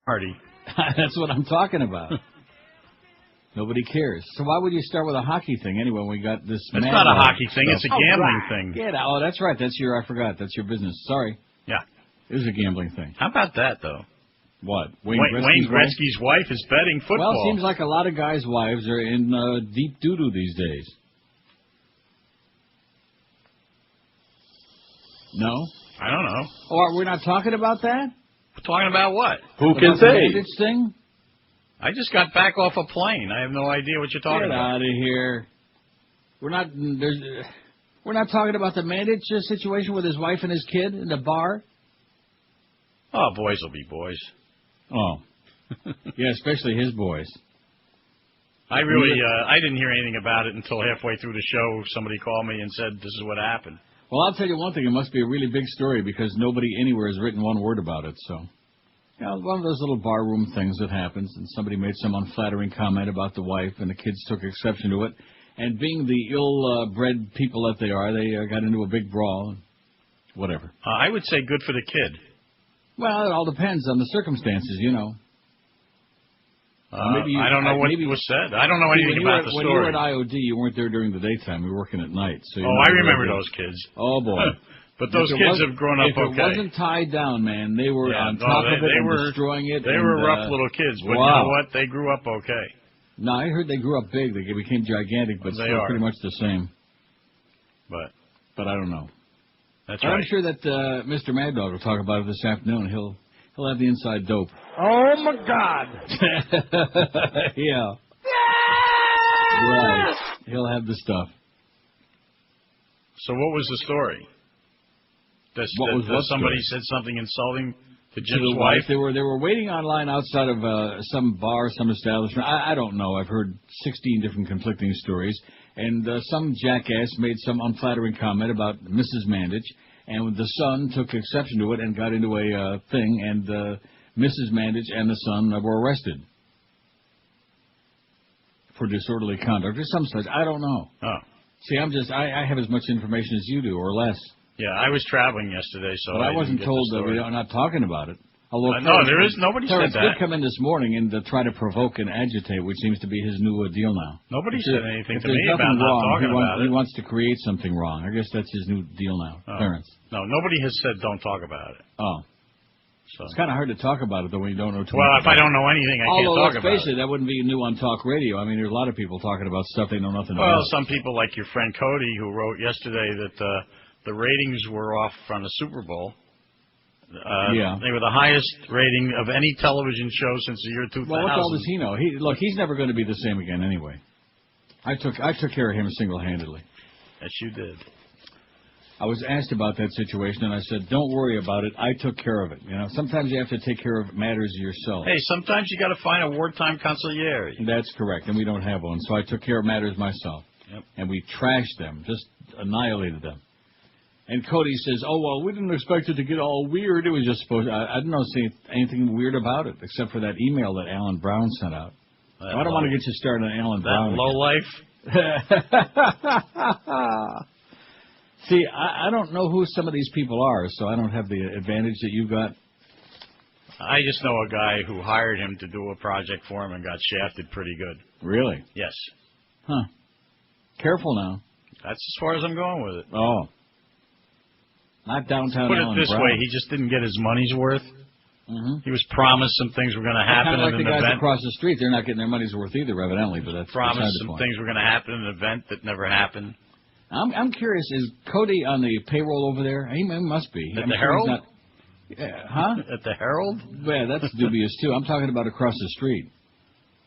party. That's what I'm talking about. Nobody cares. So why would you start with a hockey thing anyway when we got this... It's not a hockey thing. It's a gambling thing. Oh, that's right. I forgot. That's your business. Sorry. Yeah. It was a gambling thing. How about that, though? What? Wayne Gretzky's wife is betting football. Well, it seems like a lot of guys' wives are in deep doo-doo these days. No? I don't know. Or we're not talking about that? We're talking about what? Who can say? The thing? I just got back off a plane. I have no idea what you're talking about. Get out of here. We're not talking about the Mandich situation with his wife and his kid in the bar? Oh, boys will be boys. Oh. Yeah, especially his boys. I didn't hear anything about it until halfway through the show. Somebody called me and said, this is what happened. Well, I'll tell you one thing. It must be a really big story because nobody anywhere has written one word about it. So, one of those little barroom things that happens, and somebody made some unflattering comment about the wife, and the kids took exception to it. And being the ill-bred people that they are, they got into a big brawl. Whatever. I would say good for the kid. Well, it all depends on the circumstances, you know. I don't know what was said. I don't know anything about the story. When you were at IOD, you weren't there during the daytime. You were working at night. So I remember those kids. Oh, boy. But those kids have grown up okay. If it wasn't tied down, man, they were on top of it and destroying it. They were rough little kids, but you know what? They grew up okay. No, I heard they grew up big. They became gigantic, but still pretty much the same. But I don't know. That's right. I'm sure that Mr. Mad Dog will talk about it this afternoon. He'll have the inside dope. Oh, my God. Yeah. Right. He'll have the stuff. So what was the story? Somebody said something insulting to Jim's wife? They were waiting online outside of some bar, some establishment. I don't know. I've heard 16 different conflicting stories. And some jackass made some unflattering comment about Mrs. Mandich. And the son took exception to it and got into a thing. And Mrs. Mandich and the son were arrested for disorderly conduct or some such. I don't know. Oh. See, I have as much information as you do, or less. Yeah, I was traveling yesterday, so but I wasn't told that we're not talking about it. Although nobody said that. Clarence did come in this morning and try to provoke and agitate, which seems to be his new deal now. Nobody said anything to me about not talking about it. He wants to create something wrong. I guess that's his new deal now, Clarence. No, nobody has said don't talk about it. Oh. So. It's kind of hard to talk about it, though, when you don't know too much. Well, if I don't know anything, I can't talk about it. Although, let's face it, that wouldn't be new on talk radio. I mean, there's a lot of people talking about stuff they know nothing about. Well, some people, like your friend Cody, who wrote yesterday that the ratings were off on the Super Bowl. They were the highest rating of any television show since the year 2000. Well, what the hell does he know? He's never going to be the same again anyway. I took care of him single-handedly. Yes, you did. I was asked about that situation, and I said, don't worry about it. I took care of it. You know, sometimes you have to take care of matters yourself. Hey, sometimes you got to find a wartime consigliere. That's correct, and we don't have one. So I took care of matters myself. Yep. And we trashed them, just annihilated them. And Cody says, oh, well, we didn't expect it to get all weird. It was just supposed to. I didn't see anything weird about it, except for that email that Alan Brown sent out. I don't want to get you started on Alan Brown. That low-life? See, I don't know who some of these people are, so I don't have the advantage that you got. I just know a guy who hired him to do a project for him and got shafted pretty good. Really? Yes. Huh. Careful now. That's as far as I'm going with it. Oh. Not downtown Put it Alan this Brown. way, he just didn't get his money's worth. Mm-hmm. He was promised some things were going to happen kind of like at an the guys event. Across the street, they're not getting their money's worth either, evidently. But that's promised some things were going to happen at an event that never happened. I'm curious, is Cody on the payroll over there? He must be. At the Herald? Huh? At the Herald? Yeah, that's dubious, too. I'm talking about across the street.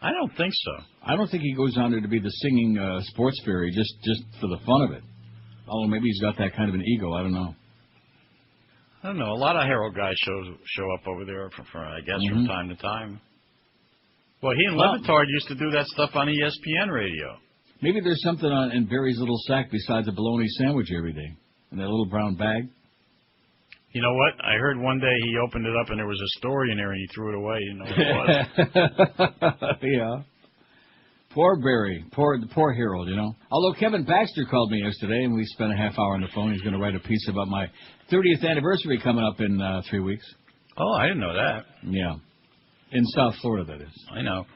I don't think so. I don't think he goes on there to be the singing sports fairy just for the fun of it. Although maybe he's got that kind of an ego. I don't know. I don't know. A lot of Herald guys show up over there, I guess, from time to time. Well, he and Levitard used to do that stuff on ESPN radio. Maybe there's something in Barry's little sack besides a bologna sandwich every day. In that little brown bag. You know what? I heard one day he opened it up and there was a story in there and he threw it away. You know what it was. Yeah. Poor Barry. Poor Harold, you know. Although Kevin Baxter called me yesterday and we spent a half hour on the phone. He's going to write a piece about my 30th anniversary coming up in 3 weeks. Oh, I didn't know that. Yeah. In South Florida, that is. I know.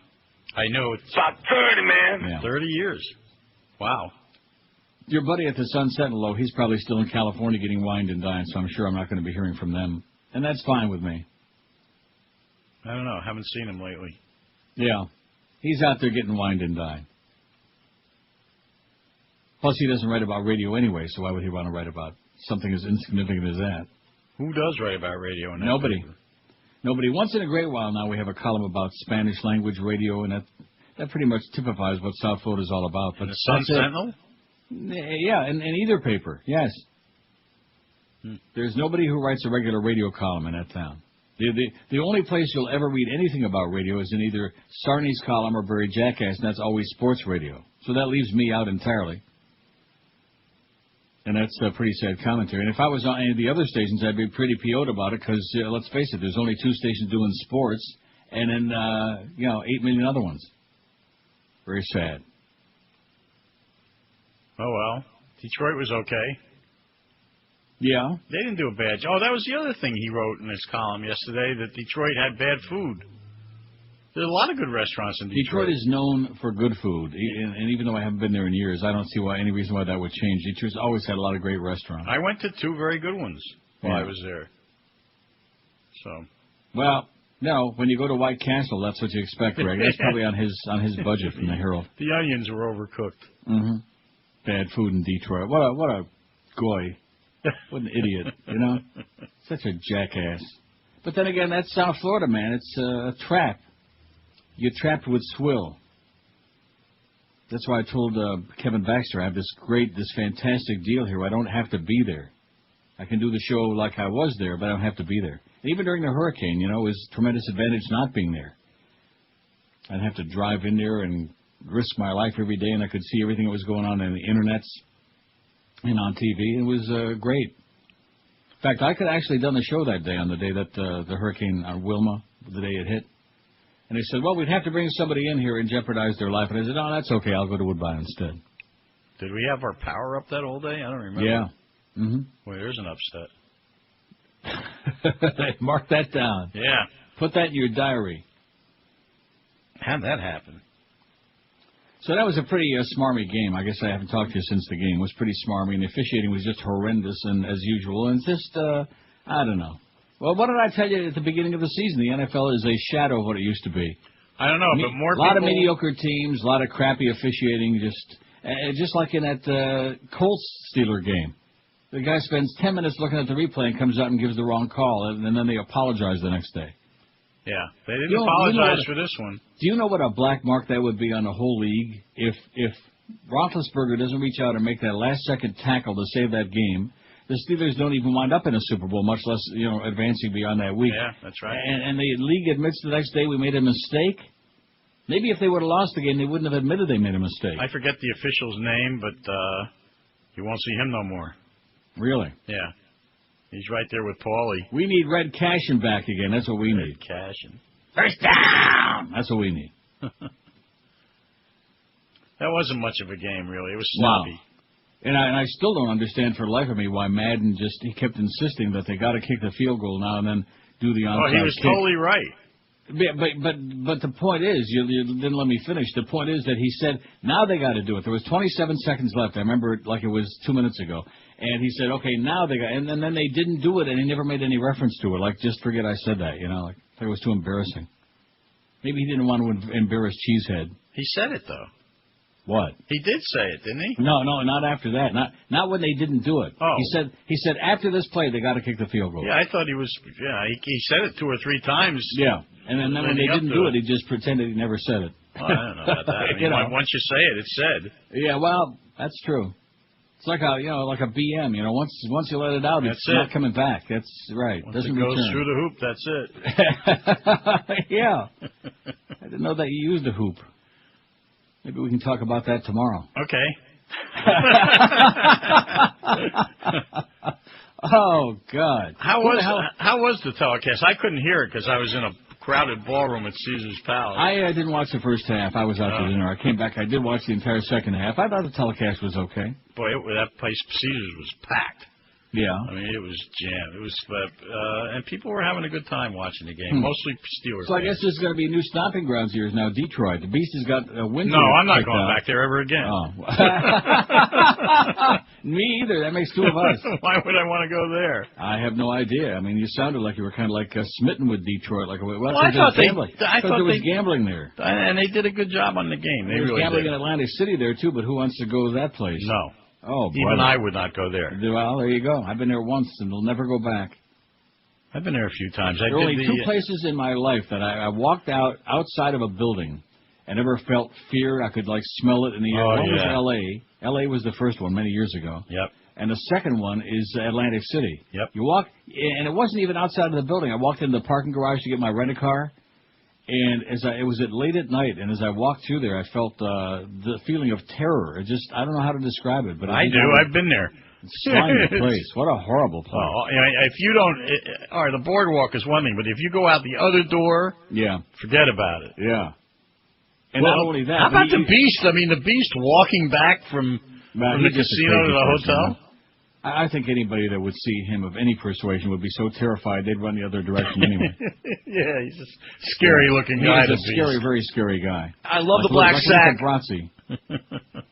I know. It's about 30, man. Yeah. 30 years. Wow. Your buddy at the Sun Sentinel, he's probably still in California getting wined and dined, so I'm sure I'm not going to be hearing from them. And that's fine with me. I don't know. Haven't seen him lately. Yeah. He's out there getting wined and dined. Plus, he doesn't write about radio anyway, so why would he want to write about something as insignificant as that? Who does write about radio? Nobody. Nobody. Once in a great while now, we have a column about Spanish language radio, and that pretty much typifies what South Florida is all about. But the Sun Sentinel? Yeah, in either paper, yes. There's nobody who writes a regular radio column in that town. The only place you'll ever read anything about radio is in either Sarney's column or Barry Jackass, and that's always sports radio. So that leaves me out entirely. And that's a pretty sad commentary. And if I was on any of the other stations, I'd be pretty PO'd about it because, let's face it, there's only 2 stations doing sports and then, 8 million other ones. Very sad. Oh, well. Detroit was okay. Yeah. They didn't do a bad job. Oh, that was the other thing he wrote in his column yesterday, that Detroit had bad food. There's a lot of good restaurants in Detroit. Detroit is known for good food, and even though I haven't been there in years, I don't see any reason why that would change. Detroit's always had a lot of great restaurants. I went to 2 very good ones while I was there. So. Well, no, when you go to White Castle, that's what you expect, Greg. That's probably on his budget from the Herald. The onions were overcooked. Mm-hmm. Bad food in Detroit. What a goy. What an idiot, you know? Such a jackass. But then again, that's South Florida, man. It's a trap. You're trapped with swill. That's why I told Kevin Baxter I have this fantastic deal here. I don't have to be there. I can do the show like I was there, but I don't have to be there. And even during the hurricane, it was a tremendous advantage not being there. I'd have to drive in there and risk my life every day, and I could see everything that was going on the internets and on TV. It was great. In fact, I could actually done the show that day on the day that the hurricane Wilma, the day it hit. And they said, well, we'd have to bring somebody in here and jeopardize their life. And I said, no, that's okay. I'll go to Woodbine instead. Did we have our power up that whole day? I don't remember. Yeah. Mm-hmm. Well, there's an upset. Mark that down. Yeah. Put that in your diary. How'd that happen? So that was a pretty smarmy game. I guess I haven't talked to you since the game. It was pretty smarmy, and the officiating was just horrendous and as usual. And just, I don't know. Well, what did I tell you at the beginning of the season? The NFL is a shadow of what it used to be. I don't know, but more people... A lot of mediocre teams, a lot of crappy officiating, just like in that Colts-Steeler game. The guy spends 10 minutes looking at the replay and comes out and gives the wrong call, and then they apologize the next day. Yeah, they didn't apologize for this one. Do you know what a black mark that would be on the whole league if Roethlisberger doesn't reach out and make that last-second tackle to save that game? The Steelers don't even wind up in a Super Bowl, much less advancing beyond that week. Yeah, that's right. And the league admits the next day we made a mistake. Maybe if they would have lost the game, they wouldn't have admitted they made a mistake. I forget the official's name, but you won't see him no more. Really? Yeah. He's right there with Paulie. We need Red Cashin back again. That's what we need. Red Cashin. First down! That's what we need. That wasn't much of a game, really. It was sloppy. Wow. And I still don't understand for the life of me why Madden he kept insisting that they got to kick the field goal now and then do the onside kick. Oh, he was totally right. But the point is, you didn't let me finish. The point is that he said, now they got to do it. There was 27 seconds left. I remember it like it was 2 minutes ago. And he said, okay, now they got, and then they didn't do it, and he never made any reference to it. Like, just forget I said that, like it was too embarrassing. Maybe he didn't want to embarrass Cheesehead. He said it, though. What? He did say it, didn't he? No, not after that. Not when they didn't do it. Oh. He said after this play they got to kick the field goal. Yeah, I thought he was. Yeah, he said it 2 or 3 times. Yeah, and then when they didn't do it, he just pretended he never said it. Well, I don't know about that. I mean, once you say it, it's said. Yeah, well, that's true. It's like a BM. Once you let it out, it's not coming back. That's right. Once it goes through the hoop, that's it. Yeah. I didn't know that you used a hoop. Maybe we can talk about that tomorrow. Okay. Oh, God. How was the telecast? I couldn't hear it because I was in a crowded ballroom at Caesar's Palace. I didn't watch the first half. I was out to dinner. I came back. I did watch the entire second half. I thought the telecast was okay. Boy, that place, Caesar's, was packed. Yeah. I mean, it was jammed. It was, and people were having a good time watching the game. Mostly Steelers. So I guess there's going to be new stomping grounds here now, Detroit. The Beast has got a window. No, I'm not going back there ever again. Oh. Me either. That makes two of us. Why would I want to go there? I have no idea. I mean, you sounded like you were kind of like smitten with Detroit. Like, well, I thought there was gambling there. And they did a good job on the game. They There was really gambling did. in Atlantic City there too, but who wants to go to that place? No. Oh, brother. Even I would not go there. Well, there you go. I've been there once, and we'll never go back. I've been there a few times. There are only two places in my life that I walked outside of a building and never felt fear. I could, like, smell it in the air. One was L.A. L.A. was the first one many years ago. Yep. And the second one is Atlantic City. Yep. You walk, and it wasn't even outside of the building. I walked into the parking garage to get my rent-a-car, and it was late at night, and as I walked through there, I felt the feeling of terror. I don't know how to describe it, but I do. I've been there. It's a slimy place. What a horrible place. Well, if you don't, all right, the boardwalk is one thing, but if you go out the other door, forget about it. Yeah. And not only that, how about the Beast? I mean, the Beast walking back from the casino to the hotel. I think anybody that would see him of any persuasion would be so terrified they'd run the other direction anyway. Yeah, he's a scary-looking guy. He's a scary, very scary guy. I love the black sack.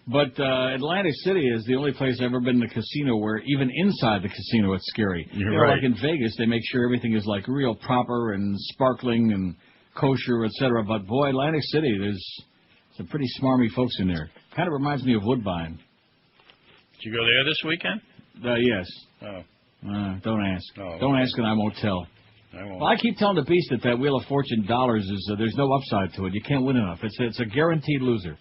But Atlantic City is the only place I've ever been in a casino where even inside the casino it's scary. You're right. Like in Vegas, they make sure everything is like real proper and sparkling and kosher, etc. But boy, Atlantic City, there's some pretty smarmy folks in there. Kind of reminds me of Woodbine. Did you go there this weekend? Yes. Oh. Don't ask. Oh, don't ask and I won't tell. I won't. Well, I keep telling the Beast that Wheel of Fortune dollars is there's no upside to it. You can't win enough. It's a guaranteed loser.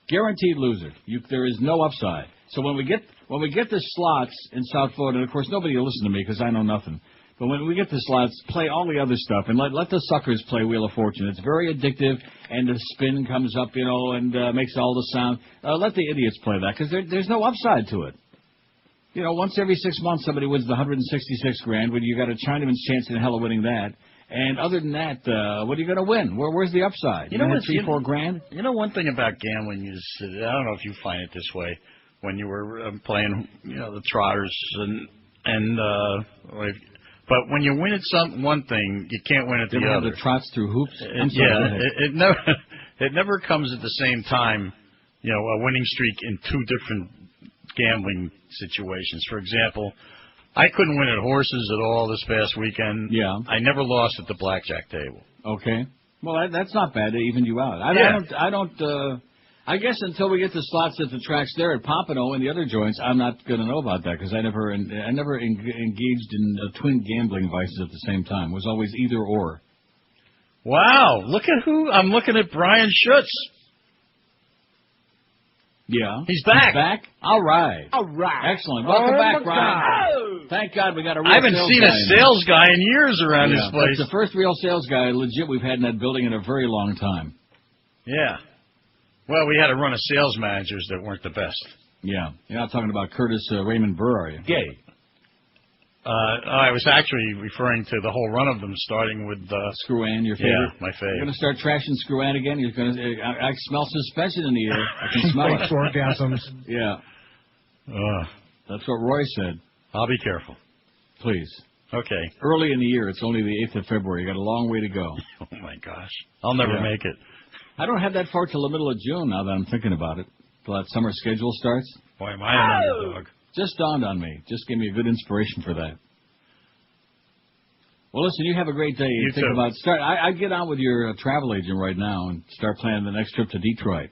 Guaranteed loser. There is no upside. So when we get the slots in South Florida, and of course nobody will listen to me because I know nothing. But when we get the slots, play all the other stuff and let the suckers play Wheel of Fortune. It's very addictive, and the spin comes up, and makes all the sound. Let the idiots play that because there's no upside to it. Once every 6 months somebody wins the $166,000, when you got a Chinaman's chance in hell of winning that. And other than that, what are you going to win? Where's the upside? You know what? $3-4 grand. One thing about gambling is I don't know if you find it this way when you were playing, the Trotters but when you win at one thing, you can't win at the other. Have the trots through hoops. It never comes at the same time. A winning streak in two different gambling situations. For example, I couldn't win at horses at all this past weekend. Yeah. I never lost at the blackjack table. Okay. Well, that's not bad. They evened you out. I guess until we get the slots at the tracks there at Pompano and the other joints, I'm not going to know about that because I never engaged in twin gambling vices at the same time. It was always either or. Wow. Look at I'm looking at Brian Schutz. Yeah. He's back. He's back? All right. Excellent. Welcome back, Brian. God. Thank God we got a real I haven't seen a sales guy in years around this place. That's the first real sales guy, legit, we've had in that building in a very long time. Yeah. Well, we had a run of sales managers that weren't the best. Yeah. You're not talking about Curtis Raymond Burr, are you? Gay. I was actually referring to the whole run of them, starting with Screw-Ann, your favorite? Yeah, my favorite. You're going to start trashing Screw-Ann again? You're going to. I smell suspension in the air. I can smell it. Orgasms. Yeah. That's what Roy said. I'll be careful. Please. Okay. Early in the year. It's only the 8th of February. You got a long way to go. Oh my gosh. I'll never make it. I don't have that far till the middle of June. Now that I'm thinking about it, till that summer schedule starts. Boy, am I an underdog. Just dawned on me. Just gave me a good inspiration for that. Well, listen, you have a great day. You think too. about I get on with your travel agent right now and start planning the next trip to Detroit.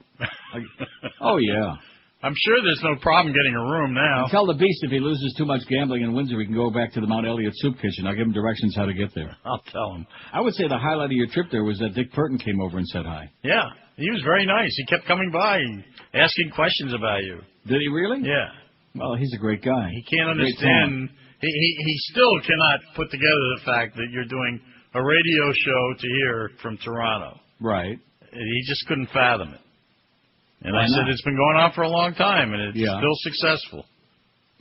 Oh yeah. I'm sure there's no problem getting a room now. Tell the Beast if he loses too much gambling in Windsor, we can go back to the Mount Elliott Soup Kitchen. I'll give him directions how to get there. I'll tell him. I would say the highlight of your trip there was that Dick Purton came over and said hi. Yeah, he was very nice. He kept coming by and asking questions about you. Did he really? Yeah. Well, he's a great guy. He can't understand. He still cannot put together the fact that you're doing a radio show to here from Toronto. Right. He just couldn't fathom it. And Why I said not? it's been going on for a long time, and it's still successful.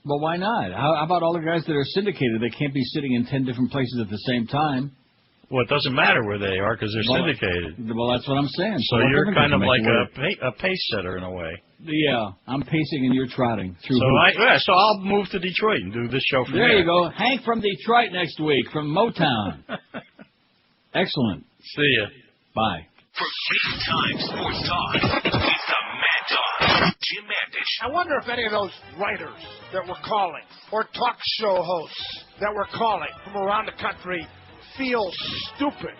Well, why not? How about all the guys that are syndicated? They can't be sitting in 10 different places at the same time. Well, it doesn't matter where they are because they're syndicated. Well, that's what I'm saying. So you're kind of like a pace setter in a way. Yeah, I'm pacing and you're trotting through. So I'll move to Detroit and do this show from there. There you go. Hank from Detroit next week, from Motown. Excellent. See ya. Bye. For big-time sports talk, it's the Mad Dog, Jim Mandish. I wonder if any of those writers that were calling, or talk show hosts that were calling from around the country, feel stupid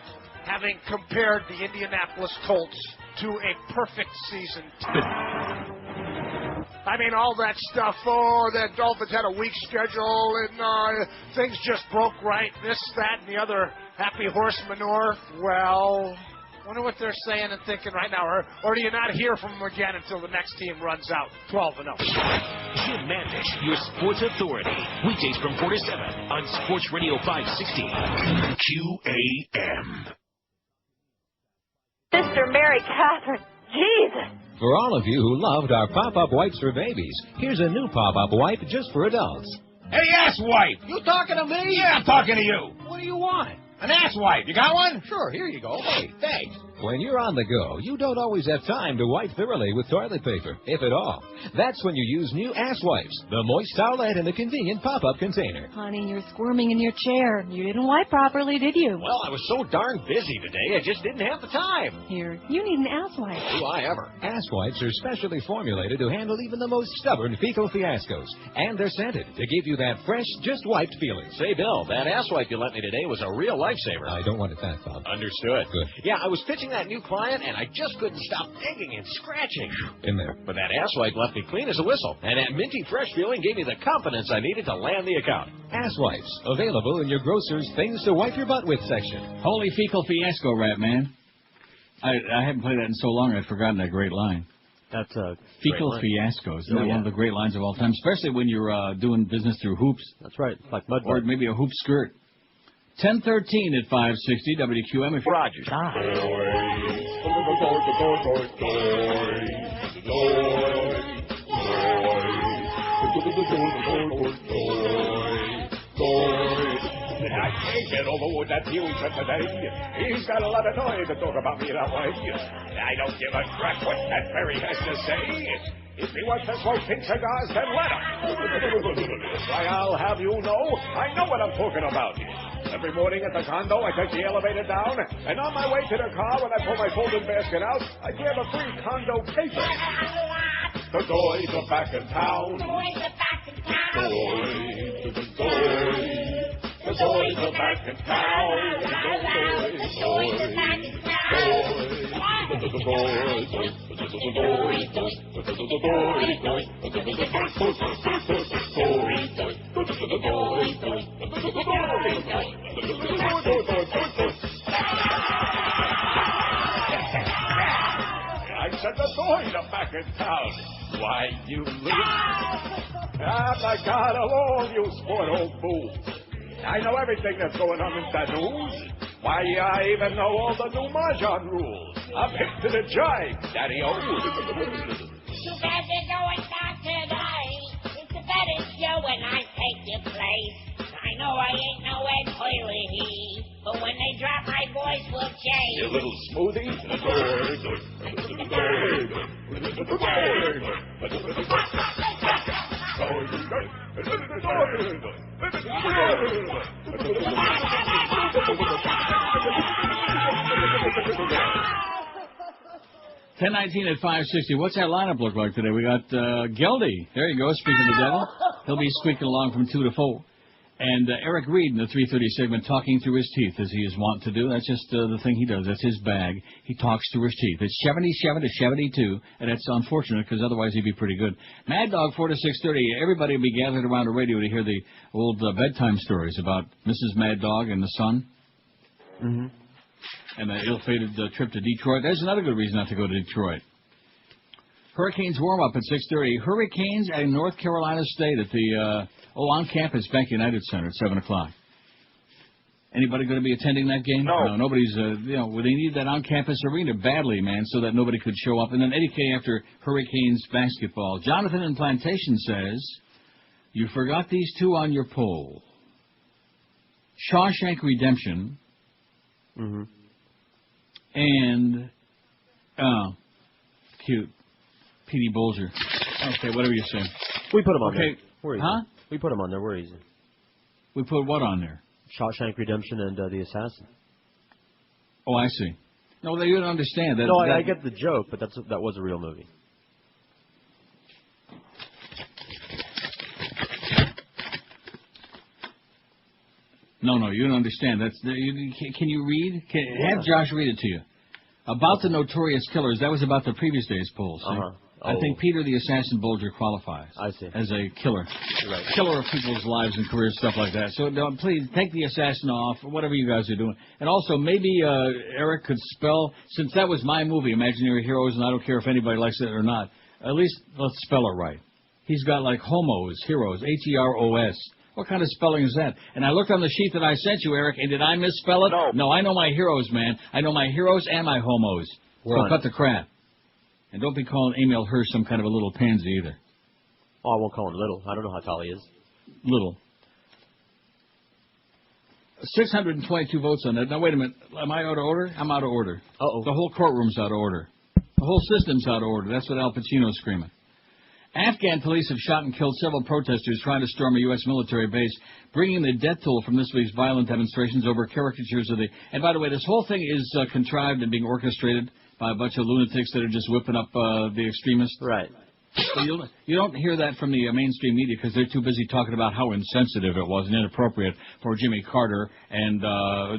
having compared the Indianapolis Colts to a perfect season. I mean, all that stuff, the Dolphins had a weak schedule, and things just broke right, this, that, and the other happy horse manure. Well, wonder what they're saying and thinking right now, or do you not hear from them again until the next team runs out 12-0? Jim Mandish, your sports authority. Weekdays from 4 to 7 on Sports Radio 560 QAM. Sister Mary Catherine, Jesus. For all of you who loved our pop-up wipes for babies, here's a new pop-up wipe just for adults. Hey, ass wipe! You talking to me? Yeah, I'm talking to you. What do you want? An ass wipe. You got one? Sure, here you go. Hey, thanks. When you're on the go, you don't always have time to wipe thoroughly with toilet paper, if at all. That's when you use new ass wipes, the moist towelette in a convenient pop-up container. Honey, you're squirming in your chair. You didn't wipe properly, did you? Well, I was so darn busy today, I just didn't have the time. Here, you need an ass wipe. Do I ever? Ass wipes are specially formulated to handle even the most stubborn fecal fiascos. And they're scented to give you that fresh, just wiped feeling. Say, Bill, that ass wipe you lent me today was a real lifesaver. I don't want it that, Bob. Understood. Good. Yeah, I was pitching that new client, and I just couldn't stop digging and scratching. In there. But that ass wipe left me clean as a whistle, and that minty fresh feeling gave me the confidence I needed to land the account. Ass wipes, available in your grocer's Things to Wipe Your Butt With section. Holy fecal fiasco rap, man. I haven't played that in so long I'd forgotten that great line. That's a fecal fiascos. Isn't that one of the great lines of all time? Especially when you're doing business through hoops. That's right. It's like mud. Or maybe a hoop skirt. 10:13 at 560 WQM. Rogers. I can't get over with that Houston today. He's got a lot of noise to talk about me that way. I don't give a crap what that Perry has to say. If he wants to smoke pink cigars, then let him. Why, I'll have you know, I know what I'm talking about. Every morning at the condo, I take the elevator down, and on my way to the car, when I pull my folding basket out, I grab a free condo paper. The boys are back in town. The boys are back in town. The boys are back in town. The boys are back in town. I said the boys are back in town. Why, you little... Ah, my God, of all you sport old fools. I know everything that's going on in that news. Why, I even know all the new Mahjong rules. I'm hip to the jive, Daddy-O. Too bad they're going down tonight. It's the better show when I take your place. I know I ain't no Ed Hoyley, but when they drop, my voice will change. You little smoothie. Ten 19 at 560. What's that lineup look like today? We got Geldy. There you go, speaking of the devil. He'll be squeaking along from 2 to 4. And Eric Reed in the 3:30 segment talking through his teeth, as he is wont to do. That's just the thing he does. That's his bag. He talks through his teeth. It's 77 to 72, and it's unfortunate because otherwise he'd be pretty good. Mad Dog 4 to 6:30. Everybody will be gathered around the radio to hear the old bedtime stories about Mrs. Mad Dog and the son. Mm-hmm. And the ill-fated trip to Detroit. There's another good reason not to go to Detroit. Hurricanes warm-up at 6:30. Hurricanes at North Carolina State at the on-campus Bank United Center at 7 o'clock. Anybody going to be attending that game? No. Nobody's, they need that on-campus arena badly, man, so that nobody could show up. And then Eddie K after Hurricanes basketball. Jonathan in Plantation says, you forgot these two on your poll. Shawshank Redemption Mm-hmm. And, cute. P.D. Bolger. Okay, whatever you say. We put him on there. Okay. We're easy. Huh? We put him on there. We're easy. We put what on there? Shawshank Redemption and The Assassin. Oh, I see. No, you don't understand. No, I get the joke, but that was a real movie. No, you don't understand. Can you read? Have Josh read it to you. About the Notorious Killers, that was about the previous day's poll. I think Peter the Assassin Bolger qualifies. I see. As a killer. Right. Killer of people's lives and careers, stuff like that. So please, take the assassin off, or whatever you guys are doing. And also, maybe Eric could spell, since that was my movie, Imaginary Heroes, and I don't care if anybody likes it or not, at least let's spell it right. He's got like homos, heroes, Heros. What kind of spelling is that? And I looked on the sheet that I sent you, Eric, and did I misspell it? No, I know my heroes, man. I know my heroes and my homos. So cut the crap. And don't be calling Emil Hirsch some kind of a little pansy either. Oh, I won't call him little. I don't know how tall he is. Little. 622 votes on that. Now, wait a minute. Am I out of order? I'm out of order. Uh-oh. The whole courtroom's out of order. The whole system's out of order. That's what Al Pacino's screaming. Afghan police have shot and killed several protesters trying to storm a U.S. military base, bringing the death toll from this week's violent demonstrations over caricatures of the... And by the way, this whole thing is contrived and being orchestrated by a bunch of lunatics that are just whipping up the extremists. Right. So you don't hear that from the mainstream media because they're too busy talking about how insensitive it was and inappropriate for Jimmy Carter and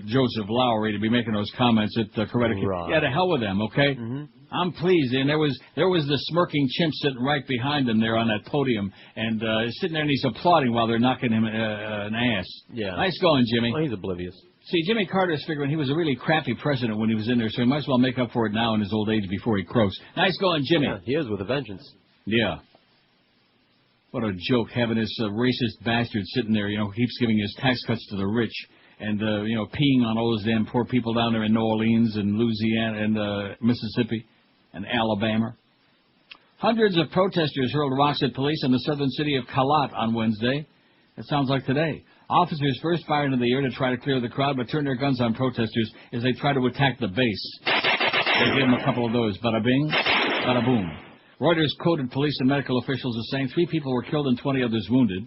Joseph Lowery to be making those comments at Connecticut. Right. Yeah, to hell with them, okay? Mm-hmm. I'm pleased. And there was the smirking chimp sitting right behind them there on that podium and sitting there and he's applauding while they're knocking him an ass. Yeah. Nice going, Jimmy. Well, he's oblivious. See, Jimmy Carter's figuring he was a really crappy president when he was in there, so he might as well make up for it now in his old age before he croaks. Nice going, Jimmy. Yeah, he is with a vengeance. Yeah. What a joke having this racist bastard sitting there, who keeps giving his tax cuts to the rich and, peeing on all those damn poor people down there in New Orleans and Louisiana and Mississippi and Alabama. Hundreds of protesters hurled rocks at police in the southern city of Kalat on Wednesday. That sounds like today. Officers first fired into the air to try to clear the crowd, but turned their guns on protesters as they tried to attack the base. They gave them a couple of those. Bada bing, bada boom. Reuters quoted police and medical officials as saying 3 people were killed and 20 others wounded.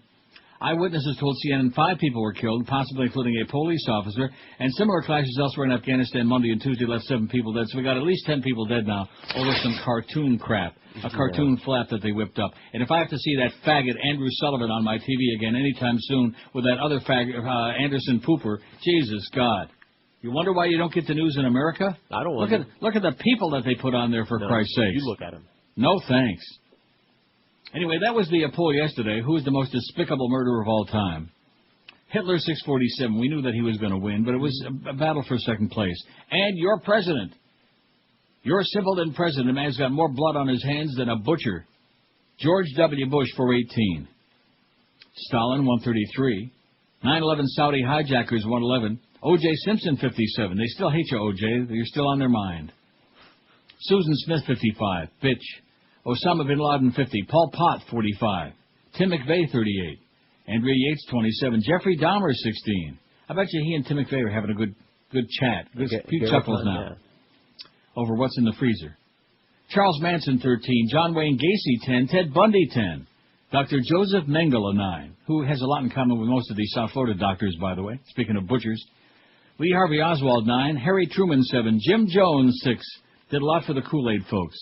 Eyewitnesses told CNN 5 people were killed, possibly including a police officer, and similar clashes elsewhere in Afghanistan Monday and Tuesday left 7 people dead. So we got at least 10 people dead now over some cartoon crap, a cartoon flap that they whipped up. And if I have to see that faggot Andrew Sullivan on my TV again anytime soon with that other faggot Anderson Pooper, Jesus God. You wonder why you don't get the news in America? I don't wonder. Look at the people that they put on there, for Christ's sake. You look at them. No thanks. Anyway, that was the poll yesterday. Who is the most despicable murderer of all time? Hitler 647. We knew that he was going to win, but it was a battle for second place. And your president. Your simpleton president, a man's got more blood on his hands than a butcher. George W. Bush 418. Stalin 133. 9/11 Saudi hijackers 111. O.J. Simpson 57. They still hate you, O.J. You're still on their mind. Susan Smith 55. Bitch. Osama bin Laden 50. Paul Pot 45. Tim McVeigh 38. Andrea Yates 27. Jeffrey Dahmer 16. I bet you he and Tim McVeigh are having a good chat. A few chuckles now. Over what's in the freezer. Charles Manson 13. John Wayne Gacy 10. Ted Bundy 10. Dr. Joseph Mengele 9. Who has a lot in common with most of these South Florida doctors, by the way. Speaking of butchers. Lee Harvey Oswald 9. Harry Truman 7. Jim Jones 6. Did a lot for the Kool-Aid folks.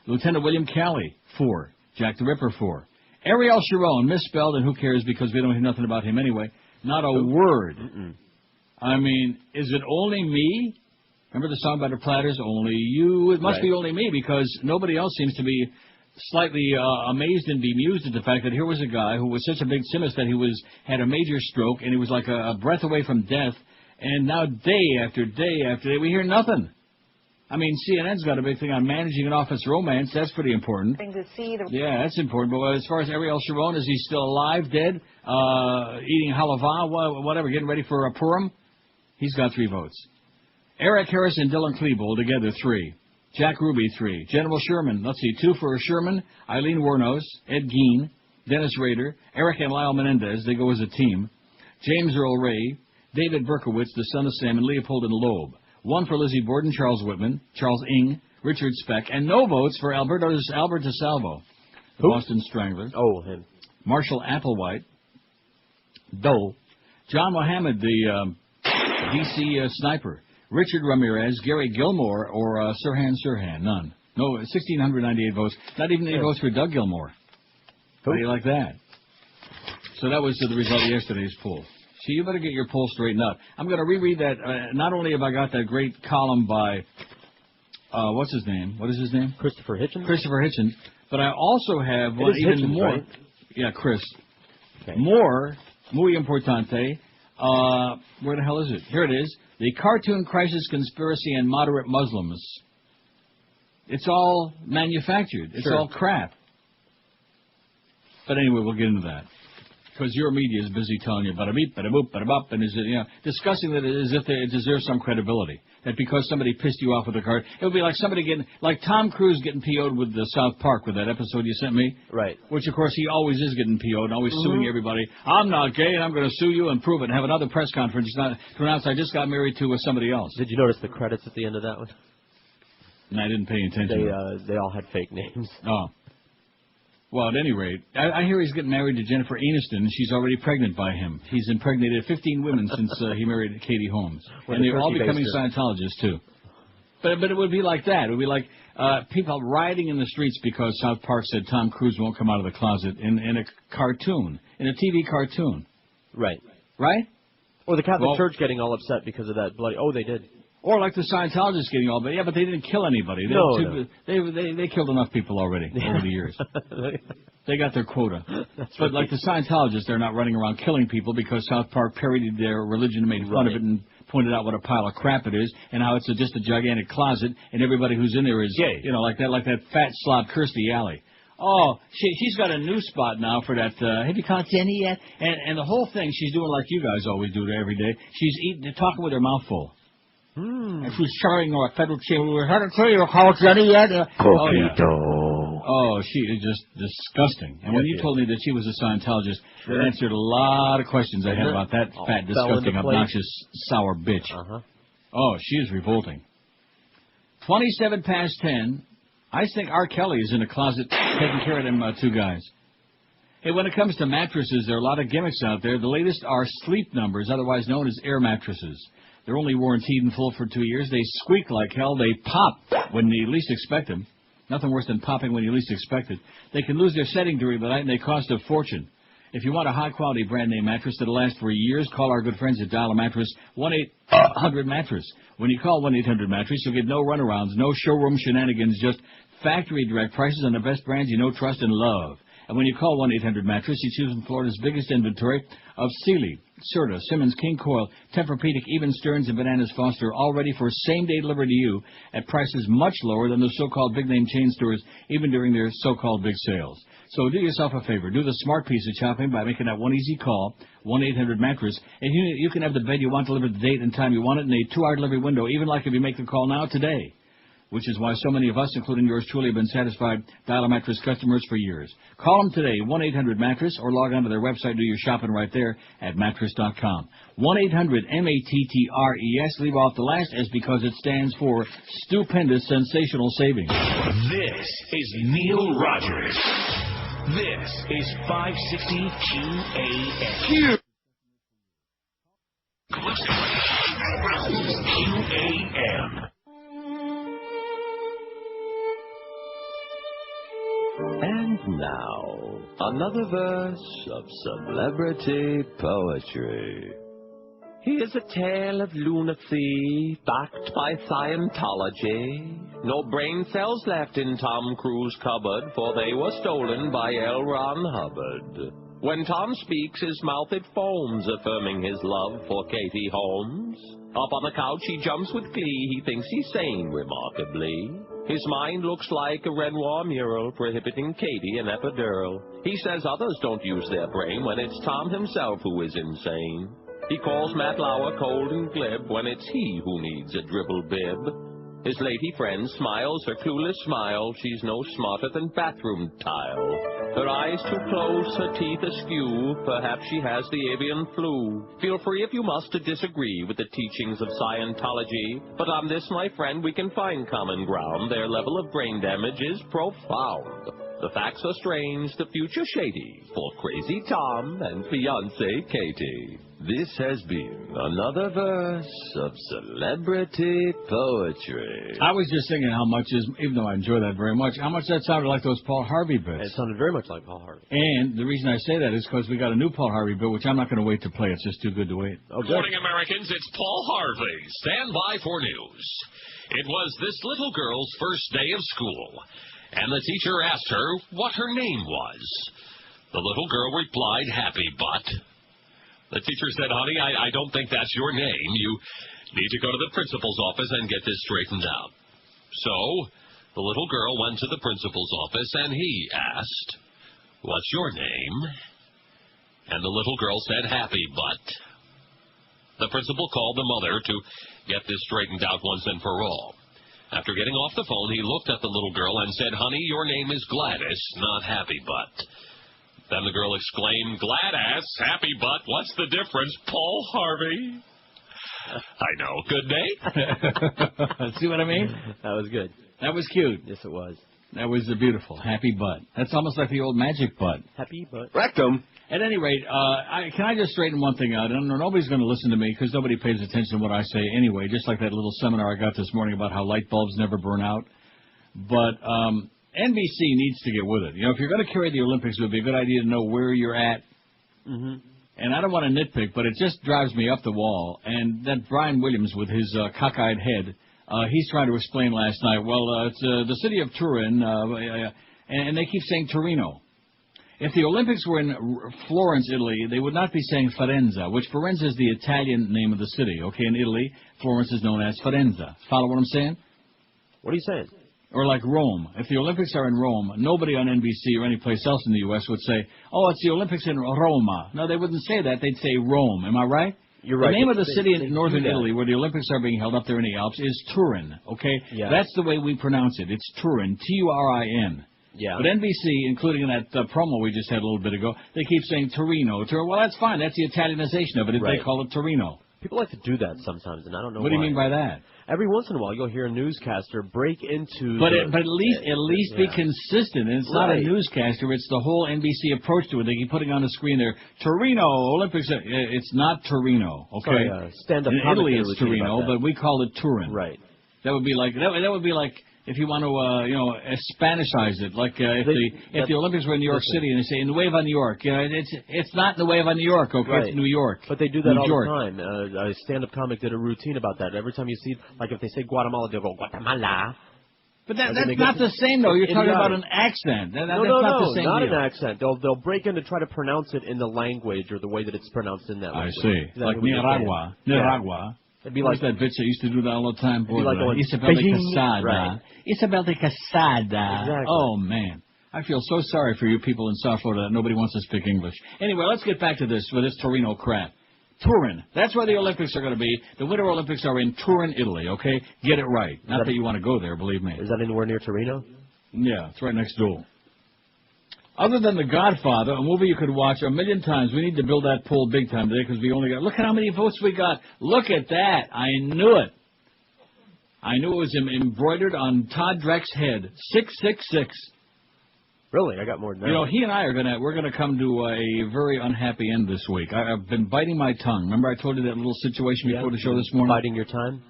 Lieutenant William Calley, 4. Jack the Ripper, 4. Ariel Sharon, misspelled, and who cares because we don't hear nothing about him anyway. Not a word. I mean, is it only me? Remember the song by the Platters? Only you. It must be only me because nobody else seems to be slightly amazed and bemused at the fact that here was a guy who was such a big simus that he had a major stroke and he was like a breath away from death. And now day after day after day, we hear nothing. I mean, CNN's got a big thing on managing an office romance. That's pretty important. Yeah, that's important. But as far as Ariel Sharon, is he still alive, dead, eating halava, whatever, getting ready for a Purim? He's got 3 votes. Eric Harris and Dylan Klebold together, 3. Jack Ruby, 3. General Sherman, let's see, 2 for Sherman, Eileen Wuornos, Ed Gein, Dennis Rader, Eric and Lyle Menendez, they go as a team. James Earl Ray, David Berkowitz, the son of Sam, and Leopold and Loeb. 1 for Lizzie Borden, Charles Whitman, Charles Ing, Richard Speck, and no votes for Albert DeSalvo, the Boston Strangler. Oh, him. Marshall Applewhite, Dole, John Mohammed, the D.C. sniper, Richard Ramirez, Gary Gilmore, or Sirhan, none. No, 1,698 votes. Not even any votes for Doug Gilmore. How do you like that? So that was the result of yesterday's poll. So you better get your poll straightened out. I'm going to reread that. Not only have I got that great column by, what's his name? What is his name? Christopher Hitchens. Christopher Hitchens. But I also have one even Hitchens, more. Right? Yeah, Chris. Okay. More, muy importante. Where the hell is it? Here it is. The Cartoon Crisis Conspiracy and Moderate Muslims. It's all manufactured. It's all crap. But anyway, we'll get into that. Because your media is busy telling you bada beep, bada boop, bada bop, and discussing that as if it deserves some credibility. That because somebody pissed you off with a card, it would be like somebody like Tom Cruise getting PO'd with the South Park with that episode you sent me. Right. Which, of course, he always is getting PO'd and always suing everybody. I'm not gay and I'm going to sue you and prove it and have another press conference to announce I just got married to somebody else. Did you notice the credits at the end of that one? And I didn't pay attention. They all had fake names. Oh. Well, at any rate, I hear he's getting married to Jennifer Aniston, and she's already pregnant by him. He's impregnated 15 women since he married Katie Holmes. And they're all becoming Scientologists, too. But it would be like that. It would be like people rioting in the streets because South Park said Tom Cruise won't come out of the closet in a cartoon, in a TV cartoon. Right. Right? Or the Catholic Church getting all upset because of that bloody... Oh, they did. Or like the Scientologists getting all... But they didn't kill anybody. They killed enough people already over the years. They got their quota. But like the Scientologists, they're not running around killing people because South Park parodied their religion and made fun of it and pointed out what a pile of crap it is and how it's just a gigantic closet and everybody who's in there is gay. You know, like that fat slob Kirstie Alley. Oh, she's got a new spot now for that. Have you caught Jenny yet? And the whole thing she's doing like you guys always do every day. She's talking with her mouth full. And she's showing her a federal chamber. How to tell you call Jenny yet? Oh, she is just disgusting. And when you told me that she was a Scientologist, that answered a lot of questions I had about that fat, disgusting, obnoxious, sour bitch. Oh, she is revolting. 27 past 10. I think R. Kelly is in a closet taking care of them two guys. Hey, when it comes to mattresses, there are a lot of gimmicks out there. The latest are sleep numbers, otherwise known as air mattresses. They're only warranted in full for 2 years. They squeak like hell. They pop when you least expect them. Nothing worse than popping when you least expect it. They can lose their setting during the night, and they cost a fortune. If you want a high-quality brand-name mattress that'll last for years, call our good friends at Dial a Mattress, 1-800-MATTRESS. When you call 1-800-MATTRESS, you'll get no runarounds, no showroom shenanigans, just factory direct prices on the best brands you know, trust, and love. And when you call 1-800-MATTRESS, you choose from Florida's biggest inventory of Sealy, Serta, Simmons, King Coil, Tempur-Pedic, even Stearns, and Bananas Foster, all ready for same-day delivery to you at prices much lower than the so-called big-name chain stores, even during their so-called big sales. So do yourself a favor. Do the smart piece of shopping by making that one easy call, 1-800-MATTRESS, and you can have the bed you want delivered the date and time you want it in a 2-hour delivery window, even like if you make the call now today. Which is why so many of us, including yours truly, have been satisfied Dial-A-Mattress customers for years. Call them today, 1-800-MATTRESS, or log on to their website, do your shopping right there at mattress.com. 1-800-MATTRES. Leave off the last S because it stands for Stupendous Sensational Savings. This is Neil Rogers. This is 560 QAM. QAM. And now, another verse of celebrity poetry. Here's a tale of lunacy, backed by Scientology. No brain cells left in Tom Cruise cupboard, for they were stolen by L. Ron Hubbard. When Tom speaks, his mouth it foams, affirming his love for Katie Holmes. Up on the couch he jumps with glee, he thinks he's sane remarkably. His mind looks like a Renoir mural prohibiting Katie an epidural. He says others don't use their brain when it's Tom himself who is insane. He calls Matt Lauer cold and glib when it's he who needs a dribble bib. His lady friend smiles her clueless smile. She's no smarter than bathroom tile. Her eyes too close, her teeth askew. Perhaps she has the avian flu. Feel free if you must to disagree with the teachings of Scientology. But on this, my friend, we can find common ground. Their level of brain damage is profound. The facts are strange, the future shady. For Crazy Tom and fiancée Katie. This has been another verse of celebrity poetry. I was just thinking how much is, even though I enjoy that very much, how much that sounded like those Paul Harvey bits. It sounded very much like Paul Harvey. And the reason I say that is because we got a new Paul Harvey bit, which I'm not going to wait to play. It's just too good to wait. Good morning, Americans. It's Paul Harvey. Stand by for news. It was this little girl's first day of school, and the teacher asked her what her name was. The little girl replied, Happy Butt. The teacher said, honey, I don't think that's your name. You need to go to the principal's office and get this straightened out. So, the little girl went to the principal's office, and he asked, what's your name? And the little girl said, Happy Butt. The principal called the mother to get this straightened out once and for all. After getting off the phone, he looked at the little girl and said, honey, your name is Gladys, not Happy Butt. Then the girl exclaimed, Gladys, Happy Butt, what's the difference, Paul Harvey? I know. Good day? See what I mean? That was good. That was cute. Yes, it was. That was beautiful. Happy Butt. That's almost like the old Magic Butt. Happy Butt. Rectum. At any rate, can I just straighten one thing out? And nobody's going to listen to me because nobody pays attention to what I say anyway, just like that little seminar I got this morning about how light bulbs never burn out. But NBC needs to get with it. You know, if you're going to carry the Olympics, it would be a good idea to know where you're at. Mm-hmm. And I don't want to nitpick, but it just drives me up the wall. And that Brian Williams with his cockeyed head, he's trying to explain last night, well, it's the city of Turin, and they keep saying Torino. If the Olympics were in Florence, Italy, they would not be saying Firenze, which Firenze is the Italian name of the city. Okay, in Italy, Florence is known as Firenze. Follow what I'm saying? What are you saying? Or like Rome. If the Olympics are in Rome, nobody on NBC or any place else in the U.S. would say, oh, it's the Olympics in Roma. No, they wouldn't say that. They'd say Rome. Am I right? You're right. The name of the city in northern Italy where the Olympics are being held up there in the Alps is Turin, okay? Yeah. That's the way we pronounce it. It's Turin, T-U-R-I-N. Yeah. But NBC, including in that promo we just had a little bit ago, they keep saying Torino. Well, that's fine. That's the Italianization of it if they call it Torino. People like to do that sometimes, and I don't know What do you mean by that? Every once in a while, you'll hear a newscaster break into. But at least be consistent. And it's not a newscaster; it's the whole NBC approach to it. They keep putting on the screen there, Torino Olympics. It's not Torino, okay? Sorry, stand-up in Italy, it's Torino, but we call it Turin. Right. That would be like if you want to Spanishize it, like if the Olympics were in New York City and they say Nueva New York, it's not Nueva New York, okay? Right. It's New York. But they do that all the time. A stand-up comic did a routine about that. Every time you see, like if they say Guatemala, they'll go Guatemala. But that's not the same, though. You're talking about an accent. That's not the same not deal. An accent. They'll break in to try to pronounce it in the language or the way that it's pronounced in that language. I see. Like Nicaragua. Nicaragua. It'd be like that bitch that used to do that all the time. Boy, like Isabel de Casada. Right. Isabel de Casada. Exactly. Oh, man. I feel so sorry for you people in South Florida that nobody wants to speak English. Anyway, let's get back to this with this Torino crap. Turin. That's where the Olympics are going to be. The Winter Olympics are in Turin, Italy, okay? Get it right. Not that you want to go there, believe me. Is that anywhere near Torino? Yeah, it's right next door. Other than The Godfather, a movie you could watch a million times, we need to build that poll big time today because we only got... Look at how many votes we got. Look at that. I knew it. I knew it was embroidered on Todd Dreck's head. 666. Really? I got more than that. You know, he and I we're gonna come to a very unhappy end this week. I've been biting my tongue. Remember I told you that little situation before the show this morning? Biting your time?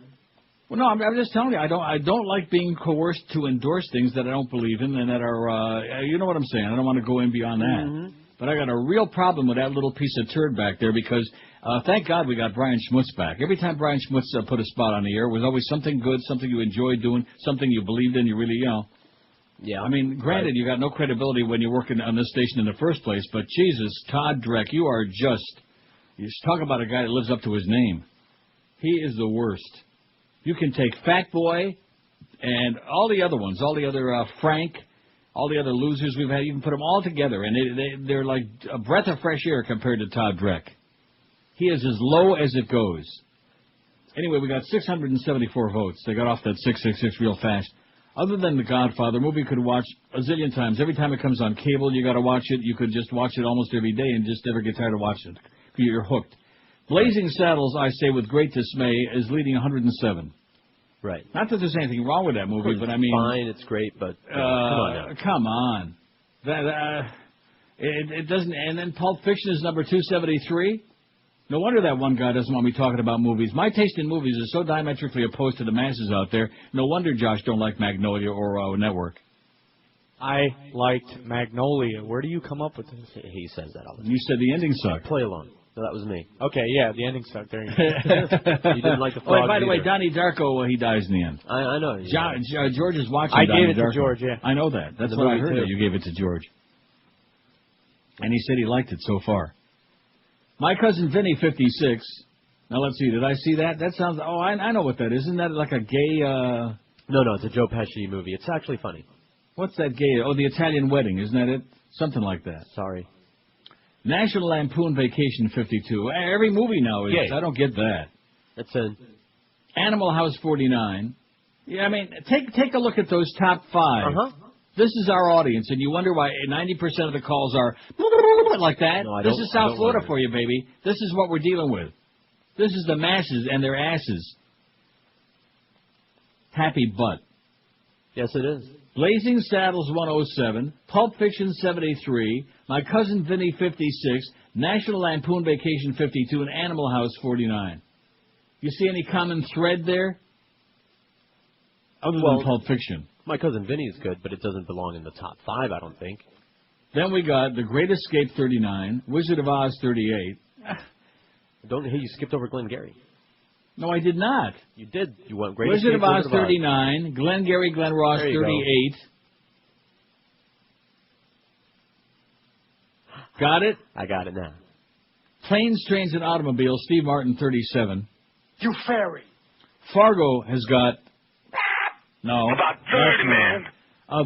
Well, no, I'm just telling you, I don't like being coerced to endorse things that I don't believe in and that are, you know what I'm saying. I don't want to go in beyond that. Mm-hmm. But I got a real problem with that little piece of turd back there because thank God we got Brian Schmutz back. Every time Brian Schmutz put a spot on the air, it was always something good, something you enjoyed doing, something you believed in, you really, Yeah. I mean, granted, you got no credibility when you're working on this station in the first place, but Jesus, Todd Dreck, you talk about a guy that lives up to his name. He is the worst. You can take Fat Boy and all the other ones, all the other Frank, all the other losers we've had, you can put them all together, and they're like a breath of fresh air compared to Todd Dreck. He is as low as it goes. Anyway, we got 674 votes. They got off that 666 real fast. Other than The Godfather, movie you could watch a zillion times. Every time it comes on cable, you got to watch it. You could just watch it almost every day and just never get tired of watching it. You're hooked. Blazing Saddles, I say with great dismay, is leading 107. Right. Not that there's anything wrong with that movie, but I mean... Fine, it's great, but come on. It doesn't... And then Pulp Fiction is number 273. No wonder that one guy doesn't want me talking about movies. My taste in movies is so diametrically opposed to the masses out there. No wonder Josh don't like Magnolia or Network. I liked Magnolia. Where do you come up with this? He says that all the time. You said the ending sucked. Play along. No, that was me. Okay, yeah, the ending sucked. There you go. You didn't like the frog by the way, either. Donnie Darko, he dies in the end. I know. George is watching I Donnie gave it Darko. to George, yeah. I know that. That's what I heard, that you gave it to George. And he said he liked it so far. My Cousin Vinny, 56. Now, let's see. Did I see that? That sounds... Oh, I know what that is. Isn't that like a gay... No, it's a Joe Pesci movie. It's actually funny. What's that gay... Oh, The Italian Wedding. Isn't that it? Something like that. Sorry. National Lampoon Vacation, 52. Every movie now is... Gay. I don't get that. It's a... Animal House, 49. Yeah, I mean, take a look at those top 5. Uh-huh. This is our audience, and you wonder why 90% of the calls are like that. No, this is South Florida for you, baby. This is what we're dealing with. This is the masses and their asses. Happy butt. Yes, it is. Blazing Saddles, 107. Pulp Fiction, 73. My Cousin Vinny, 56. National Lampoon Vacation, 52. And Animal House, 49. You see any common thread there? Other than Pulp Fiction. My Cousin Vinny is good, but it doesn't belong in the top 5, I don't think. Then we got The Great Escape, 39. Wizard of Oz, 38. You skipped over Glengarry. No, I did not. You did. You went Great Wizard Escape, of Oz, 39. Glengarry Glen Ross, 38. Got it? I got it now. Planes, Trains, and Automobiles, Steve Martin, 37. You fairy. Fargo has got... No. About 30, man.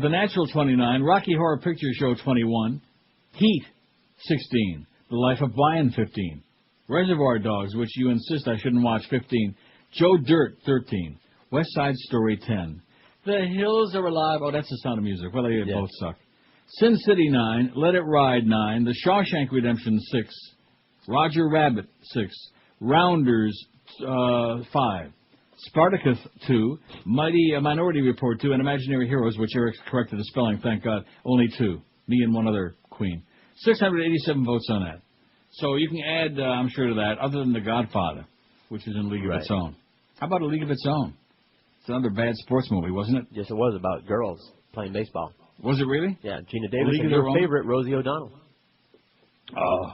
The Natural, 29. Rocky Horror Picture Show, 21. Heat, 16. The Life of Brian, 15. Reservoir Dogs, which you insist I shouldn't watch, 15. Joe Dirt, 13. West Side Story, 10. The Hills Are Alive. Oh, that's The Sound of Music. Well, they both suck. Sin City, 9. Let It Ride, 9. The Shawshank Redemption, 6. Roger Rabbit, 6. Rounders, 5. Spartacus, 2. Minority Report, 2. And Imaginary Heroes, which Eric corrected the spelling, thank God, only 2. Me and one other queen. 687 votes on that. So you can add, I'm sure, to that, other than The Godfather, which is in League of Its Own. How about A League of Its Own? It's another bad sports movie, wasn't it? Yes, it was, about girls playing baseball. Was it really? Yeah, Gina Davis and your favorite, Rosie O'Donnell. Oh.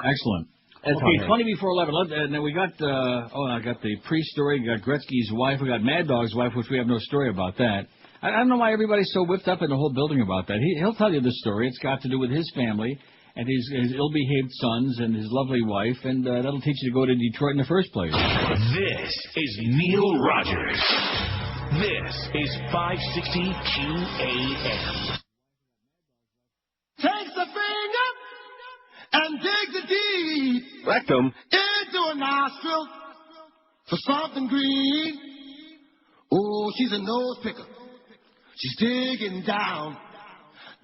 Excellent. Okay, 20 before 11. And then we got, I got the Priest story. We got Gretzky's wife. We got Mad Dog's wife, which we have no story about that. I don't know why everybody's so whipped up in the whole building about that. He'll tell you the story. It's got to do with his family and his ill-behaved sons and his lovely wife, and that'll teach you to go to Detroit in the first place. This is Neil Rogers. This is 560 QAM. Takes the finger and digs it deep. Rectum. Into a nostril for something green. Oh, she's a nose picker. She's digging down.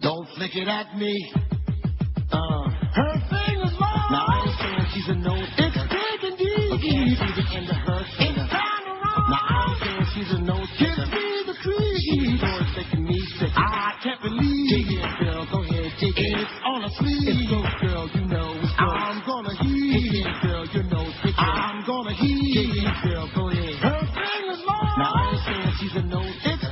Don't flick it at me. Her finger's long. Now I ain't saying she's a nose picker. It's digging deep. Okay, she's the end of her finger. It's kind of wrong. Now I ain't saying she's a nose picker. Gives me the creep. She's always making me sick. I can't believe. Dig it, girl. Go ahead, dig it. It's on her sleeve. It's gross, girl. You know it's gross. I'm gonna heat. Dig it, girl. You know it's picker. I'm gonna heat. Dig it, girl. Go ahead. Her finger's long. Now I ain't saying she's a nose picker.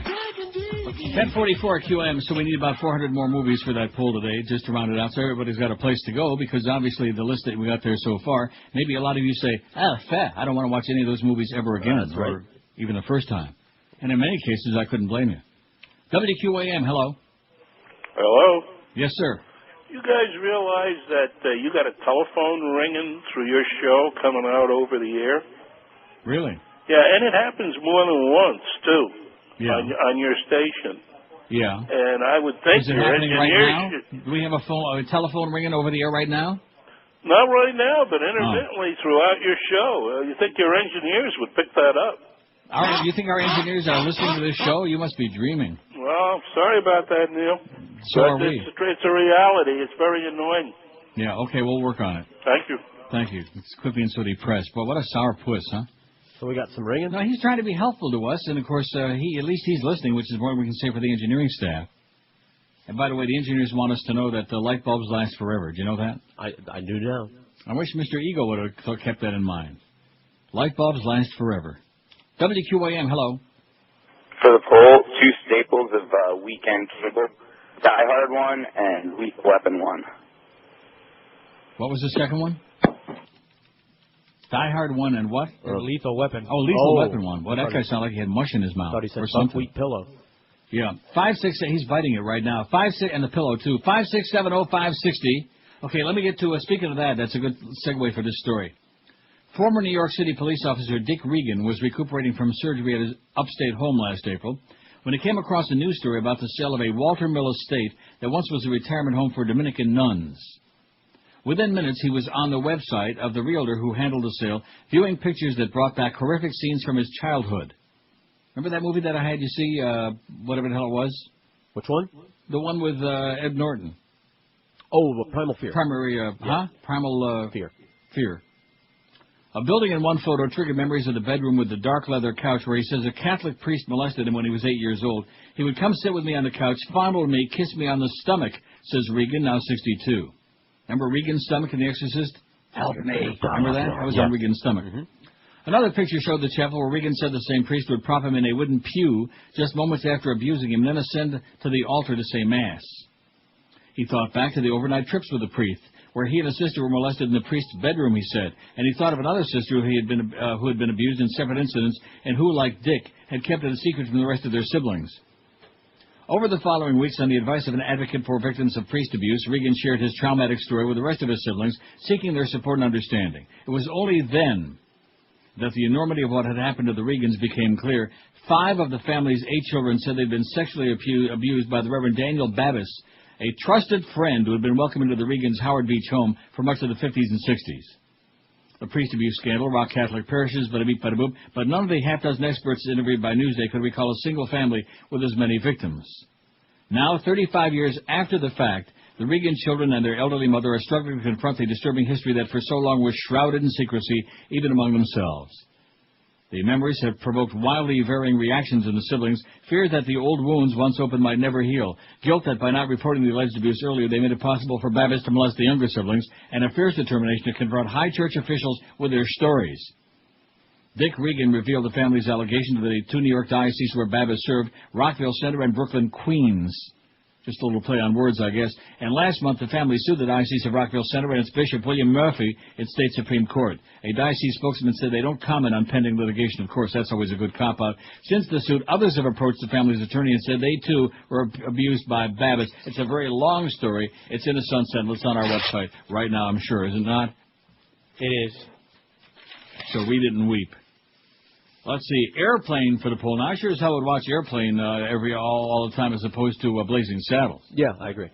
10:44 QM, so we need about 400 more movies for that poll today, just to round it out, so everybody's got a place to go, because obviously the list that we got there so far, maybe a lot of you say, fat, I don't want to watch any of those movies ever again, or even the first time. And in many cases, I couldn't blame you. WQAM, hello. Hello? Yes, sir. You guys realize that you got a telephone ringing through your show coming out over the air? Really? Yeah, and it happens more than once, too. Yeah. On your station. Yeah. And I would think is it your happening right now? engineers Do we have a telephone ringing over the air right now? Not right now, but intermittently throughout your show. You think your engineers would pick that up? You think our engineers are listening to this show? You must be dreaming. Well, sorry about that, Neil. So are we. It's a reality. It's very annoying. Yeah, okay, we'll work on it. Thank you. Thank you. It's quit being so depressed. But what a sour puss, huh? So we got some ringing? No, he's trying to be helpful to us, and of course, at least he's listening, which is more we can say for the engineering staff. And by the way, the engineers want us to know that the light bulbs last forever. Do you know that? I do now. I wish Mr. Ego would have kept that in mind. Light bulbs last forever. WQAM, hello. For the poll, 2 staples of weekend cable. Die Hard one and Lethal Weapon one. What was the second one? Die Hard one and what? Lethal Weapon. Oh, Lethal Weapon one. Well, that guy sounded like he had mush in his mouth. Thought he said or something. buckwheat pillow. Yeah. 567. He's biting it right now. 56 and the pillow too. 5670560. Okay, let me get to speaking of that. That's a good segue for this story. Former New York City police officer Dick Regan was recuperating from surgery at his upstate home last April when he came across a news story about the sale of a Walter Mill estate that once was a retirement home for Dominican nuns. Within minutes, he was on the website of the realtor who handled the sale, viewing pictures that brought back horrific scenes from his childhood. Remember that movie that I had you see, whatever the hell it was? Which one? The one with Ed Norton. Oh, Primal Fear. Primal Fear. A building in one photo triggered memories of the bedroom with the dark leather couch where he says a Catholic priest molested him when he was 8 years old. He would come sit with me on the couch, fondle me, kiss me on the stomach, says Regan, now 62. Remember Regan's stomach in The Exorcist? Help me. Remember that? That was on Regan's stomach. Mm-hmm. Another picture showed the chapel where Regan said the same priest would prop him in a wooden pew just moments after abusing him, then ascend to the altar to say Mass. He thought back to the overnight trips with the priest, where he and a sister were molested in the priest's bedroom, he said. And he thought of another sister who had been abused in separate incidents and who, like Dick, had kept it a secret from the rest of their siblings. Over the following weeks, on the advice of an advocate for victims of priest abuse, Regan shared his traumatic story with the rest of his siblings, seeking their support and understanding. It was only then that the enormity of what had happened to the Regans became clear. 5 of the family's 8 children said they'd been sexually abused by the Reverend Daniel Babbis, a trusted friend who had been welcomed into the Regans' Howard Beach home for much of the 50s and 60s. The priest abuse scandal rocked Catholic parishes, but none of the half-dozen experts interviewed by Newsday could recall a single family with as many victims. Now, 35 years after the fact, the Regan children and their elderly mother are struggling to confront the disturbing history that for so long was shrouded in secrecy, even among themselves. The memories have provoked wildly varying reactions in the siblings, fears that the old wounds once open might never heal, guilt that by not reporting the alleged abuse earlier they made it possible for Babbis to molest the younger siblings, and a fierce determination to confront high church officials with their stories. Dick Regan revealed the family's allegation to the 2 New York dioceses where Babbis served, Rockville Center and Brooklyn, Queens. Just a little play on words, I guess. And last month, the family sued the Diocese of Rockville Center and its Bishop William Murphy in State Supreme Court. A diocese spokesman said they don't comment on pending litigation. Of course, that's always a good cop-out. Since the suit, others have approached the family's attorney and said they, too, were abused by Babbis. It's a very long story. It's in a sunset. It's on our website right now, I'm sure, is it not? It is. So read it and weep. Let's see, Airplane for the poll. Now, I sure as hell would watch Airplane all the time as opposed to Blazing Saddles. Yeah, I agree.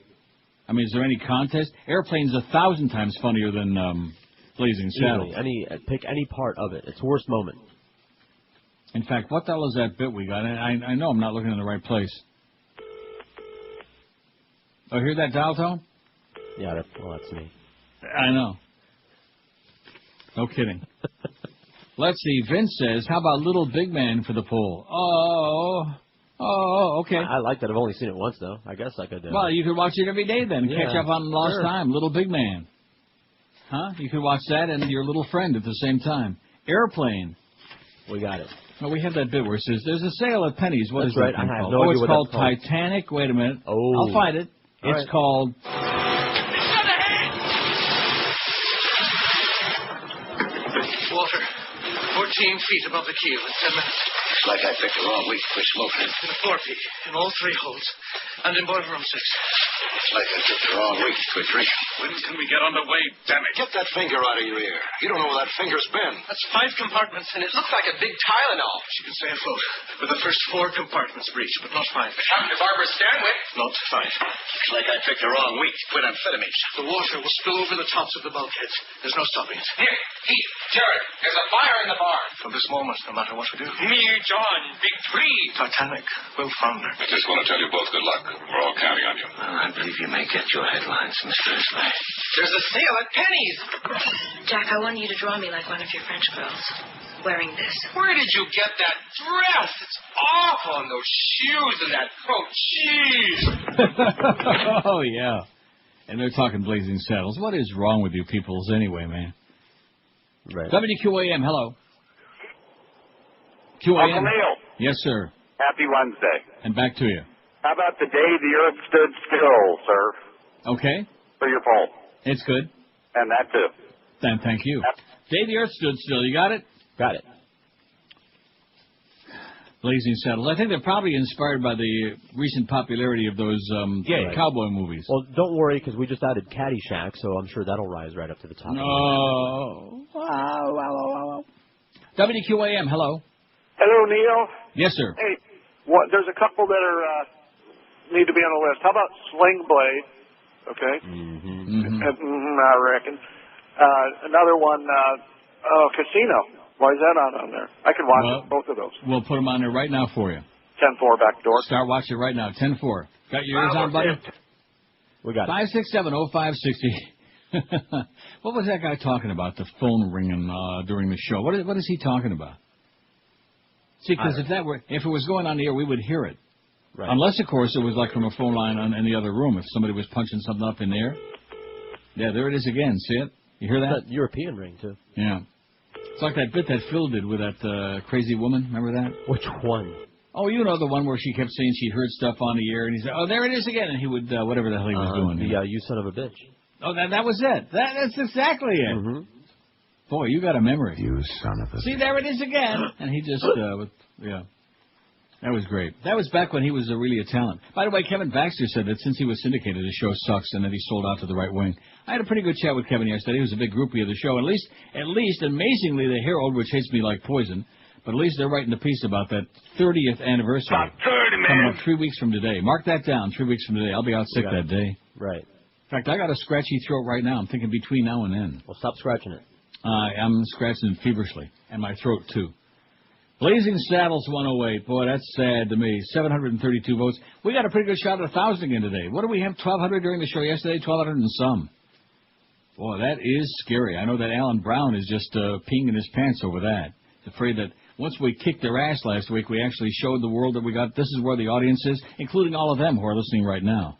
I mean, is there any contest? Airplane's 1,000 times funnier than Blazing Saddles. Pick any part of it. It's worst moment. In fact, what the hell is that bit we got? I know I'm not looking in the right place. Oh, hear that dial tone? Yeah, that's me. I know. No kidding. Let's see. Vince says, how about Little Big Man for the poll? Oh, okay. I like that. I've only seen it once, though. I guess I could. Well, you could watch it every day then. Yeah, catch up on lost time. Little Big Man. Huh? You could watch that and your little friend at the same time. Airplane. We got it. Well, we have that bit where it says, there's a sale at Penny's. What that's is right. that I have called? no idea it's what called that's called. Titanic. Wait a minute. Oh. I'll find it. All it's right. called... Water, 14 feet above the keel in 10 minutes. Looks like I picked the wrong week to quit smoking. In a 4 feet, in all 3 holes. And in boiler room 6. Like I took the wrong week to quit drinking. When can we get underway, damn it? Get that finger out of your ear. You don't know where that finger's been. That's 5 compartments, and it looks like a big Tylenol. She can stay afloat with the first 4 compartments breached, but not 5. Captain Barbara Stanwyck. Not 5. Looks like I picked the wrong week to quit amphetamines. The water will spill over the tops of the bulkheads. There's no stopping it. Here, Pete, Jared, there's a fire in the barn. From this moment, no matter what we do, Me, John, Big Tree. Titanic will founder. I just want to tell you both good luck. We're all counting on you. I believe you may get your headlines, Mr. Islay. There's a sale at Penny's. Jack, I want you to draw me like one of your French girls, wearing this. Where did you get that dress? It's awful, and those shoes and that coat. Jeez. Oh, yeah. And they're talking Blazing Saddles. What is wrong with you peoples anyway, man? Right. WQAM, hello. QAM. Uncle Neil. Yes, sir. Happy Wednesday. And back to you. How about the day the earth stood still, sir? Okay. For your poll. It's good. And that too. Then thank you. Day the earth stood still. You got it? Got it. Blazing Saddles. I think they're probably inspired by the recent popularity of those cowboy movies. Well, don't worry, because we just added Caddyshack, so I'm sure that'll rise right up to the top. Oh. Wow. WQAM, hello. Hello, Neil. Yes, sir. Hey, there's a couple that are need to be on the list. How about Sling Blade? Okay. I reckon. Another one, Casino. Why is that on there? I can watch both of those. We'll put them on there right now for you. 10-4 back door. Start watching right now. 10-4. Got your ears on, buddy? We got it. 567-0560. What was that guy talking about? The phone ringing during the show. What is he talking about? See, because if it was going on the air, we would hear it. Right. Unless, of course, it was like from a phone line in the other room. If somebody was punching something up in there. Yeah, there it is again. See it? You hear that? That European ring, too. Yeah. It's like that bit that Phil did with that crazy woman. Remember that? Which one? Oh, you know the one where she kept saying she heard stuff on the air, and he said, "Oh, there it is again," and he would whatever the hell he was doing. You son of a bitch. Oh, that was it. That's exactly it. Mm-hmm. Boy, you got a memory. You son of a... See, there it is again. And he just, yeah. That was great. That was back when he was really a talent. By the way, Kevin Baxter said that since he was syndicated, the show sucks, and that he sold out to the right wing. I had a pretty good chat with Kevin yesterday. He was a big groupie of the show. At least, amazingly, the Herald, which hates me like poison, but at least they're writing the piece about that 30th anniversary. About 30, man. Coming up 3 weeks from today. Mark that down, 3 weeks from today. I'll be out sick that day. Right. In fact, I got a scratchy throat right now. I'm thinking between now and then. Well, stop scratching it. I'm scratching it feverishly. And my throat, too. Blazing Saddles 108. Boy, that's sad to me. 732 votes. We got a pretty good shot at 1,000 again today. What do we have, 1,200 during the show yesterday? 1,200 and some. Boy, that is scary. I know that Alan Brown is just peeing in his pants over that. He's afraid that once we kicked their ass last week, we actually showed the world that we got, this is where the audience is, including all of them who are listening right now.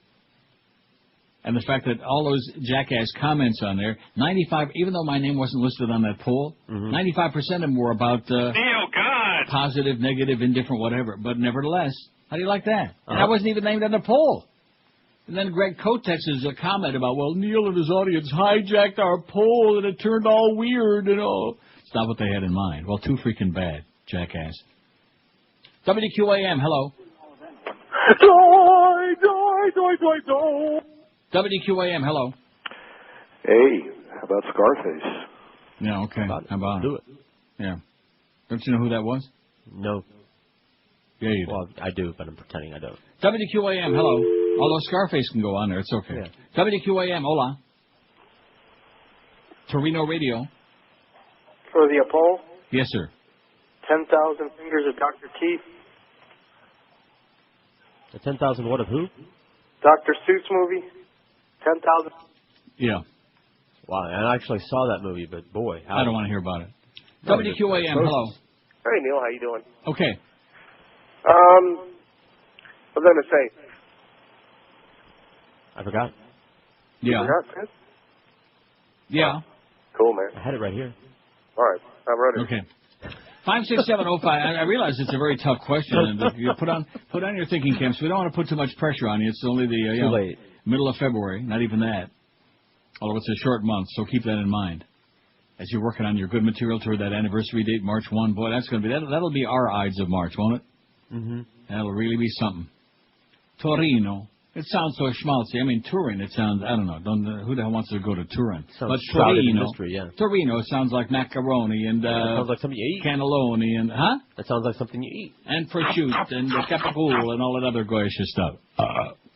And the fact that all those jackass comments on there, 95, even though my name wasn't listed on that poll, 95% of them were about positive, negative, indifferent, whatever. But nevertheless, how do you like that? And I wasn't even named on the poll. And then Greg Kotex's comment about, well, Neil and his audience hijacked our poll and it turned all weird and all. It's not what they had in mind. Well, too freaking bad, jackass. WQAM, hello. Die. WQAM, hello. Hey, how about Scarface? Yeah, okay. How about Do it. Yeah. Don't you know who that was? No. Yeah, you do. Well, I do, but I'm pretending I don't. WQAM, hello. Although Scarface can go on there, it's okay. Yeah. WQAM, hola. Torino Radio. For the poll? Yes, sir. 10,000 Fingers of Dr. Keith. The 10,000 what of who? Dr. Seuss movie. 10,000. Yeah. Wow, I actually saw that movie, but boy. I don't want to hear about it. WQAM, hello. Hey, Neil, how you doing? Okay. I'm going to say. I forgot. Yeah. You forgot, Chris? Yeah. Cool, man. I had it right here. All right, I'm ready. Okay. 56705. I realize it's a very tough question, and you put on your thinking caps. We don't want to put too much pressure on you. It's only the middle of February, not even that. Although it's a short month, so keep that in mind as you're working on your good material toward that anniversary date, March 1. Boy, that's going to be that'll be our Ides of March, won't it? Mm-hmm. That'll really be something. Torino. It sounds so schmaltzy. I mean, Turin, it sounds, I don't know. Who the hell wants to go to Turin? Sounds But Torino, mystery, yeah. Torino sounds like macaroni and sounds like something you eat. cannelloni and, huh? That sounds like something you eat. And prosciutto and capicoule and all that other goyish stuff.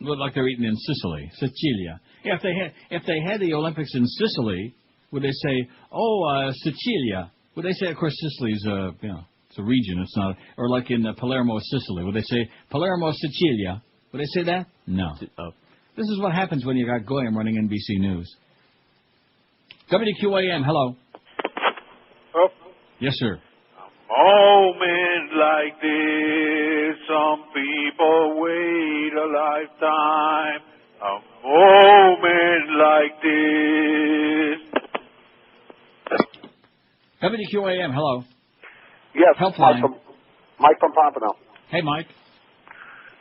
Look like they're eating in Sicily, Sicilia. Yeah, if they had the Olympics in Sicily, would they say, Sicilia? Would they say, of course, Sicily's, it's a region, it's not, or like in Palermo, Sicily, would they say Palermo, Sicilia? Would they say that? No. Oh. This is what happens when you got Goyam running NBC News. WQAM, hello. Oh. Yes, sir. Moment like this, some people wait a lifetime. A moment like this. WQAM, hello. Yes, Helpline. Mike from Pompano. Hey, Mike.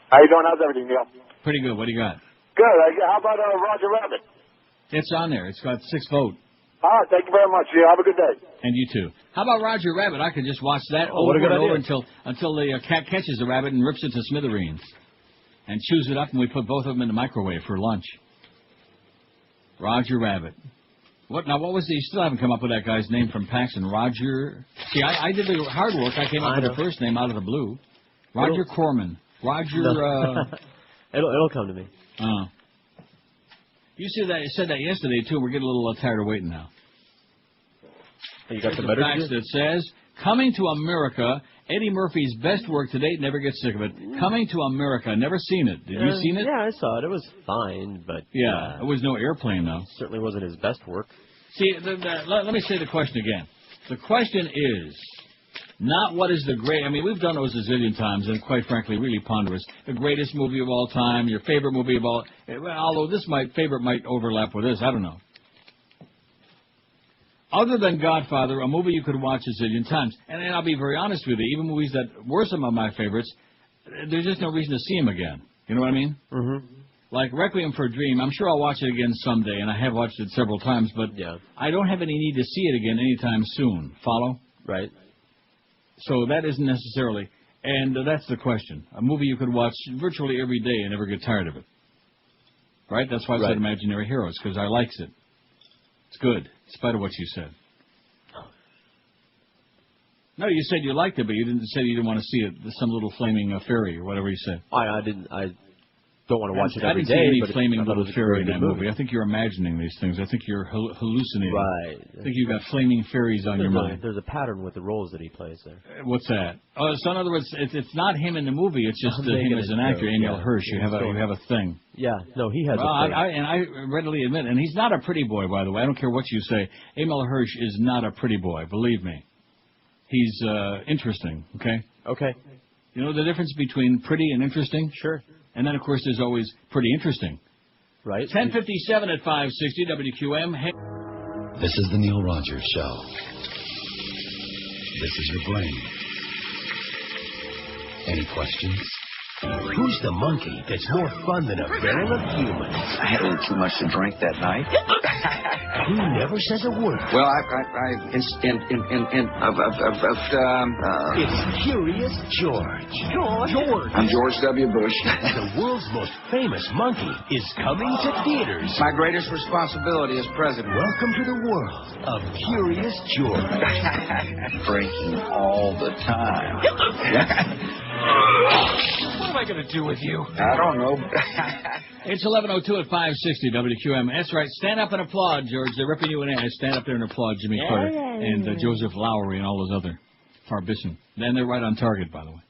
How you doing? How's everything, Neil? Pretty good. What do you got? Good. How about Roger Rabbit? It's on there. It's got 6 votes. All right, thank you very much, Neil. Have a good day. And you too. How about Roger Rabbit? I could just watch that over and over until the cat catches the rabbit and rips it to smithereens. And chews it up, and we put both of them in the microwave for lunch. Roger Rabbit. What was you still haven't come up with that guy's name from Paxson. Roger. See, I did the hard work. I came up with the first name out of the blue. Roger Corman. Roger. It'll come to me. You said that yesterday too. We're getting a little tired of waiting now. You got some the better fax that says, "Coming to America, Eddie Murphy's best work to date. Never get sick of it. Coming to America. Never seen it. Did you seen it? Yeah, I saw it. It was fine, but it was no airplane though. Certainly wasn't his best work. See, let me say the question again. The question is not what is the great. I mean, we've done those a zillion times, and quite frankly, really ponderous. The greatest movie of all time, your favorite movie of all. Although favorite might overlap with this, I don't know. Other than Godfather, a movie you could watch a zillion times. And I'll be very honest with you, even movies that were some of my favorites, there's just no reason to see them again. You know what I mean? Mm-hmm. Like Requiem for a Dream, I'm sure I'll watch it again someday, and I have watched it several times, but I don't have any need to see it again anytime soon. Follow? Right. So that isn't necessarily, and that's the question. A movie you could watch virtually every day and never get tired of it. Right? That's why I said Imaginary Heroes, because I likes it. It's good, in spite of what you said. No, you said you liked it, but you didn't say you didn't want to see it. Some little flaming fairy or whatever you said. I don't want to watch it every day. I didn't see any flaming little fairy in that movie. I think you're imagining these things. I think you're hallucinating. Right. I think you've got flaming fairies on your mind. There's a pattern with the roles that he plays there. What's that? So in other words, it's not him in the movie. It's just him as an actor. Emil Hirsch. You have a thing. Yeah. No, he has a thing. I readily admit, and he's not a pretty boy, by the way. I don't care what you say. Emil Hirsch is not a pretty boy. Believe me. He's interesting. Okay. Okay. You know the difference between pretty and interesting? Sure. And then, of course, there's always pretty interesting. Right. 10:57 at 560 WQM. Hey. This is the Neil Rogers Show. This is your brain. Any questions? Who's the monkey that's more fun than a barrel of humans? I had a little too much to drink that night. Who never says a word? Well, it's Curious George. George. I'm George W. Bush. The world's most famous monkey is coming to theaters. My greatest responsibility as president. Welcome to the world of Curious George. Drinking all the time. What am I going to do with you? I don't know. It's 11:02 at 560 WQM. That's right. Stand up and applaud, George. They're ripping you in ass. Stand up there and applaud Jimmy Carter and Joseph Lowery and all those other Farbissen. And they're right on target, by the way.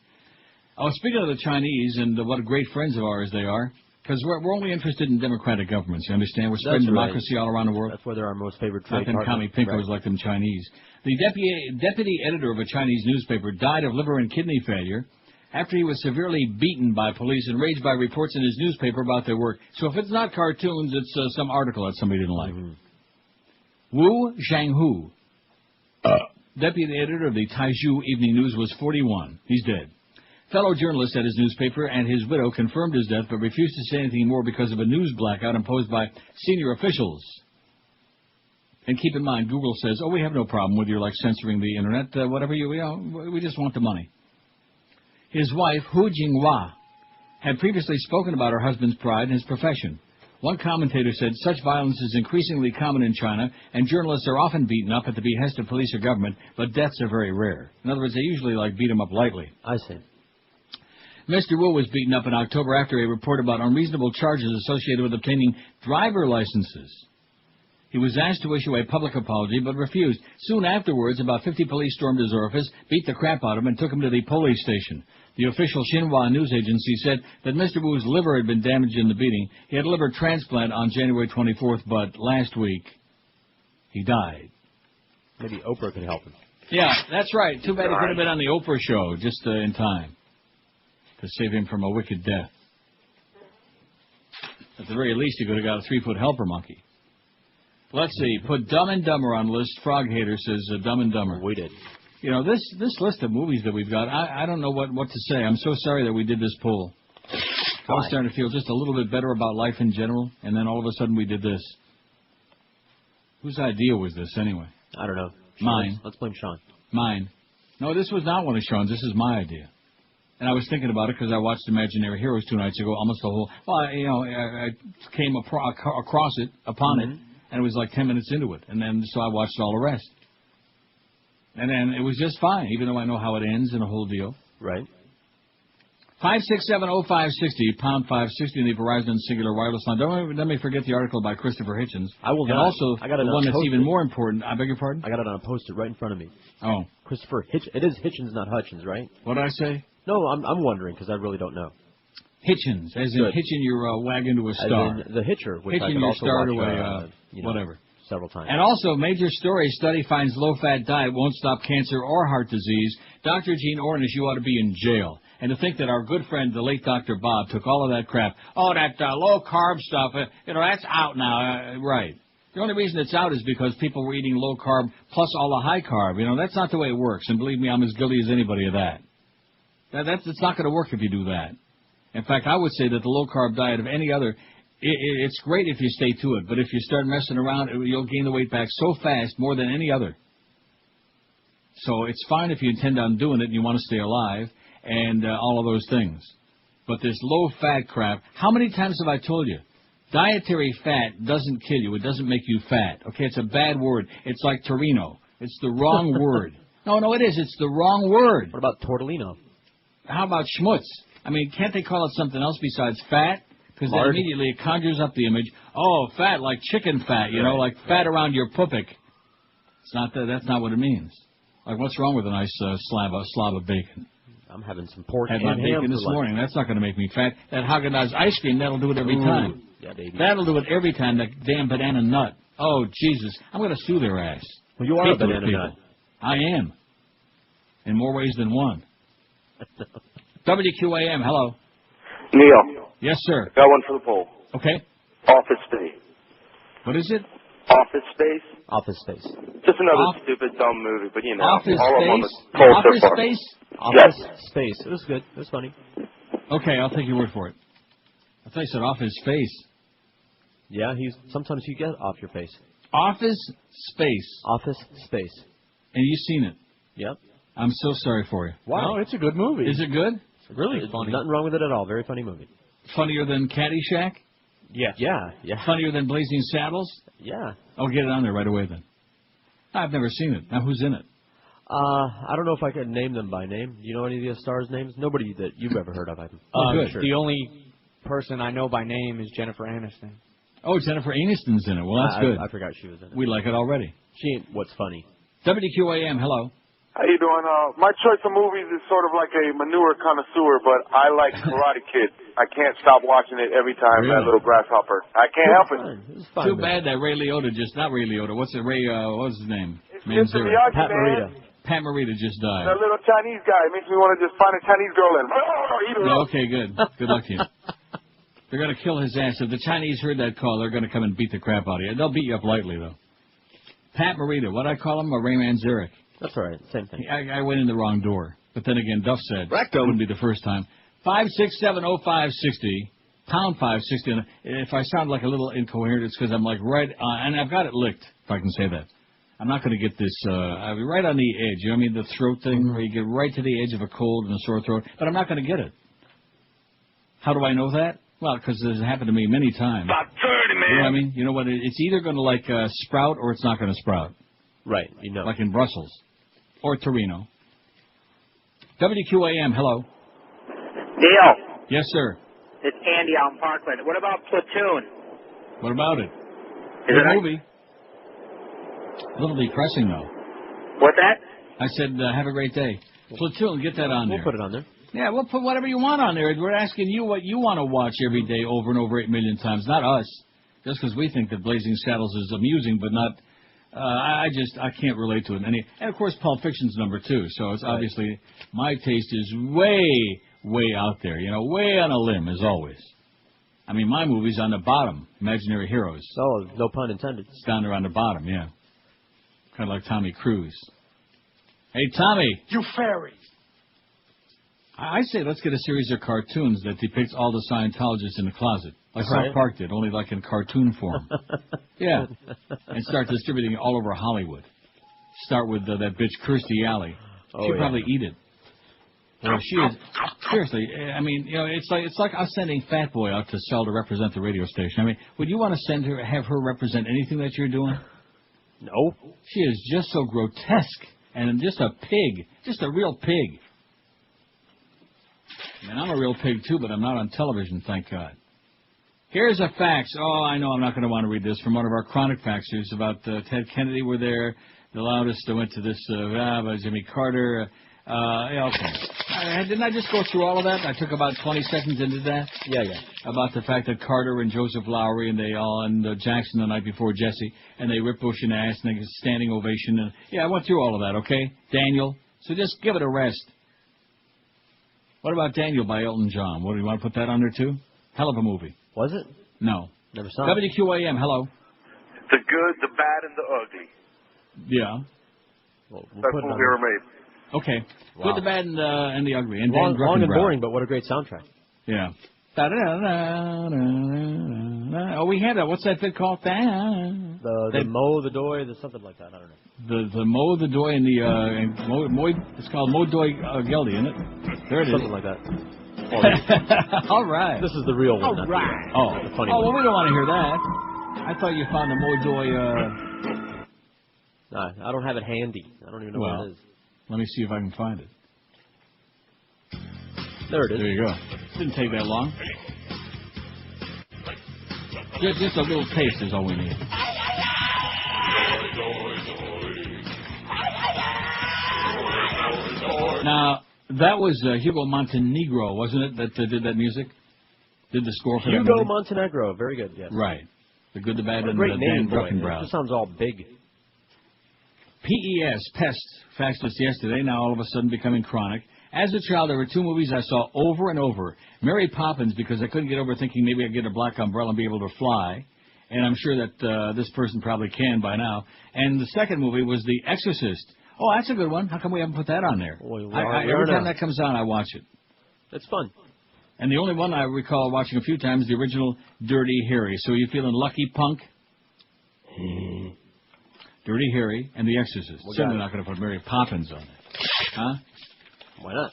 Oh, speaking of the Chinese and what great friends of ours they are, because we're only interested in democratic governments. You understand? We're spreading democracy all around the world. That's where they're our most favorite trade partner. Not them commie pinkos like them Chinese. The deputy editor of a Chinese newspaper died of liver and kidney failure after he was severely beaten by police and enraged by reports in his newspaper about their work. So if it's not cartoons, it's some article that somebody didn't like. Wu Zhanghu, deputy editor of the Taizhou Evening News, was 41. He's dead. Fellow journalist at his newspaper and his widow confirmed his death, but refused to say anything more because of a news blackout imposed by senior officials. And keep in mind, Google says, we have no problem with your censoring the internet, whatever we just want the money. His wife, Hu Jinghua, had previously spoken about her husband's pride in his profession. One commentator said such violence is increasingly common in China, and journalists are often beaten up at the behest of police or government, but deaths are very rare. In other words, they usually beat them up lightly. I see. Mr. Wu was beaten up in October after a report about unreasonable charges associated with obtaining driver licenses. He was asked to issue a public apology, but refused. Soon afterwards, about 50 police stormed his office, beat the crap out of him, and took him to the police station. The official Xinhua news agency said that Mr. Wu's liver had been damaged in the beating. He had a liver transplant on January 24th, but last week he died. Maybe Oprah could help him. Yeah, that's right. Too bad he could have been on the Oprah show just in time to save him from a wicked death. At the very least, he could have got a 3-foot helper monkey. Let's see. Put Dumb and Dumber on the list. Frog Hater says Dumb and Dumber. We did. You know, this list of movies that we've got, I don't know what to say. I'm so sorry that we did this poll. I was starting to feel just a little bit better about life in general, and then all of a sudden we did this. Whose idea was this, anyway? I don't know. Mine. Let's blame Sean. Mine. No, this was not one of Sean's. This is my idea. And I was thinking about it because I watched Imaginary Heroes 2 nights ago, almost the whole... Well, I came across it, upon it, and it was like 10 minutes into it. And then, so I watched all the rest. And then it was just fine, even though I know how it ends and the whole deal. Right. 5670560, pound 560 in the Verizon Singular Wireless line. Don't let me forget the article by Christopher Hitchens. I will and not. Also, I got it the on one a that's even more important. I beg your pardon? I got it on a post-it right in front of me. Oh. Christopher Hitchens. It is Hitchens, not Hutchins, right? What did I say? No, I'm wondering because I really don't know. Hitchens, as in hitching your wagon to a star. As in the Hitcher, which hitching I could your also star watch, to a whatever. Several times. And also, major story study finds low-fat diet won't stop cancer or heart disease. Dr. Gene Ornish, you ought to be in jail. And to think that our good friend, the late Dr. Bob, took all of that crap. Oh, that low-carb stuff, that's out now. Right. The only reason it's out is because people were eating low-carb plus all the high-carb. That's not the way it works. And believe me, I'm as guilty as anybody of that. It's not going to work if you do that. In fact, I would say that the low-carb diet of any other... It's great if you stay to it, but if you start messing around, you'll gain the weight back so fast, more than any other. So it's fine if you intend on doing it and you want to stay alive and all of those things. But this low-fat crap, how many times have I told you? Dietary fat doesn't kill you. It doesn't make you fat. Okay, it's a bad word. It's like Torino. It's the wrong word. No, it is. It's the wrong word. What about tortellino? How about schmutz? I mean, can't they call it something else besides fat? Because then immediately it conjures up the image, fat, like chicken fat, like fat around your pupik. It's not that. That's not what it means. Like, what's wrong with a nice slob of bacon? I'm having some pork and ham. Had my bacon this morning. That's not going to make me fat. That Haagen-Dazs ice cream, that'll do it every time. Yeah, baby. That'll do it every time, that damn banana nut. Oh, Jesus. I'm going to sue their ass. Well, you are a banana nut. I am. In more ways than one. WQAM, hello. Neil. Yes, sir. Got one for the poll. Okay. Office Space. What is it? Office Space. Office Space. Just another stupid, dumb movie, but Office all Space. of them are cold Office so far. Space. Office Space. It was good. It was funny. Okay, I'll take your word for it. I thought you said Office Space. Yeah, sometimes you get off your face. Office Space. Office Space. And you've seen it. Yep. I'm so sorry for you. Wow, no, it's a good movie. Is it good? It's really funny. Nothing wrong with it at all. Very funny movie. Funnier than Caddyshack? Yes. Yeah. Funnier than Blazing Saddles? Yeah. Oh, get it on there right away then. I've never seen it. Now, who's in it? I don't know if I can name them by name. Do you know any of the stars' names? Nobody that you've ever heard of, Ivan. Good. Sure. The only person I know by name is Jennifer Aniston. Oh, Jennifer Aniston's in it. Well, that's good. I forgot she was in it. We like it already. She ain't what's funny. WQAM, hello. How you doing? My choice of movies is sort of like a manure connoisseur, but I like Karate Kid. I can't stop watching it every time. That little grasshopper. I can't help it. Too bad that Ray Liotta not Ray Liotta. What's his name? Mr. Miyagi, Pat Morita. Pat Morita just died. That little Chinese guy makes me want to just find a Chinese girl and eat her up. Okay, good. Good luck to you. They're going to kill his ass. If the Chinese heard that call, they're going to come and beat the crap out of you. They'll beat you up lightly, though. Pat Morita. What'd I call him? Ray Manzarek. That's all right. Same thing. I went in the wrong door. But then again, Duff said Rectum. Wouldn't be the first time. 5670560, pound 560. And if I sound like a little incoherent, it's because I'm like and I've got it licked, if I can say that. I'm not going to get this right on the edge. You know what I mean? The throat thing where you get right to the edge of a cold and a sore throat. But I'm not going to get it. How do I know that? Well, because this has happened to me many times. About 30, man. You know what I mean? You know what? It's either going to sprout or it's not going to sprout. Right. You know. Like in Brussels or Torino. WQAM. Hello. Neil. Yes, sir. It's Andy out in Parkland. What about Platoon? What about it? Is Good it movie. A little depressing though. What's that? I said, have a great day. Platoon, get that on there. We'll put it on there. Yeah, we'll put whatever you want on there. We're asking you what you want to watch every day over and over 8 million times, not us. Just because we think that Blazing Saddles is amusing, but not. I can't relate to it. And of course, Pulp Fiction's number 2. So it's obviously my taste is way out there. You know, way on a limb as always. I mean, my movie's on the bottom. Imaginary Heroes. Oh, no pun intended. It's down there on the bottom. Yeah. Kind of like Tommy Cruise. Hey, Tommy. You fairy. I say let's get a series of cartoons that depicts all the Scientologists in the closet. Like South Park did, only like in cartoon form. Yeah. And start distributing it all over Hollywood. Start with that bitch Kirstie Alley. She'd probably eat it. Well, she is. Seriously, I mean, you know, it's like us sending Fat Boy out to sell to represent the radio station. I mean, would you want to have her represent anything that you're doing? No. She is just so grotesque and just a pig, just a real pig. I mean, I'm a real pig too, but I'm not on television, thank God. Here's a fax. Oh, I know I'm not going to want to read this from one of our chronic faxers about Ted Kennedy were there. The loudest went to this Jimmy Carter. Okay. Didn't I just go through all of that? I took about 20 seconds into that. Yeah. About the fact that Carter and Joseph Lowry and Jackson the night before Jesse, and they ripped Bush in the ass and they get a standing ovation. And, yeah, I went through all of that, okay? Daniel. So just give it a rest. What about Daniel by Elton John? What, do you want to put that on there too? Hell of a movie. Was it? No. Never saw it. WQAM, hello. The good, the bad, and the ugly. Yeah. We'll Best movie ever made. Okay. Wow. Good, the bad, and the ugly. And long Dan and boring, but what a great soundtrack. Yeah. Oh, we had that. What's that bit called? The Mo, the Doy, the something like that. I don't know. The Mo, the Doy, and it's called Mo Doy Geldy, isn't it? There it is. Something like that. All right. This is the real one. All right. The funny one. one. Well, we don't want to hear that. I thought you found the Mo Doy. No, I don't have it handy. I don't even know what it is. Let me see if I can find it. There it is. There you go. Didn't take that long. Just a little taste is all we need. Now, that was Hugo Montenegro, wasn't it, that did that music? Did the score for that Hugo movie? Montenegro. Very good, yes. Right. The Good, the Bad, and great the name, Dan Bruckenbrow. It sounds all big. PES, Pest, faxed us yesterday, now all of a sudden becoming chronic. As a child, there were 2 movies I saw over and over. Mary Poppins, because I couldn't get over thinking maybe I'd get a black umbrella and be able to fly. And I'm sure that this person probably can by now. And the second movie was The Exorcist. Oh, that's a good one. How come we haven't put that on there? Every time that comes on, I watch it. It's fun. And the only one I recall watching a few times, the original Dirty Harry. So you feeling lucky, punk? Dirty Harry and The Exorcist. Certainly not going to put Mary Poppins on there. Huh? Why not?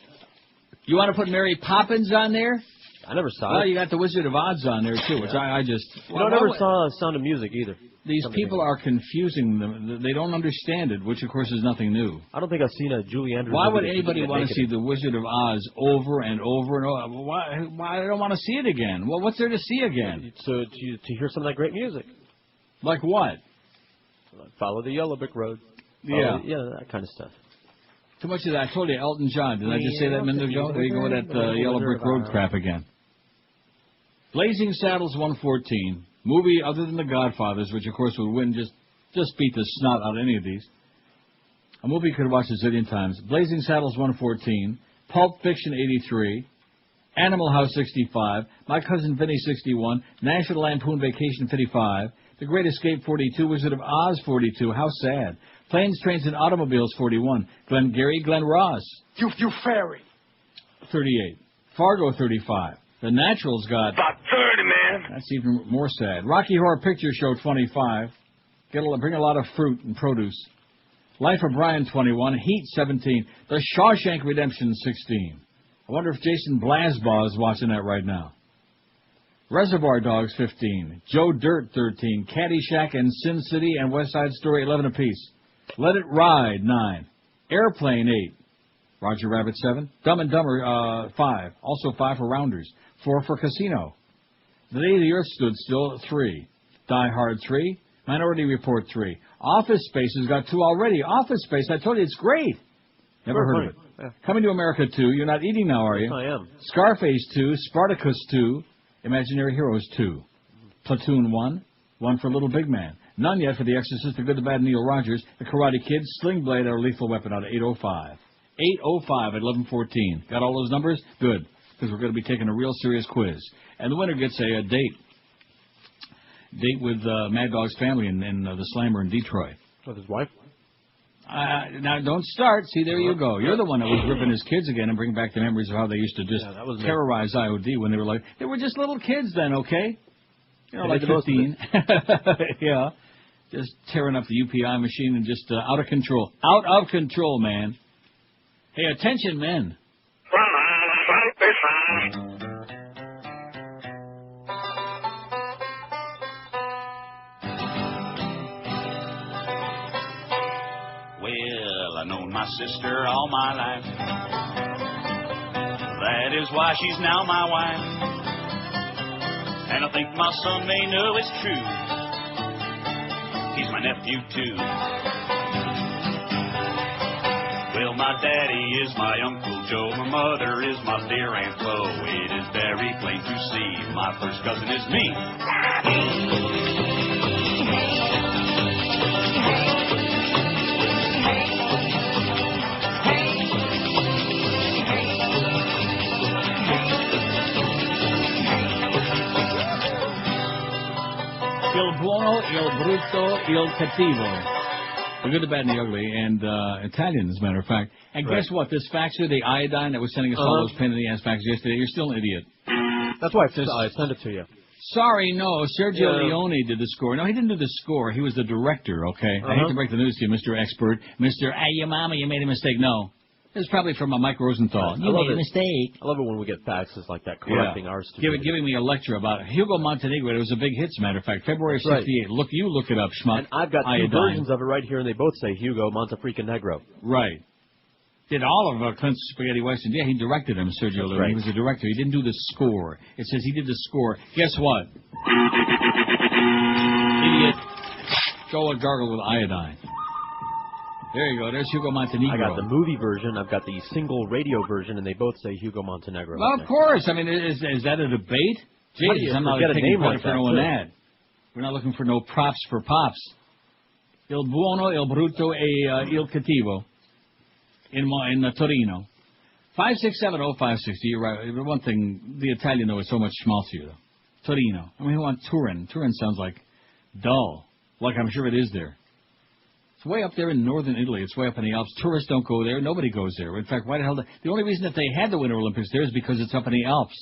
You want to put Mary Poppins on there? I never saw it. Well, you got the Wizard of Oz on there, too, which I just... I never saw Sound of Music, either. These people are confusing them. They don't understand it, which, of course, is nothing new. I don't think I've seen a Julie Andrews Why movie would anybody want to see the Wizard of Oz over and over and over? Why I don't want to see it again? Well, what's there to see again? To hear some of that great music. Like what? Follow the Yellow Brick Road. Yeah. That kind of stuff. Too much of that. I told you, Elton John. Didn't I just say that a minute ago? There you go with that Yellow Brick Road crap again. Blazing Saddles 114. Movie other than The Godfathers, which of course would win, just beat the snot out of any of these. A movie you could watch a zillion times. Blazing Saddles 114. Pulp Fiction 83. Animal House 65. My Cousin Vinny 61. National Lampoon Vacation 55. The Great Escape 42. Wizard of Oz 42. How sad. Planes, Trains, and Automobiles 41. Glengarry Glen Ross. You fairy. 38. Fargo 35. The Naturals got... About 30, man. That's even more sad. Rocky Horror Picture Show 25. Bring a lot of fruit and produce. Life of Brian 21. Heat 17. The Shawshank Redemption 16. I wonder if Jason Blasbaugh is watching that right now. Reservoir Dogs 15, Joe Dirt 13, Caddyshack and Sin City and West Side Story 11 apiece. Let It Ride 9, Airplane 8, Roger Rabbit 7, Dumb and Dumber 5, also 5 for Rounders, 4 for Casino. The Day the Earth Stood Still 3, Die Hard 3, Minority Report 3. Office Space has got 2 already. Office Space, I told you, it's great. Never heard of it. Yeah. Coming to America 2, you're not eating now, are you? I am. Scarface 2, Spartacus 2, Imaginary Heroes 2, Platoon 1, 1 for Little Big Man. None yet for The Exorcist, The Good, the Bad, Neil Rogers, The Karate Kid, Sling Blade, or Lethal Weapon out of 805. 805 at 11:14. Got all those numbers? Good, because we're going to be taking a real serious quiz. And the winner gets a date with Mad Dog's family in the Slammer in Detroit. With his wife? Now, don't start. See, there you go. You're the one that was ripping his kids again and bringing back the memories of how they used to just terrorize IOD when they were just little kids then, okay? You know, like 15. Yeah. Just tearing up the UPI machine and just out of control. Out of control, man. Hey, attention, men. Well, I've known my sister all my life. That is why she's now my wife. And I think my son may know it's true. He's my nephew, too. Well, my daddy is my Uncle Joe. My mother is my dear Aunt Flo. It is very plain to see my first cousin is me. Il buono, il brutto, il cattivo. The Good, the Bad, and the Ugly, and Italian, as a matter of fact. And guess what? This faxer, the iodine that was sending us all those pain-in-the-ass faxes yesterday, you're still an idiot. That's why I sent it to you. Sorry, no. Sergio Leone did the score. No, he didn't do the score. He was the director, okay? I hate to break the news to you, Mr. Expert. Mr. Hey, your mama, you made a mistake. No. It's probably from Mike Rosenthal. You made a mistake. I love it when we get faxes like that correcting our stupidity. Giving me a lecture about Hugo Montenegro. It was a big hit, as a matter of fact. February of 68. Right. You look it up, schmuck. And I've got two versions of it right here, and they both say Hugo Montefricanegro. Right. Did all of Clint's Spaghetti Western. Yeah, he directed him, Sergio Leone. Right. He was a director. He didn't do the score. It says he did the score. Guess what? Idiot. Go and gargle with iodine. There you go. There's Hugo Montenegro. I got the movie version. I've got the single radio version, and they both say Hugo Montenegro. Well, of course. I mean, is that a debate? Jesus, I'm not taking credit for no ad. We're not looking for no props for pops. Il buono, il brutto, e il cattivo. In Torino. 5670560. You're right. One thing, the Italian, though, is so much schmaltzier, though. Torino. I mean, who wants Turin? Turin sounds like dull. Like I'm sure it is there. It's way up there in northern Italy. It's way up in the Alps. Tourists don't go there. Nobody goes there. In fact, why the hell? The only reason that they had the Winter Olympics there is because it's up in the Alps.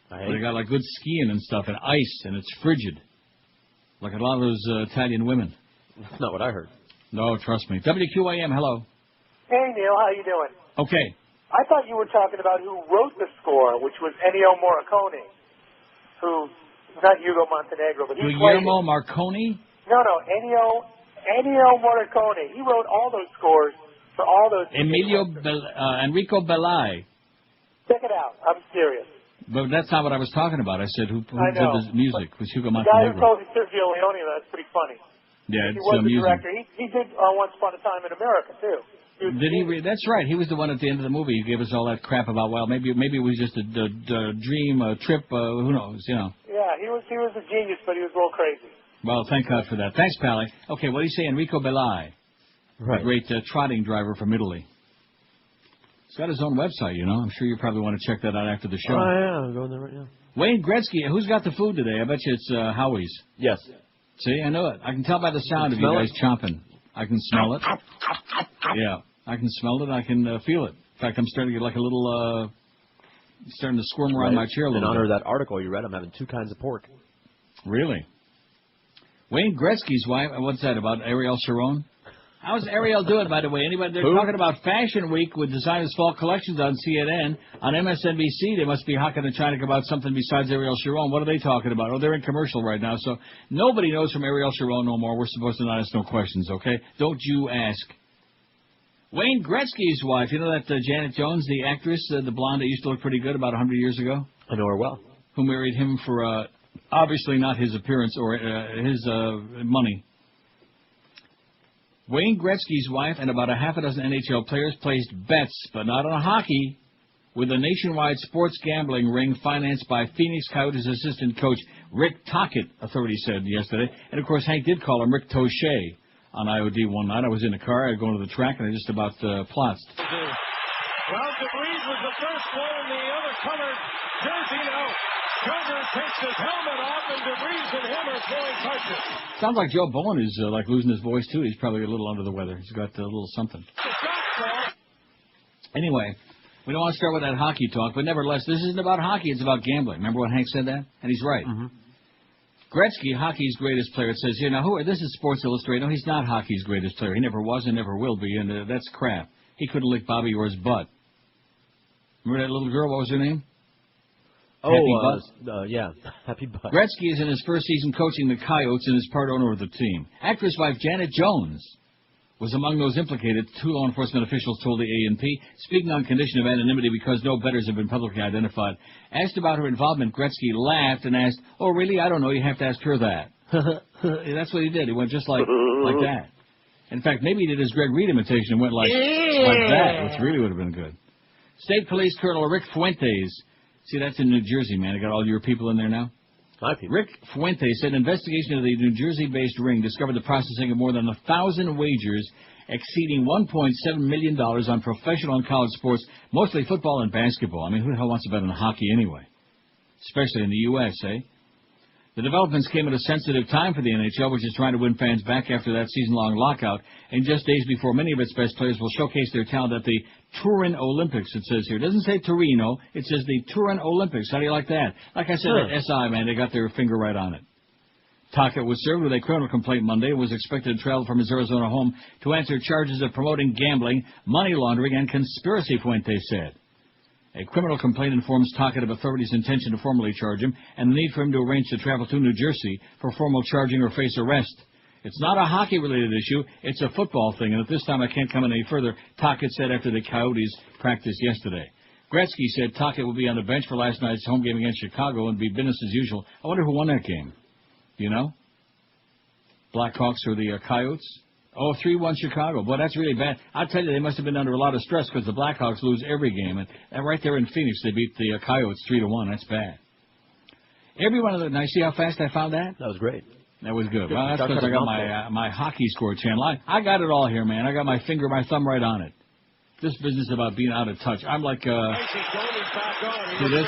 Where they got like good skiing and stuff and ice, and it's frigid. Like a lot of those Italian women. That's not what I heard. No, trust me. WQAM, hello. Hey, Neil, how you doing? Okay. I thought you were talking about who wrote the score, which was Ennio Morricone, who, not Hugo Montenegro, but he Guillermo Marconi? No, Ennio Morricone. He wrote all those scores for all those... Enrico Bellai. Check it out. I'm serious. But that's not what I was talking about. I said who did the music? Was Hugo Montenegro. The guy who told you Sergio Leone, that's pretty funny. Yeah, he it's was the amusing. director. He did Once Upon a Time in America, too. Did he? That's right. He was the one at the end of the movie. He gave us all that crap about, well, maybe it was just a dream, a trip. Who knows? You know. Yeah, he was a genius, but he was a little crazy. Well, thank God for that. Thanks, Pally. Okay, what do you say, Enrico Bellai? Right. A great trotting driver from Italy. He's got his own website, you know. I'm sure you probably want to check that out after the show. Oh, yeah, I'm going there right now. Wayne Gretzky, who's got the food today? I bet you it's Howie's. Yes. See, I know it. I can tell by the sound of you guys chomping. I can smell it. Yeah, I can smell it. I can feel it. In fact, I'm starting to get like a little, starting to squirm around my chair a little bit. In honor of that article you read, I'm having 2 kinds of pork. Really? Wayne Gretzky's wife, what's that, about Ariel Sharon? How's Ariel doing, by the way? Anybody? They're talking about Fashion Week with designers' fall collections on CNN. On MSNBC, they must be hocking and trying about something besides Ariel Sharon. What are they talking about? Oh, they're in commercial right now, so nobody knows from Ariel Sharon no more. We're supposed to not ask no questions, okay? Don't you ask. Wayne Gretzky's wife, you know that Janet Jones, the actress, the blonde that used to look pretty good about 100 years ago? I know her well. Who married him for, obviously not his appearance or his money. Wayne Gretzky's wife and about a half a dozen NHL players placed bets, but not on hockey, with a nationwide sports gambling ring financed by Phoenix Coyotes assistant coach Rick Tocchet, authorities said yesterday. And, of course, Hank did call him Rick Tocchet on IOD one night. I was in the car, I was going to the track, and I just about plotzed. Well, DeVries was the first one in the other colored jersey. Now, Silver takes his helmet off, and DeVries and him are throwing punches. Sounds like Joe Bowen is like losing his voice, too. He's probably a little under the weather. He's got a little something. Anyway, we don't want to start with that hockey talk, but nevertheless, this isn't about hockey. It's about gambling. Remember when Hank said that? And he's right. Mm-hmm. Gretzky, hockey's greatest player, it says here. Now, this is Sports Illustrated. No, he's not hockey's greatest player. He never was and never will be, and that's crap. He couldn't lick Bobby Orr's butt. Remember that little girl? What was her name? Yeah, Happy Butt. Gretzky is in his first season coaching the Coyotes and is part owner of the team. Actress wife Janet Jones was among those implicated, two law enforcement officials told the A&P, speaking on condition of anonymity because no bettors have been publicly identified. Asked about her involvement, Gretzky laughed and asked, "Oh, really? I don't know. You have to ask her that." That's what he did. He went just like that. In fact, maybe he did his Greg Reed imitation and went like that, which really would have been good. State Police Colonel Rick Fuentes. See, that's in New Jersey, man. I got all your people in there now. My people. Rick Fuentes said an investigation of the New Jersey-based ring discovered the processing of more than 1,000 wagers exceeding $1.7 million on professional and college sports, mostly football and basketball. I mean, who the hell wants to bet on hockey anyway? Especially in the U.S., eh? The developments came at a sensitive time for the NHL, which is trying to win fans back after that season-long lockout, and just days before many of its best players will showcase their talent at the Turin Olympics, it says here. It doesn't say Torino, it says the Turin Olympics. How do you like that? Like I said, at SI, man, they got their finger right on it. Tocchet was served with a criminal complaint Monday and was expected to travel from his Arizona home to answer charges of promoting gambling, money laundering, and conspiracy, Fuentes said. A criminal complaint informs Tocchet of authorities' intention to formally charge him and the need for him to arrange to travel to New Jersey for formal charging or face arrest. It's not a hockey-related issue. It's a football thing, and at this time I can't comment any further, Tocchet said after the Coyotes practiced yesterday. Gretzky said Tocchet will be on the bench for last night's home game against Chicago and be business as usual. I wonder who won that game. Do you know? Blackhawks or the Coyotes? Oh, 3-1 Chicago. Boy, that's really bad. I'll tell you, they must have been under a lot of stress because the Blackhawks lose every game. And right there in Phoenix, they beat the Coyotes 3-1. That's bad. Every one of the... Now, see how fast I found that? That was great. That was good. Well, that's because I got my hockey score channel. I got it all here, man. I got my thumb right on it. This business about being out of touch. I'm like, see this?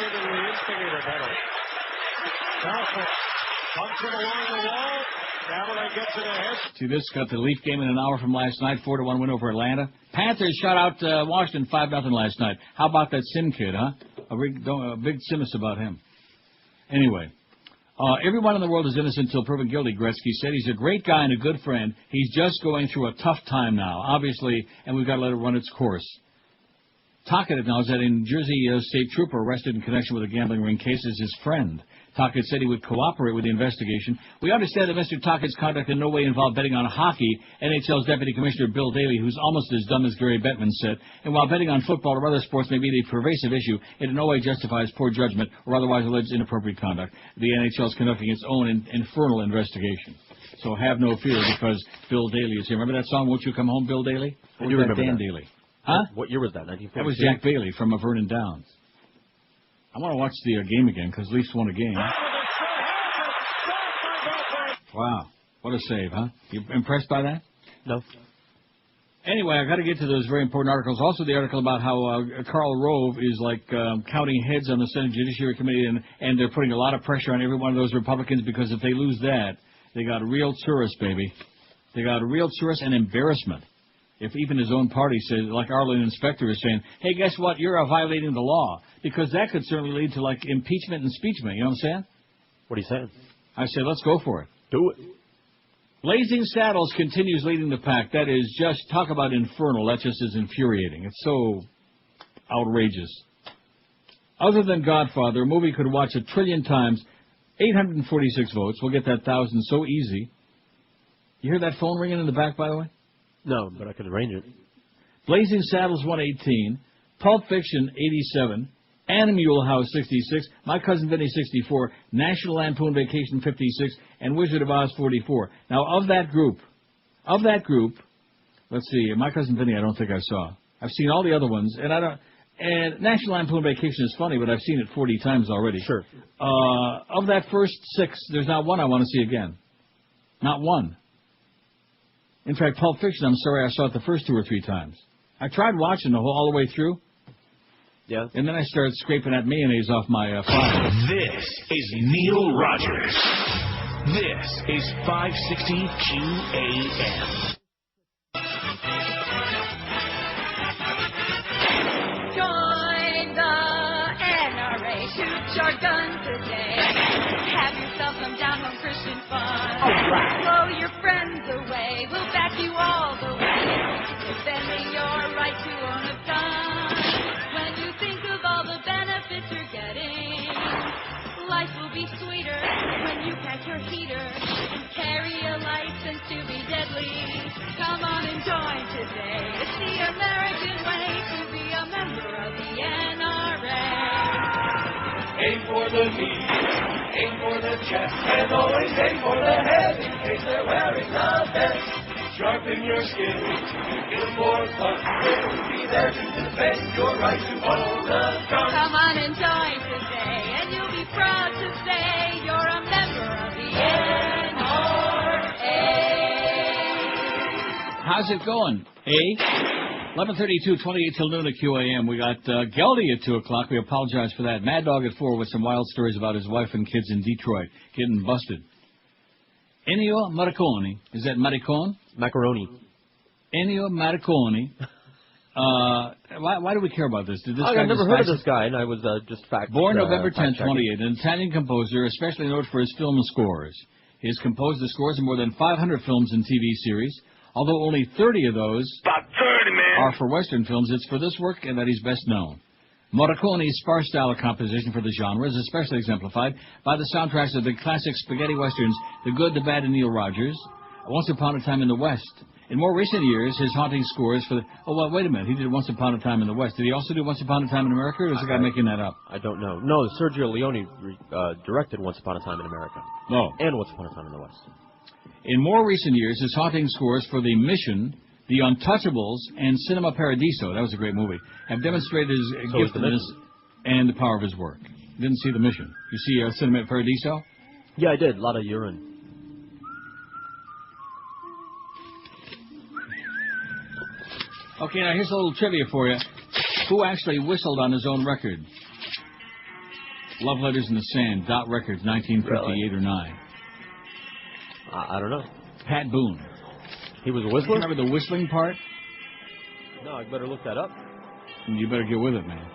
See this? Got the Leaf game in an hour from last night, 4-1 win over Atlanta. Panthers shut out Washington 5-0 last night. How about that Sim kid, huh? A big Simus about him. Anyway. Everyone in the world is innocent until proven guilty, Gretzky said. He's a great guy and a good friend. He's just going through a tough time now, obviously, and we've got to let it run its course. Tocchet acknowledged that a New Jersey state trooper arrested in connection with a gambling ring case is his friend. Tocchet said he would cooperate with the investigation. We understand that Mr. Tocchet's conduct in no way involved betting on hockey, NHL's Deputy Commissioner Bill Daly, who's almost as dumb as Gary Bettman said, and while betting on football or other sports may be a pervasive issue, it in no way justifies poor judgment or otherwise alleged inappropriate conduct. The NHL is conducting its own infernal investigation. So have no fear because Bill Daly is here. Remember that song, Won't You Come Home, Bill Daly? I do remember Dan that. Daly. Huh? What year was that, 1942? That was Jack Bailey from Vernon Downs. I want to watch the game again because Leafs won a game. Wow. What a save, huh? You impressed by that? No. Anyway, I got to get to those very important articles. Also, the article about how Karl Rove is like counting heads on the Senate Judiciary Committee, and they're putting a lot of pressure on every one of those Republicans because if they lose that, they got a real tourist, baby. They got a real tourist and embarrassment. If even his own party says, like Arlen Inspector is saying, hey, guess what? You're violating the law. Because that could certainly lead to, like, impeachment and speechment. You know what I'm saying? What are you saying? I said, let's go for it. Do it. Blazing Saddles continues leading the pack. That is just, talk about infernal. That just is infuriating. It's so outrageous. Other than Godfather, a movie could watch 1 trillion times. 846 votes. We'll get that 1,000 so easy. You hear that phone ringing in the back, by the way? No, but I could arrange it. Blazing Saddles 118. Pulp Fiction 87. Animal House 66. My Cousin Vinny 64. National Lampoon Vacation 56. And Wizard of Oz 44. Now, of that group, let's see. My Cousin Vinny, I don't think I saw. I've seen all the other ones, and National Lampoon Vacation is funny, but I've seen it 40 times already. Sure. Of that first 6, there's not one I want to see again. Not one. In fact, Pulp Fiction, I'm sorry, I saw it the first 2 or 3 times. I tried watching all the way through. Yeah. And then I started scraping that mayonnaise off my file. This is Neil Rogers. This is 560 QAM. Join the NRA. Shoot your gun today. Have yourself some down-home Christian fun. Blow your friends away. We'll back you all the way. Defending your right to own a gun. When you think of all the benefits you're getting, life will be sweeter when you pack your heater and carry a license to be deadly. Come on and join today. It's the American way to be a member of the NRA. Aim for the knee, aim for the chest, and always aim for the head in case they're wearing a vest. Sharpen your skin, get more fun. We'll be there to defend your right to own a gun. Come on and join today, and you'll be proud to say you're a member of the NRA. How's it going? 11:32, 28 till noon at QAM. We got Geldy at 2 o'clock. We apologize for that. Mad Dog at 4 with some wild stories about his wife and kids in Detroit getting busted. Ennio Morricone. Is that Morricone? Macaroni. Ennio Morricone. Why do we care about this? Did this guy I've never heard of this guy, and I was just fact. Born November 10, 28, an Italian composer, especially noted for his film scores. He has composed the scores of more than 500 films and TV series. Although only 30 of those are for Western films, it's for this work and that he's best known. Morricone's sparse style of composition for the genre is especially exemplified by the soundtracks of the classic spaghetti westerns The Good, the Bad, and Neil Rogers, Once Upon a Time in the West. In more recent years, his haunting scores for the... Oh, well, wait a minute. He did Once Upon a Time in the West. Did he also do Once Upon a Time in America, or is the guy making that up? I don't know. No, Sergio Leone directed Once Upon a Time in America. No. And Once Upon a Time in the West. In more recent years, his haunting scores for The Mission, The Untouchables, and Cinema Paradiso, that was a great movie, have demonstrated his giftedness and the power of his work. Didn't see The Mission. You see Cinema Paradiso? Yeah, I did. A lot of urine. Okay, now here's a little trivia for you. Who actually whistled on his own record? Love Letters in the Sand, Dot Records, 1958 or 9. I don't know. Pat Boone. He was a whistler? Remember the whistling part? No, I better look that up. You better get with it, man.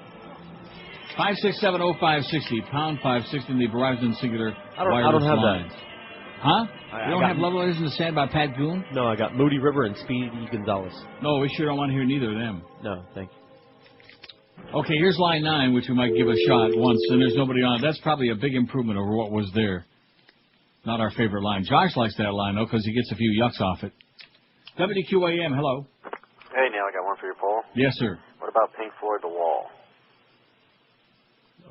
5670560, pound 560 in the Verizon Singular I don't have lines. that. Huh? You don't have Love Letters in the Sand by Pat Boone? No, I got Moody River and Speedy Gonzales. No, we sure don't want to hear neither of them. No, thank you. Okay, here's line 9, which we might give a shot once, and there's nobody on it. That's probably a big improvement over what was there. Not our favorite line. Josh likes that line, though, because he gets a few yucks off it. WQAM, hello. Hey, Neil, I got one for your poll. Yes, sir. What about Pink Floyd, The Wall?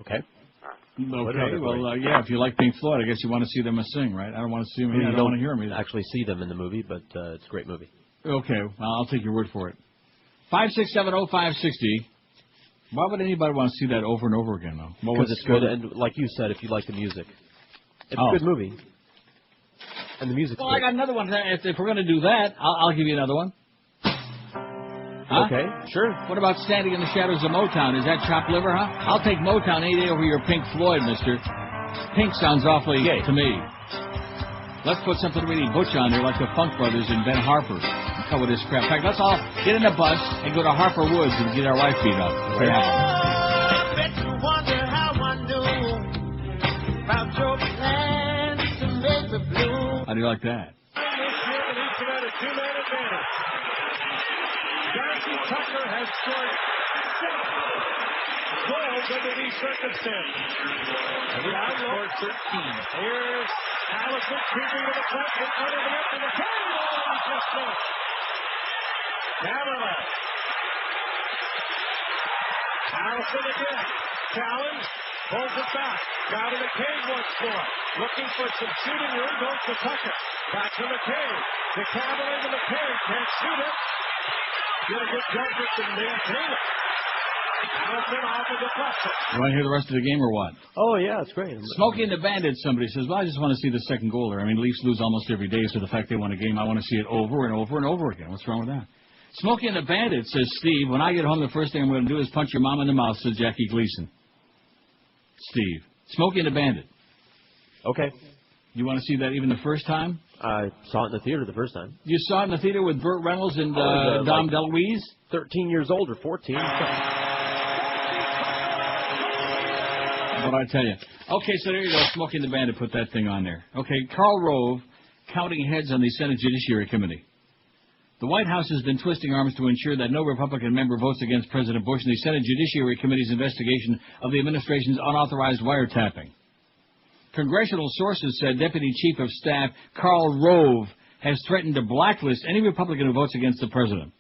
Okay. Okay, well, yeah, if you like Pink Floyd, I guess you want to see them sing, right? I don't want to see them. I don't want to hear them either. Actually see them in the movie, but it's a great movie. Okay, well, I'll take your word for it. 5670560. Why would anybody want to see that over and over again, though? Because it's good, and like you said, if you like the music. It's a good movie. And the music's Well, good. I got another one. If we're going to do that, I'll give you another one. Huh? Okay, sure. What about Standing in the Shadows of Motown? Is that chopped liver, huh? I'll take Motown any day over your Pink Floyd, mister. Pink sounds awfully gay to me. Let's put something really butch on there, like the Funk Brothers and Ben Harper. And cover this crap. In fact, let's all get in a bus and go to Harper Woods and get our wife beat up. Okay. How do you like that? two-man advantage. Darcy Tucker has scored 7 goals under these circumstances. And the outlook 13. Here's Allison creeping to the front in front of the net to the table. He's just missed. Cavalier. Allison again. Challenge. Pulls it back. Down to McCabe once more. Looking for some shooting room. Goes to Tucker. Back to McCabe. The Cavalier to McCabe. Can't shoot it. Get a good jumper to maintain it. Allison off of the pressure. You want to hear the rest of the game or what? Oh, yeah, it's great. Smokey and the Bandits, somebody says, well, I just want to see the second goal there. I mean, Leafs lose almost every day, so the fact they won a game, I want to see it over and over and over again. What's wrong with that? Smokey and the Bandits says, Steve, when I get home, the first thing I'm going to do is punch your mom in the mouth, says Jackie Gleason. Steve. Smokey and the Bandit. Okay. You want to see that even the first time? I saw it in the theater the first time. You saw it in the theater with Burt Reynolds and Dom DeLuise? 13 years old or 14. What I tell you. Okay, so there you go. Smokey and the Bandit put that thing on there. Okay, Karl Rove counting heads on the Senate Judiciary Committee. The White House has been twisting arms to ensure that no Republican member votes against President Bush in the Senate Judiciary Committee's investigation of the administration's unauthorized wiretapping. Congressional sources said Deputy Chief of Staff Karl Rove has threatened to blacklist any Republican who votes against the president.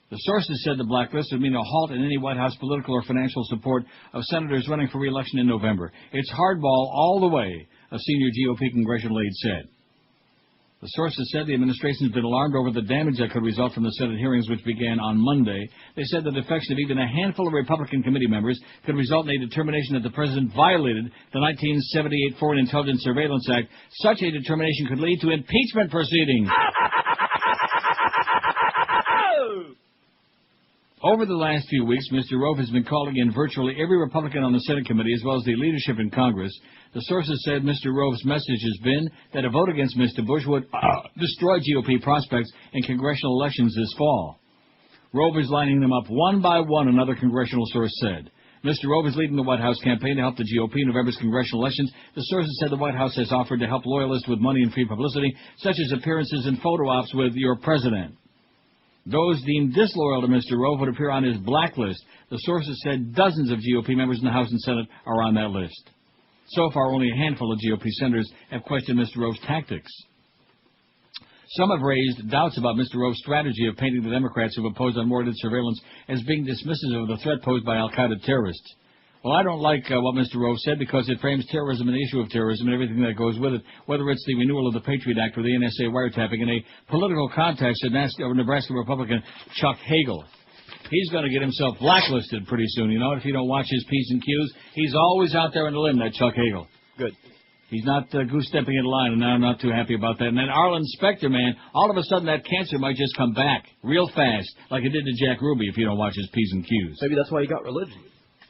The sources said the blacklist would mean a halt in any White House political or financial support of senators running for re-election in November. It's hardball all the way, a senior GOP congressional aide said. The sources said the administration has been alarmed over the damage that could result from the Senate hearings, which began on Monday. They said the defection of even a handful of Republican committee members could result in a determination that the president violated the 1978 Foreign Intelligence Surveillance Act. Such a determination could lead to impeachment proceedings. Over the last few weeks, Mr. Rove has been calling in virtually every Republican on the Senate committee as well as the leadership in Congress. The sources said Mr. Rove's message has been that a vote against Mr. Bush would destroy GOP prospects in congressional elections this fall. Rove is lining them up one by one, another congressional source said. Mr. Rove is leading the White House campaign to help the GOP in November's congressional elections. The sources said the White House has offered to help loyalists with money and free publicity, such as appearances and photo ops with your president. Those deemed disloyal to Mr. Rove would appear on his blacklist. The sources said dozens of GOP members in the House and Senate are on that list. So far, only a handful of GOP senators have questioned Mr. Rove's tactics. Some have raised doubts about Mr. Rove's strategy of painting the Democrats who have opposed unwarranted surveillance as being dismissive of the threat posed by al-Qaeda terrorists. Well, I don't like what Mr. Rove said because it frames terrorism and the issue of terrorism and everything that goes with it, whether it's the renewal of the Patriot Act or the NSA wiretapping in a political context, said Nebraska Republican Chuck Hagel. He's going to get himself blacklisted pretty soon, you know, if you don't watch his P's and Q's. He's always out there on the limb, that Chuck Hagel. Good. He's not goose-stepping in line, and I'm not too happy about that. And then Arlen Specter, man, all of a sudden that cancer might just come back real fast, like it did to Jack Ruby if you don't watch his P's and Q's. Maybe that's why he got religion.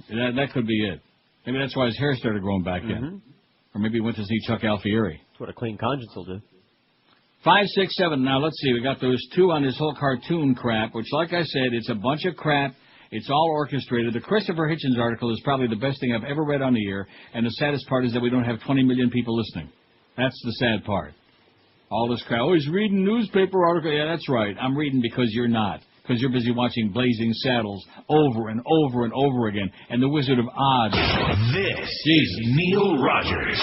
That could be it. Maybe that's why his hair started growing back in. Or maybe he went to see Chuck Alfieri. That's what a clean conscience will do. 5, 6, 7. Now, let's see. We got those two on this whole cartoon crap, which, like I said, it's a bunch of crap. It's all orchestrated. The Christopher Hitchens article is probably the best thing I've ever read on the air, and the saddest part is that we don't have 20 million people listening. That's the sad part. All this crap. Oh, he's reading newspaper article. Yeah, that's right. I'm reading because you're not. Because you're busy watching Blazing Saddles over and over and over again, and The Wizard of Oz. This is Neil Rogers.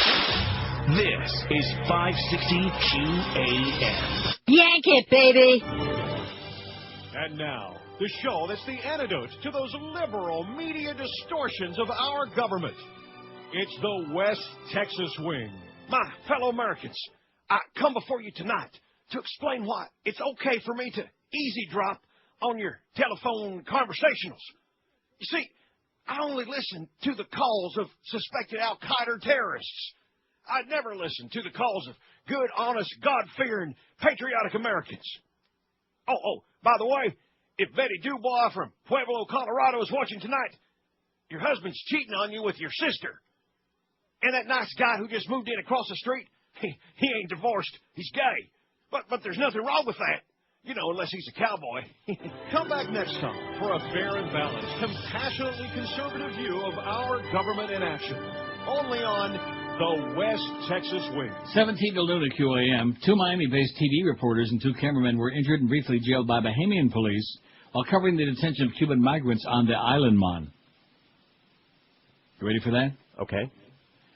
This is 560 QAM. Yank it, baby! And now, the show that's the antidote to those liberal media distortions of our government. It's the West Texas Wing. My fellow Americans, I come before you tonight to explain why it's okay for me to easy drop on your telephone conversationals. You see, I only listen to the calls of suspected al-Qaeda terrorists. I'd never listen to the calls of good, honest, God-fearing, patriotic Americans. Oh, by the way, if Betty Dubois from Pueblo, Colorado is watching tonight, your husband's cheating on you with your sister. And that nice guy who just moved in across the street, he ain't divorced, he's gay. But there's nothing wrong with that. You know, unless he's a cowboy. Come back next time for a fair and balanced, compassionately conservative view of our government in action. Only on the West Texas Wing. 17 to noon at QAM, 2 Miami-based TV reporters and 2 cameramen were injured and briefly jailed by Bahamian police while covering the detention of Cuban migrants on the island, Mon. You ready for that? Okay.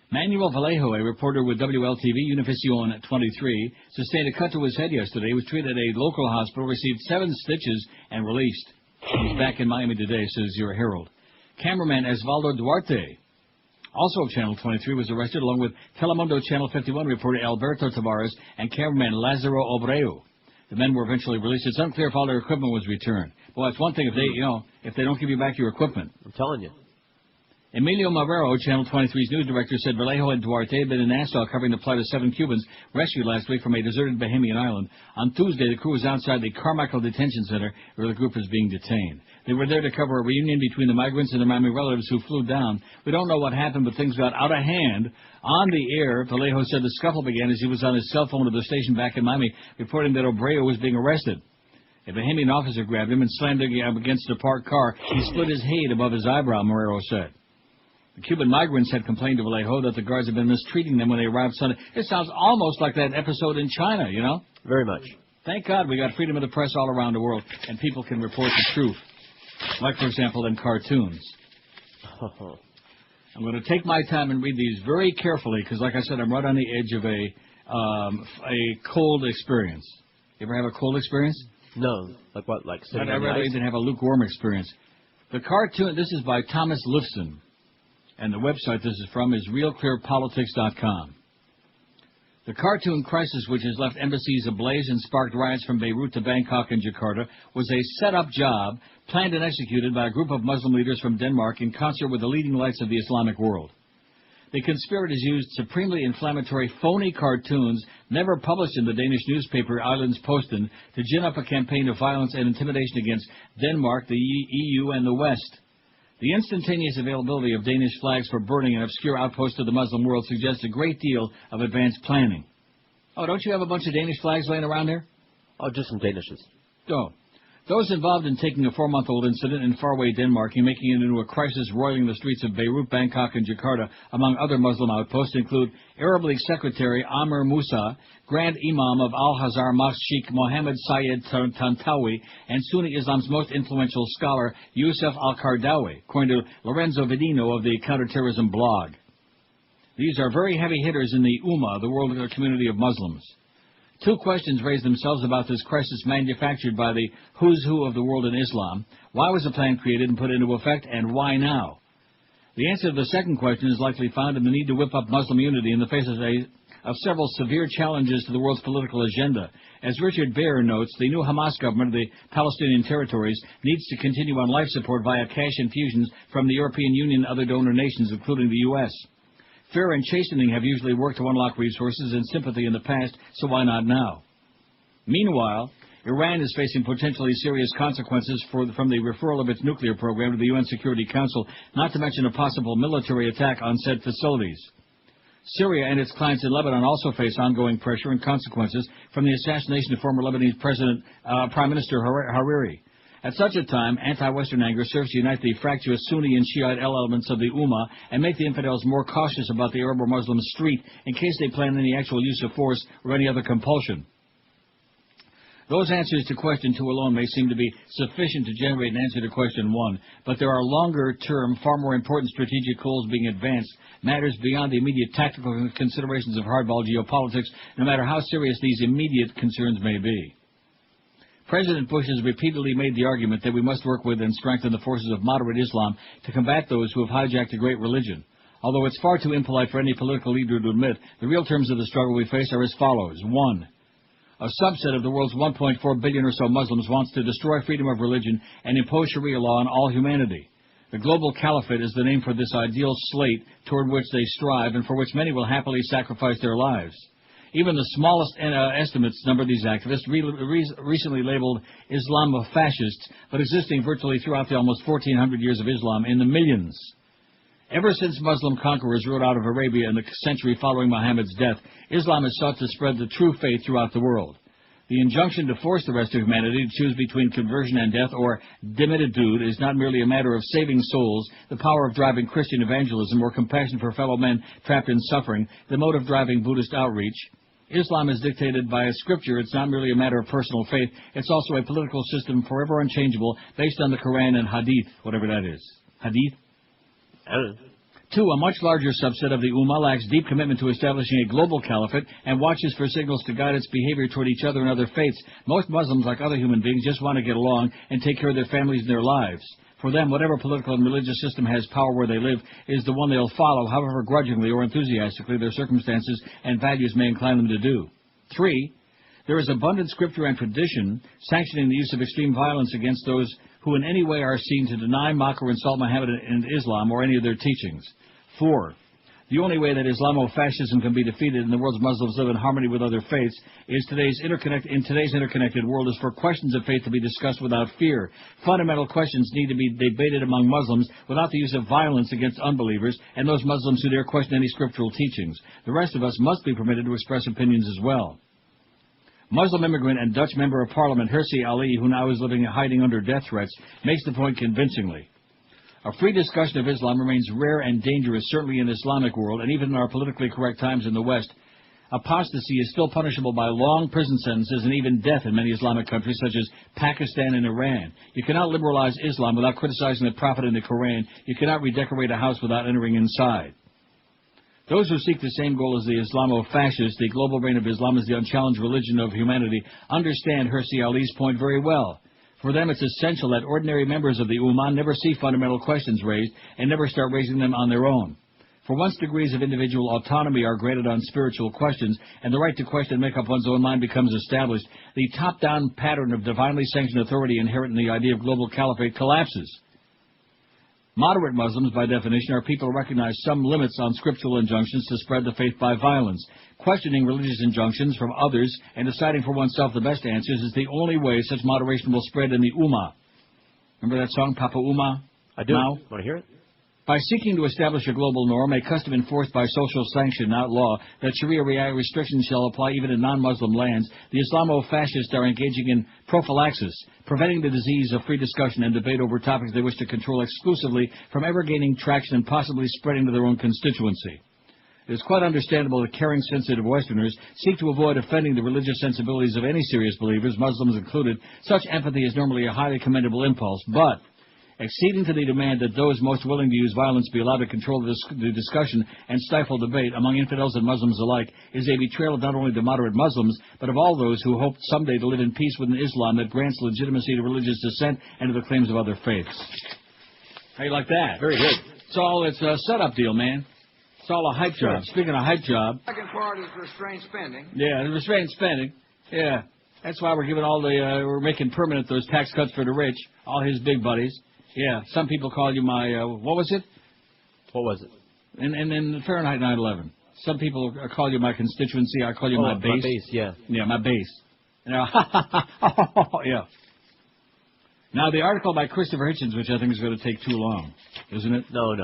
Manuel Vallejo, a reporter with WLTV Univision 23, sustained a cut to his head yesterday. He was treated at a local hospital, received 7 stitches, and released. He's back in Miami today, says your Herald. Cameraman Osvaldo Duarte, also of Channel 23, was arrested along with Telemundo Channel 51 reporter Alberto Tavares and cameraman Lazaro Obreu. The men were eventually released. It's unclear if all their equipment was returned. Well, it's one thing if they don't give you back your equipment. I'm telling you. Emilio Marrero, Channel 23's news director, said Vallejo and Duarte had been in Nassau covering the plight of 7 Cubans rescued last week from a deserted Bahamian island. On Tuesday, the crew was outside the Carmichael Detention Center where the group was being detained. They were there to cover a reunion between the migrants and their Miami relatives who flew down. We don't know what happened, but things got out of hand. On the air, Vallejo said the scuffle began as he was on his cell phone at the station back in Miami, reporting that Obreu was being arrested. A Bahamian officer grabbed him and slammed him against a parked car. He split his head above his eyebrow, Marrero said. The Cuban migrants had complained to Vallejo that the guards had been mistreating them when they arrived Sunday. It sounds almost like that episode in China, you know? Very much. Thank God we got freedom of the press all around the world, and people can report the truth. Like, for example, in cartoons. I'm going to take my time and read these very carefully because, like I said, I'm right on the edge of a cold experience. You ever have a cold experience? No. Like what? Like sitting I'd rather even have a lukewarm experience. The cartoon, this is by Thomas Lifson. And the website this is from is realclearpolitics.com. The cartoon crisis, which has left embassies ablaze and sparked riots from Beirut to Bangkok and Jakarta, was a set-up job planned and executed by a group of Muslim leaders from Denmark in concert with the leading lights of the Islamic world. The conspirators used supremely inflammatory, phony cartoons never published in the Danish newspaper Islandsposten to gin up a campaign of violence and intimidation against Denmark, the EU, and the West. The instantaneous availability of Danish flags for burning in obscure outposts of the Muslim world suggests a great deal of advanced planning. Oh, don't you have a bunch of Danish flags laying around there? Oh, just some Danishes. Oh. Those involved in taking a 4-month-old incident in faraway Denmark and making it into a crisis roiling the streets of Beirut, Bangkok, and Jakarta, among other Muslim outposts, include Arab League Secretary Amr Musa, Grand Imam of Al-Hazar Mosque Sheikh Mohammed Syed Tantawi, and Sunni Islam's most influential scholar Yusuf Al-Qardawi, according to Lorenzo Vidino of the Counterterrorism blog. These are very heavy hitters in the Ummah, the world community of Muslims. 2 questions raise themselves about this crisis manufactured by the who's who of the world in Islam. Why was the plan created and put into effect, and why now? The answer to the second question is likely found in the need to whip up Muslim unity in the face of several severe challenges to the world's political agenda. As Richard Baer notes, the new Hamas government of the Palestinian territories needs to continue on life support via cash infusions from the European Union and other donor nations, including the U.S. Fear and chastening have usually worked to unlock resources and sympathy in the past, so why not now? Meanwhile, Iran is facing potentially serious consequences from the referral of its nuclear program to the UN Security Council, not to mention a possible military attack on said facilities. Syria and its clients in Lebanon also face ongoing pressure and consequences from the assassination of former Lebanese Prime Minister Hariri. At such a time, anti-Western anger serves to unite the fractious Sunni and Shiite elements of the Ummah and make the infidels more cautious about the Arab or Muslim street in case they plan any actual use of force or any other compulsion. Those answers to question 2 alone may seem to be sufficient to generate an answer to question 1, but there are longer-term, far more important strategic goals being advanced, matters beyond the immediate tactical considerations of hardball geopolitics, no matter how serious these immediate concerns may be. President Bush has repeatedly made the argument that we must work with and strengthen the forces of moderate Islam to combat those who have hijacked a great religion. Although it's far too impolite for any political leader to admit, the real terms of the struggle we face are as follows. 1. A subset of the world's 1.4 billion or so Muslims wants to destroy freedom of religion and impose Sharia law on all humanity. The global caliphate is the name for this ideal slate toward which they strive and for which many will happily sacrifice their lives. Even the smallest estimates number these activists, recently labeled Islamofascists, but existing virtually throughout the almost 1,400 years of Islam, in the millions. Ever since Muslim conquerors rode out of Arabia in the century following Muhammad's death, Islam has sought to spread the true faith throughout the world. The injunction to force the rest of humanity to choose between conversion and death or dimitude is not merely a matter of saving souls, the power of driving Christian evangelism, or compassion for fellow men trapped in suffering, the mode of driving Buddhist outreach. Islam is dictated by a scripture. It's not merely a matter of personal faith. It's also a political system forever unchangeable based on the Quran and Hadith, whatever that is. Hadith? 2, a much larger subset of the Ummah lacks deep commitment to establishing a global caliphate and watches for signals to guide its behavior toward each other and other faiths. Most Muslims, like other human beings, just want to get along and take care of their families and their lives. For them, whatever political and religious system has power where they live is the one they'll follow, however grudgingly or enthusiastically their circumstances and values may incline them to do. 3, there is abundant scripture and tradition sanctioning the use of extreme violence against those who in any way are seen to deny, mock, or insult Muhammad and Islam or any of their teachings. 4, the only way that Islamofascism can be defeated and the world's Muslims live in harmony with other faiths is in today's interconnected world is for questions of faith to be discussed without fear. Fundamental questions need to be debated among Muslims without the use of violence against unbelievers and those Muslims who dare question any scriptural teachings. The rest of us must be permitted to express opinions as well. Muslim immigrant and Dutch member of Parliament Hirsi Ali, who now is living hiding under death threats, makes the point convincingly. A free discussion of Islam remains rare and dangerous, certainly in the Islamic world, and even in our politically correct times in the West. Apostasy is still punishable by long prison sentences and even death in many Islamic countries such as Pakistan and Iran. You cannot liberalize Islam without criticizing the Prophet and the Quran. You cannot redecorate a house without entering inside. Those who seek the same goal as the Islamo-fascists, the global reign of Islam is the unchallenged religion of humanity, understand Hirsi Ali's point very well. For them, it's essential that ordinary members of the Ummah never see fundamental questions raised and never start raising them on their own. For once degrees of individual autonomy are granted on spiritual questions and the right to question and make up one's own mind becomes established, the top-down pattern of divinely sanctioned authority inherent in the idea of global caliphate collapses. Moderate Muslims, by definition, are people who recognize some limits on scriptural injunctions to spread the faith by violence. Questioning religious injunctions from others and deciding for oneself the best answers is the only way such moderation will spread in the Ummah. Remember that song, Papa Ummah? I do. Now? Want to hear it? By seeking to establish a global norm, a custom enforced by social sanction, not law, that Sharia restrictions shall apply even in non-Muslim lands, the Islamo-fascists are engaging in prophylaxis, preventing the disease of free discussion and debate over topics they wish to control exclusively from ever gaining traction and possibly spreading to their own constituency. It is quite understandable that caring, sensitive Westerners seek to avoid offending the religious sensibilities of any serious believers, Muslims included. Such empathy is normally a highly commendable impulse, but acceding to the demand that those most willing to use violence be allowed to control the discussion and stifle debate among infidels and Muslims alike is a betrayal of not only the moderate Muslims, but of all those who hope someday to live in peace with an Islam that grants legitimacy to religious dissent and to the claims of other faiths. How you like that? Very good. It's a setup deal, man. It's all a hype job. Speaking of hype job. Second part is restrained spending. Yeah, the restrained spending. Yeah. That's why we're giving we're making permanent those tax cuts for the rich, all his big buddies. Yeah, some people call you my, what was it? What was it? In Fahrenheit 9/11. Some people call you my constituency. I call you my base. My base, yeah. Yeah, my base. Yeah. Now, the article by Christopher Hitchens, which I think is going to take too long, isn't it? No.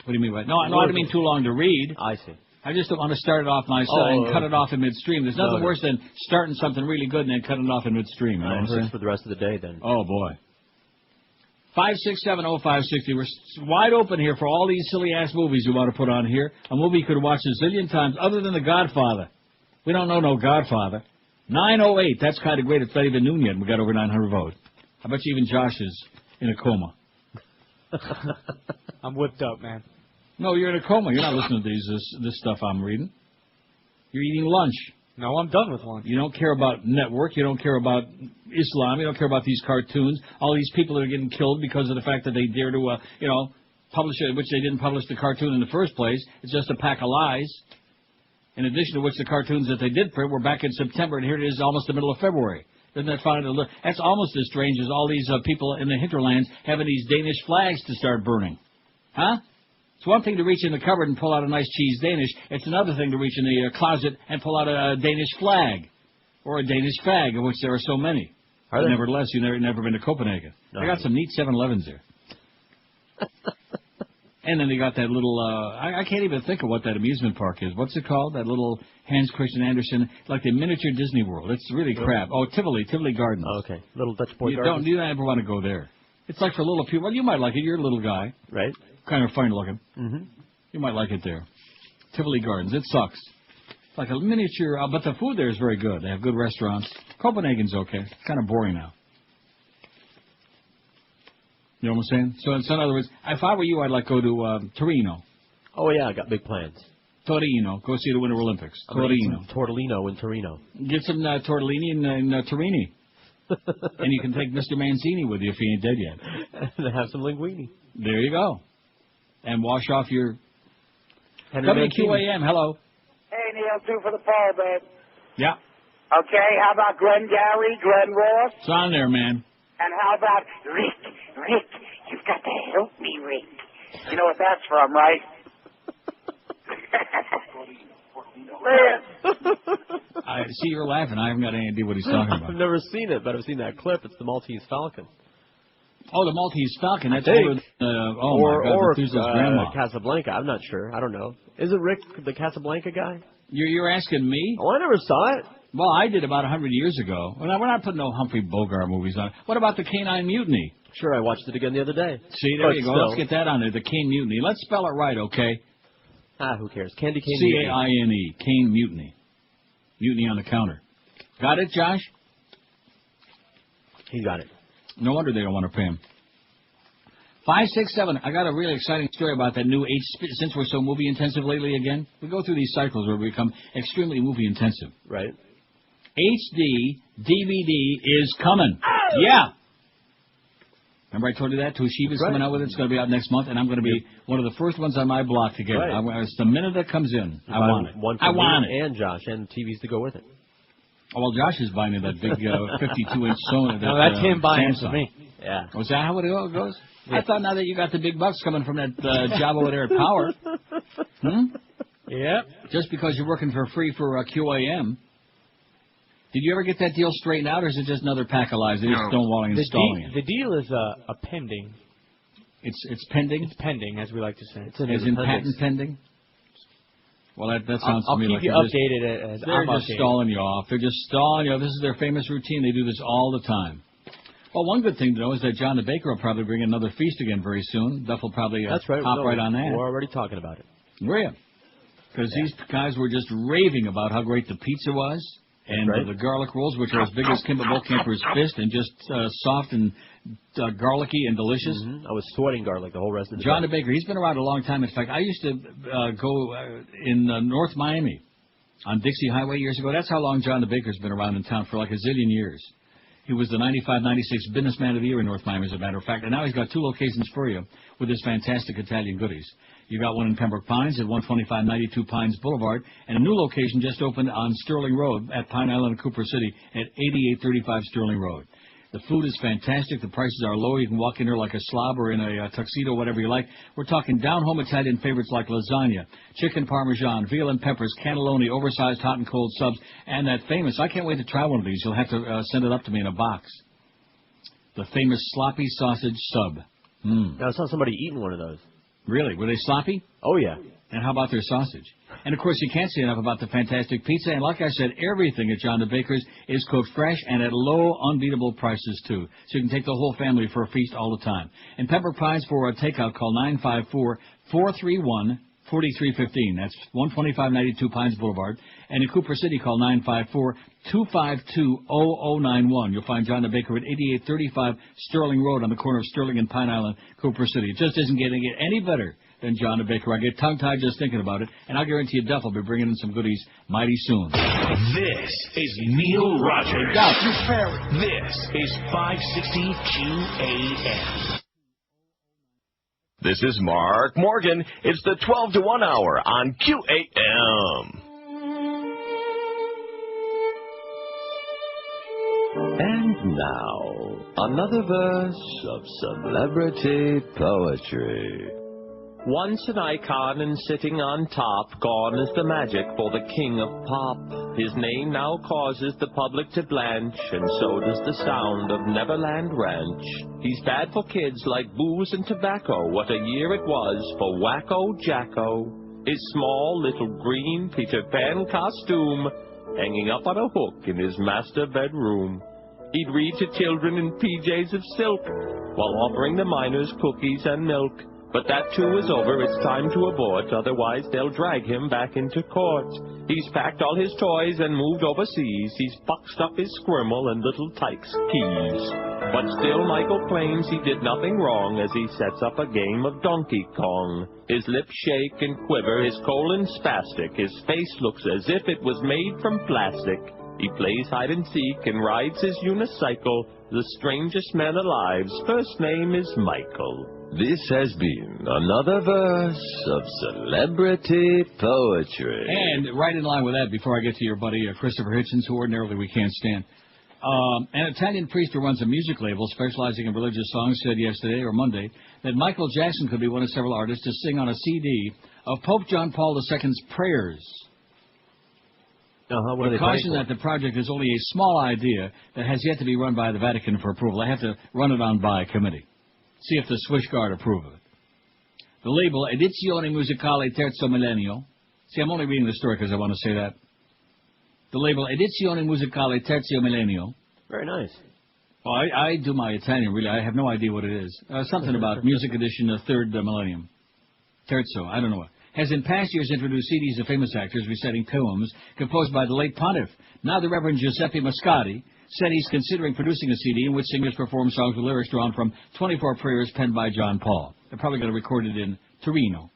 What do you mean by it? No, I don't mean too long to read. I see. I just don't want to start it off myself and cut it off in midstream. There's nothing worse than starting something really good and then cutting it off in midstream. You know what I'm saying? For the rest of the day, then. Oh, boy. 5670560. We're wide open here for all these silly-ass movies you want to put on here. A movie you could watch a zillion times other than The Godfather. We don't know no Godfather. 908. That's kind of great. It's not even noon yet. We got over 900 votes. I bet you even Josh is in a coma. I'm whipped up, man. No, you're in a coma. You're not listening to this stuff I'm reading. You're eating lunch. No, I'm done with lunch. You don't care about network. You don't care about Islam. You don't care about these cartoons. All these people that are getting killed because of the fact that they dare to, publish it, which they didn't publish the cartoon in the first place. It's just a pack of lies. In addition to which, the cartoons that they did print were back in September, and here it is almost the middle of February. Isn't that funny? That's almost as strange as all these people in the hinterlands having these Danish flags to start burning. Huh? It's one thing to reach in the cupboard and pull out a nice cheese Danish. It's another thing to reach in the closet and pull out a Danish flag. Or a Danish flag, of which there are so many. But nevertheless, you've never been to Copenhagen. No. I got some neat 7-Elevens there. And then they got that little, I can't even think of what that amusement park is. What's it called? That little Hans Christian Andersen, like the miniature Disney World. It's really crap. Oh, Tivoli Gardens. Oh, okay. Little Dutch boy you gardens. You don't ever want to go there. It's like for little people. Well, you might like it. You're a little guy. Right. Kind of funny looking. Mm-hmm. You might like it there. Tivoli Gardens. It sucks. It's like a miniature, but the food there is very good. They have good restaurants. Copenhagen's okay. It's kind of boring now. You know what I'm saying? So in other words, if I were you, I'd like go to Torino. Oh, yeah, I got big plans. Torino. Go see the Winter Olympics. Torino. Tortellino in Torino. Get some tortellini in Torini. And you can take Mr. Manzini with you if he ain't dead yet. And have some linguine. There you go. And wash off your... Henry WQAM, hello. Hey, Neil, 2 for the poll, babe. Yeah. Okay, how about Glenn Gary, Glenn Ross? It's on there, man. And how about Rick, you've got to help me, Rick. You know what that's from, right? I see you're laughing. I haven't got any idea what he's talking about. I've never seen it, but I've seen that clip. It's the Maltese Falcon. Oh, the Maltese Falcon. That's older than, or grandma. Casablanca. I'm not sure. I don't know. Isn't Rick the Casablanca guy? You're asking me? Oh, I never saw it. Well, I did about 100 years ago. Well, we're not putting no Humphrey Bogart movies on. What about the Canine Mutiny? Sure, I watched it again the other day. See, there you go. Let's get that on there. The Cane Mutiny. Let's spell it right, okay? Who cares? Candy Cane Mutiny. C-A-I-N-E. Cane Mutiny. Mutiny on the counter. Got it, Josh? He got it. No wonder they don't want to pay him. 567. I got a really exciting story about that new since we're so movie intensive lately again. We go through these cycles where we become extremely movie intensive. Right. HD DVD is coming. Oh! Yeah. Remember I told you that? Toshiba's coming out with it. It's going to be out next month, and I'm going to be one of the first ones on my block to get it. It's the minute it comes in. I want it. One for me and Josh, and TVs to go with it. Oh, well, Josh is buying that big 52-inch Sony. No, that's him buying it Samsung. for me. Yeah. Was that how it goes? Yeah. I thought now that you got the big bucks coming from that job over there at Power. Yeah. Just because you're working for free for QAM. Did you ever get that deal straightened out, or is it just another pack of lies? They're just stonewalling and stalling it. The deal is a pending. It's pending? It's pending, as we like to say. It's in patent pending? Well, that sounds to me like I'll keep you updated as they're just stalling you off. They're just stalling you off. This is their famous routine. They do this all the time. Well, one good thing to know is that John the Baker will probably bring another feast again very soon. Duff will probably That's right. hop right on that. We're already talking about it. Were you? Because these guys were just raving about how great the pizza was. And the garlic rolls, which are as big as Kimball Boatcamper's fist and just soft and garlicky and delicious. I was sweating garlic the whole rest of the John day. the Baker, he's been around a long time. In fact, I used to go in North Miami on Dixie Highway years ago. That's how long John the Baker's been around in town, for like a zillion years. He was the 95-96 Businessman of the Year in North Miami, as a matter of fact. And now he's got 2 locations for you with his fantastic Italian goodies. You got one in Pembroke Pines at 12592 Pines Boulevard, and a new location just opened on Sterling Road at Pine Island and Cooper City at 8835 Sterling Road. The food is fantastic. The prices are low. You can walk in there like a slob or in a tuxedo, whatever you like. We're talking down-home Italian favorites like lasagna, chicken parmesan, veal and peppers, cannelloni, oversized hot and cold subs, and that famous, I can't wait to try one of these. You'll have to send it up to me in a box. The famous sloppy sausage sub. Now, I saw somebody eating one of those. Really? Were they sloppy? Oh, yeah. And how about their sausage? And, of course, you can't say enough about the fantastic pizza. And like I said, everything at John the Baker's is cooked fresh and at low, unbeatable prices, too. So you can take the whole family for a feast all the time. In Pembroke Pines, for a takeout, call 954-431-4315. That's 12592 Pines Boulevard. And in Cooper City, call 954-252-0091. You'll find John the Baker at 8835 Sterling Road on the corner of Sterling and Pine Island, Cooper City. It just isn't getting it any better than John the Baker. I get tongue-tied just thinking about it, and I guarantee you Duff will be bringing in some goodies mighty soon. This is Neil Rogers. This is 560 QAM. This is Mark Morgan. It's the 12 to 1 hour on QAM. And now, another verse of celebrity poetry. Once an icon and sitting on top, gone is the magic for the king of pop. His name now causes the public to blanch, and so does the sound of Neverland Ranch. He's bad for kids like booze and tobacco. What a year it was for Wacko Jacko. His small little green Peter Pan costume hanging up on a hook in his master bedroom. He'd read to children in PJs of silk while offering the miners cookies and milk. But that too is over, it's time to abort, otherwise they'll drag him back into court. He's packed all his toys and moved overseas. He's boxed up his squirmel and little Tyke's keys. But still Michael claims he did nothing wrong as he sets up a game of Donkey Kong. His lips shake and quiver, his colon spastic, his face looks as if it was made from plastic. He plays hide and seek and rides his unicycle, the strangest man alive's first name is Michael. This has been another verse of celebrity poetry. And right in line with that, before I get to your buddy Christopher Hitchens, who ordinarily we can't stand, an Italian priest who runs a music label specializing in religious songs said yesterday or Monday that Michael Jackson could be one of several artists to sing on a CD of Pope John Paul II's prayers. What are they caution playing that the project is only a small idea that has yet to be run by the Vatican for approval. They have to run it on by committee. See if the Swiss Guard approve of it. The label, Edizione Musicale Terzo Millennio. See, I'm only reading the story because I want to say that. The label, Edizione Musicale Terzo Millennio. Very nice. Well, I do my Italian, really. I have no idea what it is. Something about music edition of third millennium. Terzo, I don't know what. Has in past years introduced CDs of famous actors reciting poems composed by the late pontiff. Now the Reverend Giuseppe Mascati said he's considering producing a CD in which singers perform songs with lyrics drawn from 24 prayers penned by John Paul. They're probably going to record it in Torino.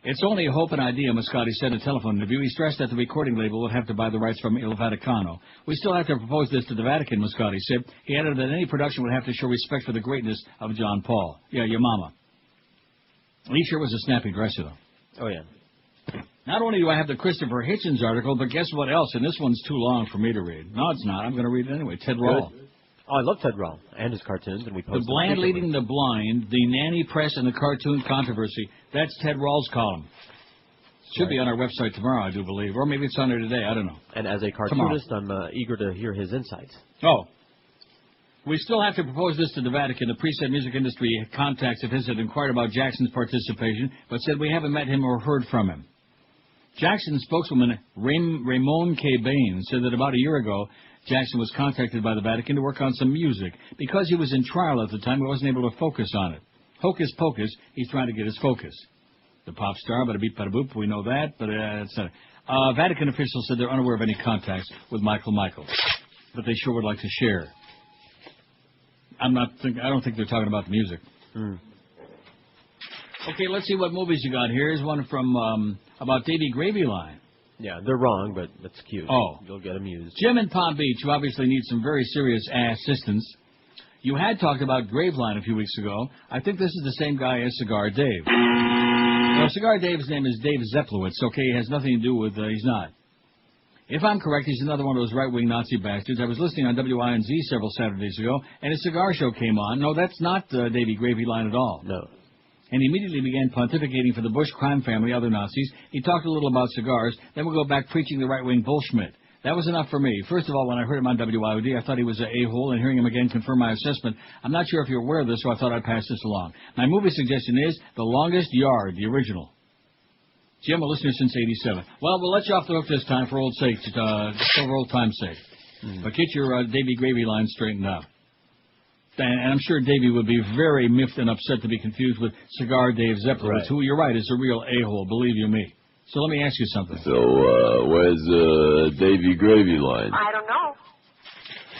It's only a hope and idea, Mascati said in a telephone interview. He stressed that the recording label would have to buy the rights from Il Vaticano. We still have to propose this to the Vatican, Mascati said. He added that any production would have to show respect for the greatness of John Paul. Yeah, your mama. He sure was a snappy dresser, though. Oh, yeah. Not only do I have the Christopher Hitchens article, but guess what else? And this one's too long for me to read. No, it's not. I'm going to read it anyway. Ted Rall. Oh, I love Ted Rall and his cartoons, and we post The Bland Leading the Blind, the Nanny Press, and the Cartoon Controversy. That's Ted Rall's column. Should be on our website tomorrow, I do believe. Or maybe it's on there today. I don't know. And as a cartoonist, I'm eager to hear his insights. Oh. We still have to propose this to the Vatican. The priest said music industry contacts of his had inquired about Jackson's participation, but said we haven't met him or heard from him. Jackson's spokeswoman, Ramon K. Bain, said that about a year ago, Jackson was contacted by the Vatican to work on some music. Because he was in trial at the time, he wasn't able to focus on it. Hocus pocus, he's trying to get his focus. The pop star, bada beep, bada boop, we know that, but etc. Vatican officials said they're unaware of any contacts with Michael, but they sure would like to share. I don't think they're talking about the music. Okay, let's see what movies you got here. Here's one from about Davy Gravy Line. Yeah, they're wrong, but that's cute. Oh. You'll get amused. Jim in Palm Beach, who obviously needs some very serious assistance. You had talked about Graveline a few weeks ago. I think this is the same guy as Cigar Dave. Well, Cigar Dave's name is Dave Zeplowitz, okay? He has nothing to do with, he's not. If I'm correct, he's another one of those right-wing Nazi bastards. I was listening on WINZ several Saturdays ago, and his cigar show came on. No, that's not Davy Gravy Line at all. No. And he immediately began pontificating for the Bush crime family, other Nazis. He talked a little about cigars, then we'll go back preaching the right-wing bullshit. That was enough for me. First of all, when I heard him on WIOD, I thought he was an a-hole, and hearing him again confirmed my assessment. I'm not sure if you're aware of this, so I thought I'd pass this along. My movie suggestion is The Longest Yard, the original. Jim, a listener since '87. Well, we'll let you off the hook this time for old sake, for old time's sake. But get your Davy Gravy Line straightened out. And I'm sure Davy would be very miffed and upset to be confused with Cigar Dave Zeplowitz, who, you're right, is a real a-hole, believe you me. So let me ask you something. So, where's Davy Gravy Line? I don't know.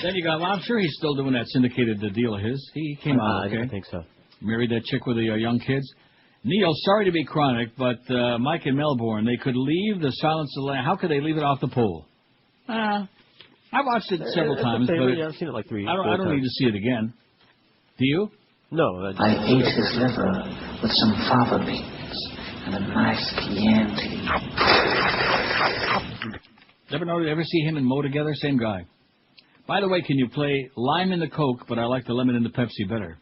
Then you got, well, I'm sure he's still doing that syndicated deal of his. He came out okay. I think so. Married that chick with the young kids. Neil, sorry to be chronic, but Mike in Melbourne, they could leave the Silence of the Lambs. How could they leave it off the pole? I watched it several times, but I've seen it like three. I don't need to see it again. Do you? No. I ate his liver with some fava beans and a nice Chianti. Ever see him and Mo together? Same guy. By the way, can you play lime in the Coke, but I like the lemon in the Pepsi better?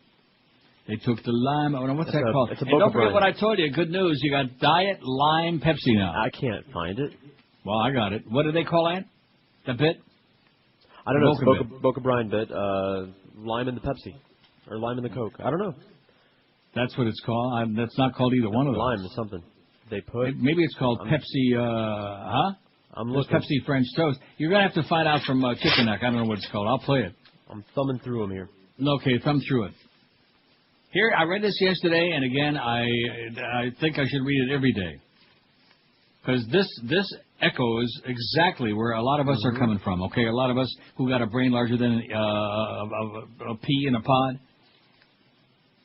They took the lime. Oh, what's that called? It's a and don't forget Brine. what I told you. Good news. You got Diet Lime Pepsi now. I can't find it. Well, I got it. What do they call that? The bit? I don't know. It's Boca Brine bit. Lime in the Pepsi. Or lime in the Coke. I don't know. That's what it's called. That's not called either one of those. Lime is something. They put. Maybe it's called Pepsi, huh? I'm There's looking. Pepsi French Toast. You're going to have to find out from Chicken Neck. I don't know what it's called. I'll play it. I'm thumbing through them here. Okay, thumb through it. Here, I read this yesterday, and again, I think I should read it every day. Because this echoes exactly where a lot of us are coming from, okay? A lot of us who got a brain larger than a pea in a pod.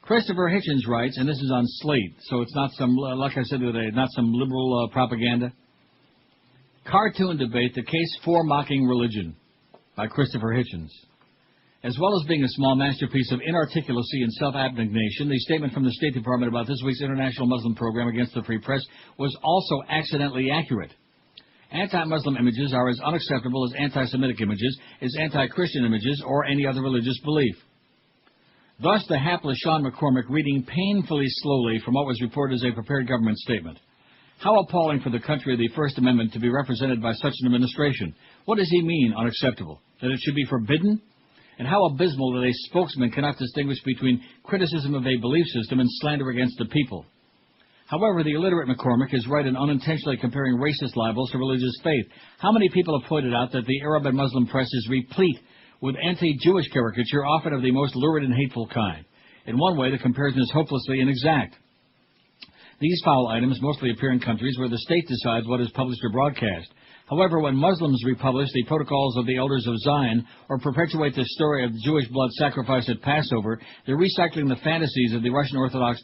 Christopher Hitchens writes, and this is on Slate, so it's not some, like I said the other day, not some liberal propaganda. Cartoon debate, the case for mocking religion, by Christopher Hitchens. As well as being a small masterpiece of inarticulacy and self-abnegation, the statement from the State Department about this week's International Muslim Program against the Free Press was also accidentally accurate. Anti-Muslim images are as unacceptable as anti-Semitic images, as anti-Christian images, or any other religious belief. Thus, the hapless Sean McCormick reading painfully slowly from what was reported as a prepared government statement. How appalling for the country of the First Amendment to be represented by such an administration. What does he mean, unacceptable? That it should be forbidden? And how abysmal that a spokesman cannot distinguish between criticism of a belief system and slander against the people. However, the illiterate McCormick is right in unintentionally comparing racist libels to religious faith. How many people have pointed out that the Arab and Muslim press is replete with anti-Jewish caricature, often of the most lurid and hateful kind? In one way, the comparison is hopelessly inexact. These foul items mostly appear in countries where the state decides what is published or broadcast. However, when Muslims republish the protocols of the elders of Zion or perpetuate the story of Jewish blood sacrifice at Passover, they're recycling the fantasies of the Russian Orthodox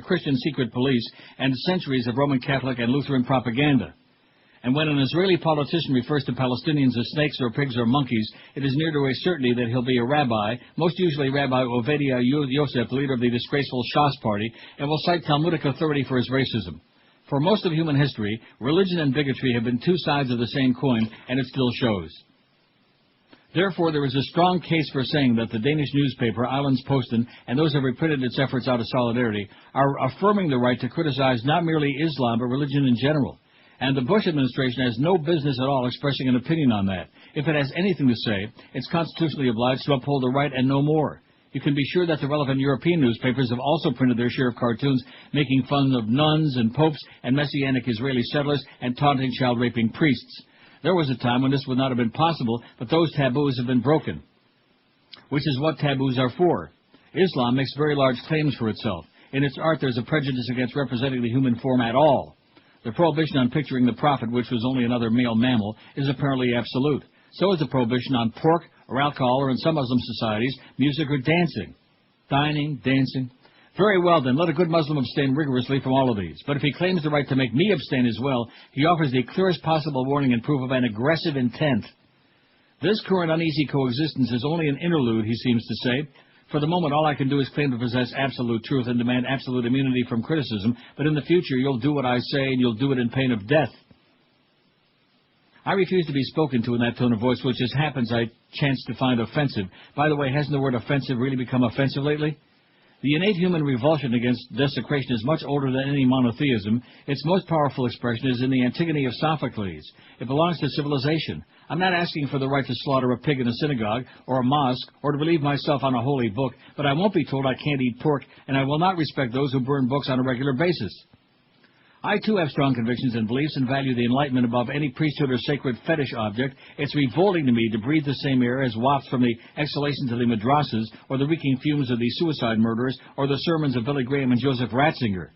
Christian secret police and centuries of Roman Catholic and Lutheran propaganda. And when an Israeli politician refers to Palestinians as snakes or pigs or monkeys, it is near to a certainty that he'll be a rabbi, most usually Rabbi Ovadia Yosef, leader of the disgraceful Shas party, and will cite Talmudic authority for his racism. For most of human history, religion and bigotry have been two sides of the same coin, and it still shows. Therefore, there is a strong case for saying that the Danish newspaper Islandsposten and those who have reprinted its efforts out of solidarity are affirming the right to criticize not merely Islam, but religion in general. And the Bush administration has no business at all expressing an opinion on that. If it has anything to say, it's constitutionally obliged to uphold the right and no more. You can be sure that the relevant European newspapers have also printed their share of cartoons making fun of nuns and popes and messianic Israeli settlers and taunting child-raping priests. There was a time when this would not have been possible, but those taboos have been broken, which is what taboos are for. Islam makes very large claims for itself. In its art, there's a prejudice against representing the human form at all. The prohibition on picturing the prophet, which was only another male mammal, is apparently absolute. So is the prohibition on pork or alcohol, or in some Muslim societies, music or dancing. Dining, dancing. Very well then, let a good Muslim abstain rigorously from all of these. But if he claims the right to make me abstain as well, he offers the clearest possible warning and proof of an aggressive intent. This current uneasy coexistence is only an interlude, he seems to say. For the moment, all I can do is claim to possess absolute truth and demand absolute immunity from criticism, but in the future, you'll do what I say and you'll do it in pain of death. I refuse to be spoken to in that tone of voice, which as happens I chance to find offensive. By the way, hasn't the word offensive really become offensive lately? The innate human revulsion against desecration is much older than any monotheism. Its most powerful expression is in the Antigone of Sophocles. It belongs to civilization. I'm not asking for the right to slaughter a pig in a synagogue or a mosque or to believe myself on a holy book, but I won't be told I can't eat pork, and I will not respect those who burn books on a regular basis. I, too, have strong convictions and beliefs and value the Enlightenment above any priesthood or sacred fetish object. It's revolting to me to breathe the same air as wafts from the exhalations of the madrasas or the reeking fumes of the suicide murderers or the sermons of Billy Graham and Joseph Ratzinger.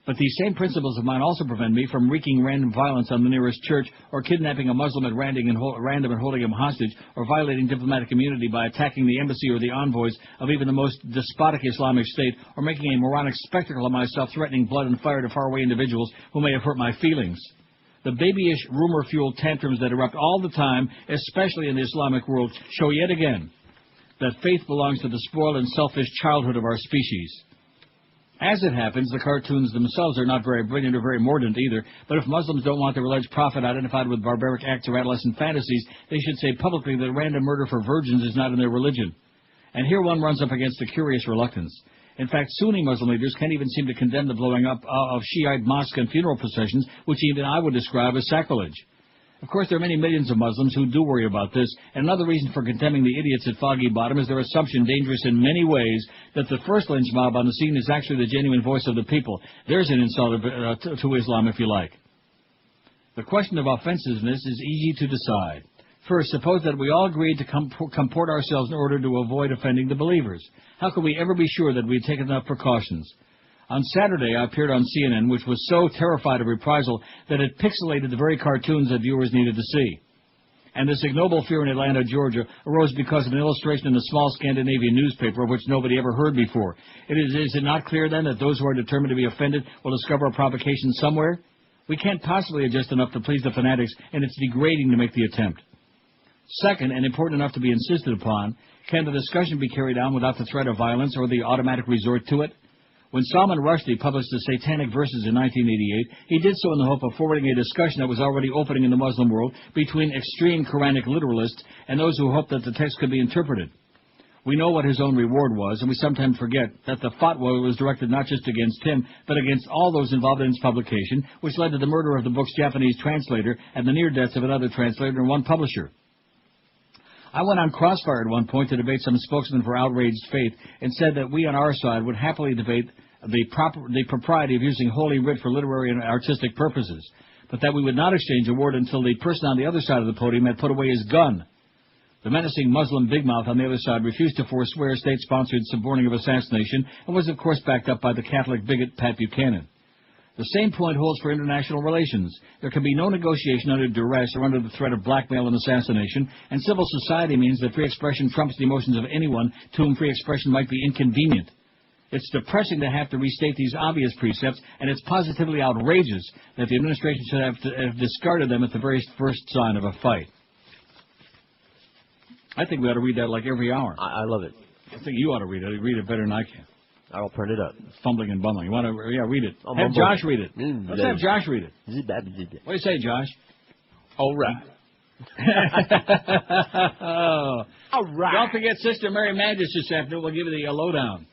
But these same principles of mine also prevent me from wreaking random violence on the nearest church or kidnapping a Muslim at random and holding him hostage or violating diplomatic immunity by attacking the embassy or the envoys of even the most despotic Islamic state or making a moronic spectacle of myself threatening blood and fire to faraway individuals who may have hurt my feelings. The babyish, rumor-fueled tantrums that erupt all the time, especially in the Islamic world, show yet again that faith belongs to the spoiled and selfish childhood of our species. As it happens, the cartoons themselves are not very brilliant or very mordant either, but if Muslims don't want their alleged prophet identified with barbaric acts or adolescent fantasies, they should say publicly that random murder for virgins is not in their religion. And here one runs up against a curious reluctance. In fact, Sunni Muslim leaders can't even seem to condemn the blowing up of Shiite mosque and funeral processions, which even I would describe as sacrilege. Of course, there are many millions of Muslims who do worry about this, and another reason for condemning the idiots at Foggy Bottom is their assumption, dangerous in many ways, that the first lynch mob on the scene is actually the genuine voice of the people. There's an insult to Islam, if you like. The question of offensiveness is easy to decide. First, suppose that we all agreed to comport ourselves in order to avoid offending the believers. How could we ever be sure that we'd taken enough precautions? On Saturday, I appeared on CNN, which was so terrified of reprisal that it pixelated the very cartoons that viewers needed to see. And this ignoble fear in Atlanta, Georgia, arose because of an illustration in a small Scandinavian newspaper of which nobody ever heard before. Is it not clear, then, that those who are determined to be offended will discover a provocation somewhere? We can't possibly adjust enough to please the fanatics, and it's degrading to make the attempt. Second, and important enough to be insisted upon, can the discussion be carried on without the threat of violence or the automatic resort to it? When Salman Rushdie published the Satanic Verses in 1988, he did so in the hope of forwarding a discussion that was already opening in the Muslim world between extreme Quranic literalists and those who hoped that the text could be interpreted. We know what his own reward was, and we sometimes forget that the fatwa was directed not just against him, but against all those involved in its publication, which led to the murder of the book's Japanese translator and the near deaths of another translator and one publisher. I went on Crossfire at one point to debate some spokesman for outraged faith and said that we on our side would happily debate the propriety of using Holy Writ for literary and artistic purposes, but that we would not exchange a word until the person on the other side of the podium had put away his gun. The menacing Muslim big mouth on the other side refused to forswear state-sponsored suborning of assassination and was, of course, backed up by the Catholic bigot Pat Buchanan. The same point holds for international relations. There can be no negotiation under duress or under the threat of blackmail and assassination, and civil society means that free expression trumps the emotions of anyone to whom free expression might be inconvenient. It's depressing to have to restate these obvious precepts, and it's positively outrageous that the administration should have discarded them at the very first sign of a fight. I think we ought to read that like every hour. I love it. I think you ought to read it. Read it better than I can. I'll print it up. Fumbling and bumbling. You want to? Yeah, read it. Have Josh read it. Let's have Josh read it. What do you say, Josh? All right. All right. Don't forget Sister Mary Madness this afternoon. We'll give you the lowdown.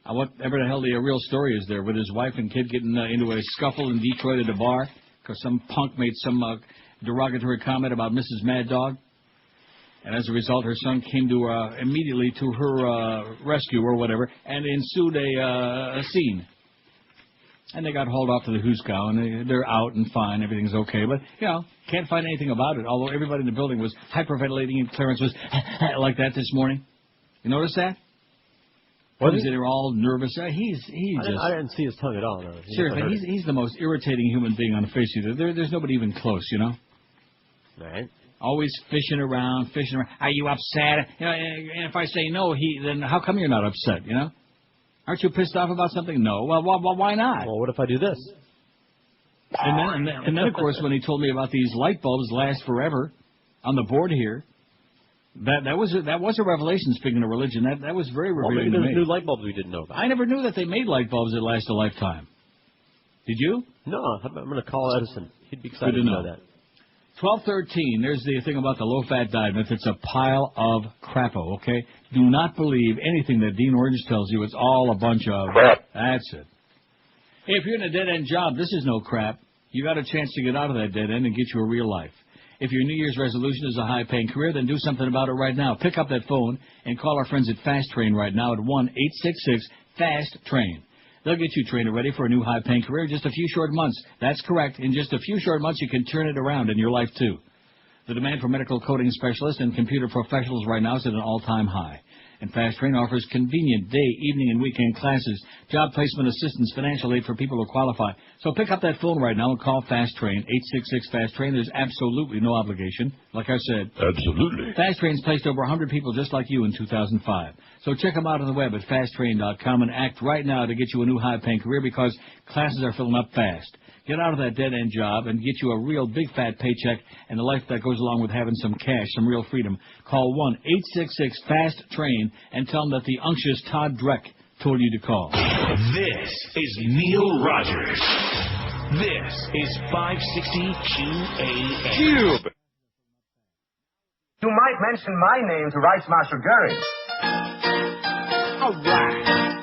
Whatever the hell the real story is there with his wife and kid getting into a scuffle in Detroit at a bar because some punk made some derogatory comment about Mrs. Mad Dog. And as a result, her son came to immediately to her rescue or whatever, and ensued a scene. And they got hauled off to the Huskow, and they're out and fine, everything's okay. But, can't find anything about it, although everybody in the building was hyperventilating, and Clarence was like that this morning. You notice that? What is it? They're all nervous. I didn't see his tongue at all, though. Seriously, he's the most irritating human being on the face of the earth. There's nobody even close, Right. Always fishing around. Are you upset? And if I say no, then how come you're not upset, Aren't you pissed off about something? No. Well, why not? Well, what if I do this? And then, of course, when he told me about these light bulbs last forever on the board here, that was a revelation, speaking of religion. That was very revealing to me. There's new light bulbs we didn't know about. I never knew that they made light bulbs that last a lifetime. Did you? No. I'm going to call Edison. He'd be excited to know that. 1213, there's the thing about the low-fat diet myth. It's a pile of crappo, okay? Do not believe anything that Dean Orange tells you. It's all a bunch of crap. That's it. Hey, if you're in a dead-end job, this is no crap. You got a chance to get out of that dead end and get you a real life. If your New Year's resolution is a high-paying career, then do something about it right now. Pick up that phone and call our friends at Fast Train right now at 1-866-FAST-TRAIN. They'll get you trained ready for a new high-paying career in just a few short months. That's correct. In just a few short months, you can turn it around in your life, too. The demand for medical coding specialists and computer professionals right now is at an all-time high. And Fast Train offers convenient day, evening, and weekend classes, job placement assistance, financial aid for people who qualify. So pick up that phone right now and call Fast Train, 866-FAST-TRAIN. There's absolutely no obligation, like I said. Absolutely. Fast Train's placed over 100 people just like you in 2005. So check them out on the web at fasttrain.com and act right now to get you a new high-paying career because classes are filling up fast. Get out of that dead-end job and get you a real big fat paycheck and the life that goes along with having some cash, some real freedom. Call 1-866-FAST-TRAIN and tell them that the unctuous Todd Dreck told you to call. This is Neil Rogers. This is 560 QAM. Cube. You might mention my name to Rice Marshal Goering. All right.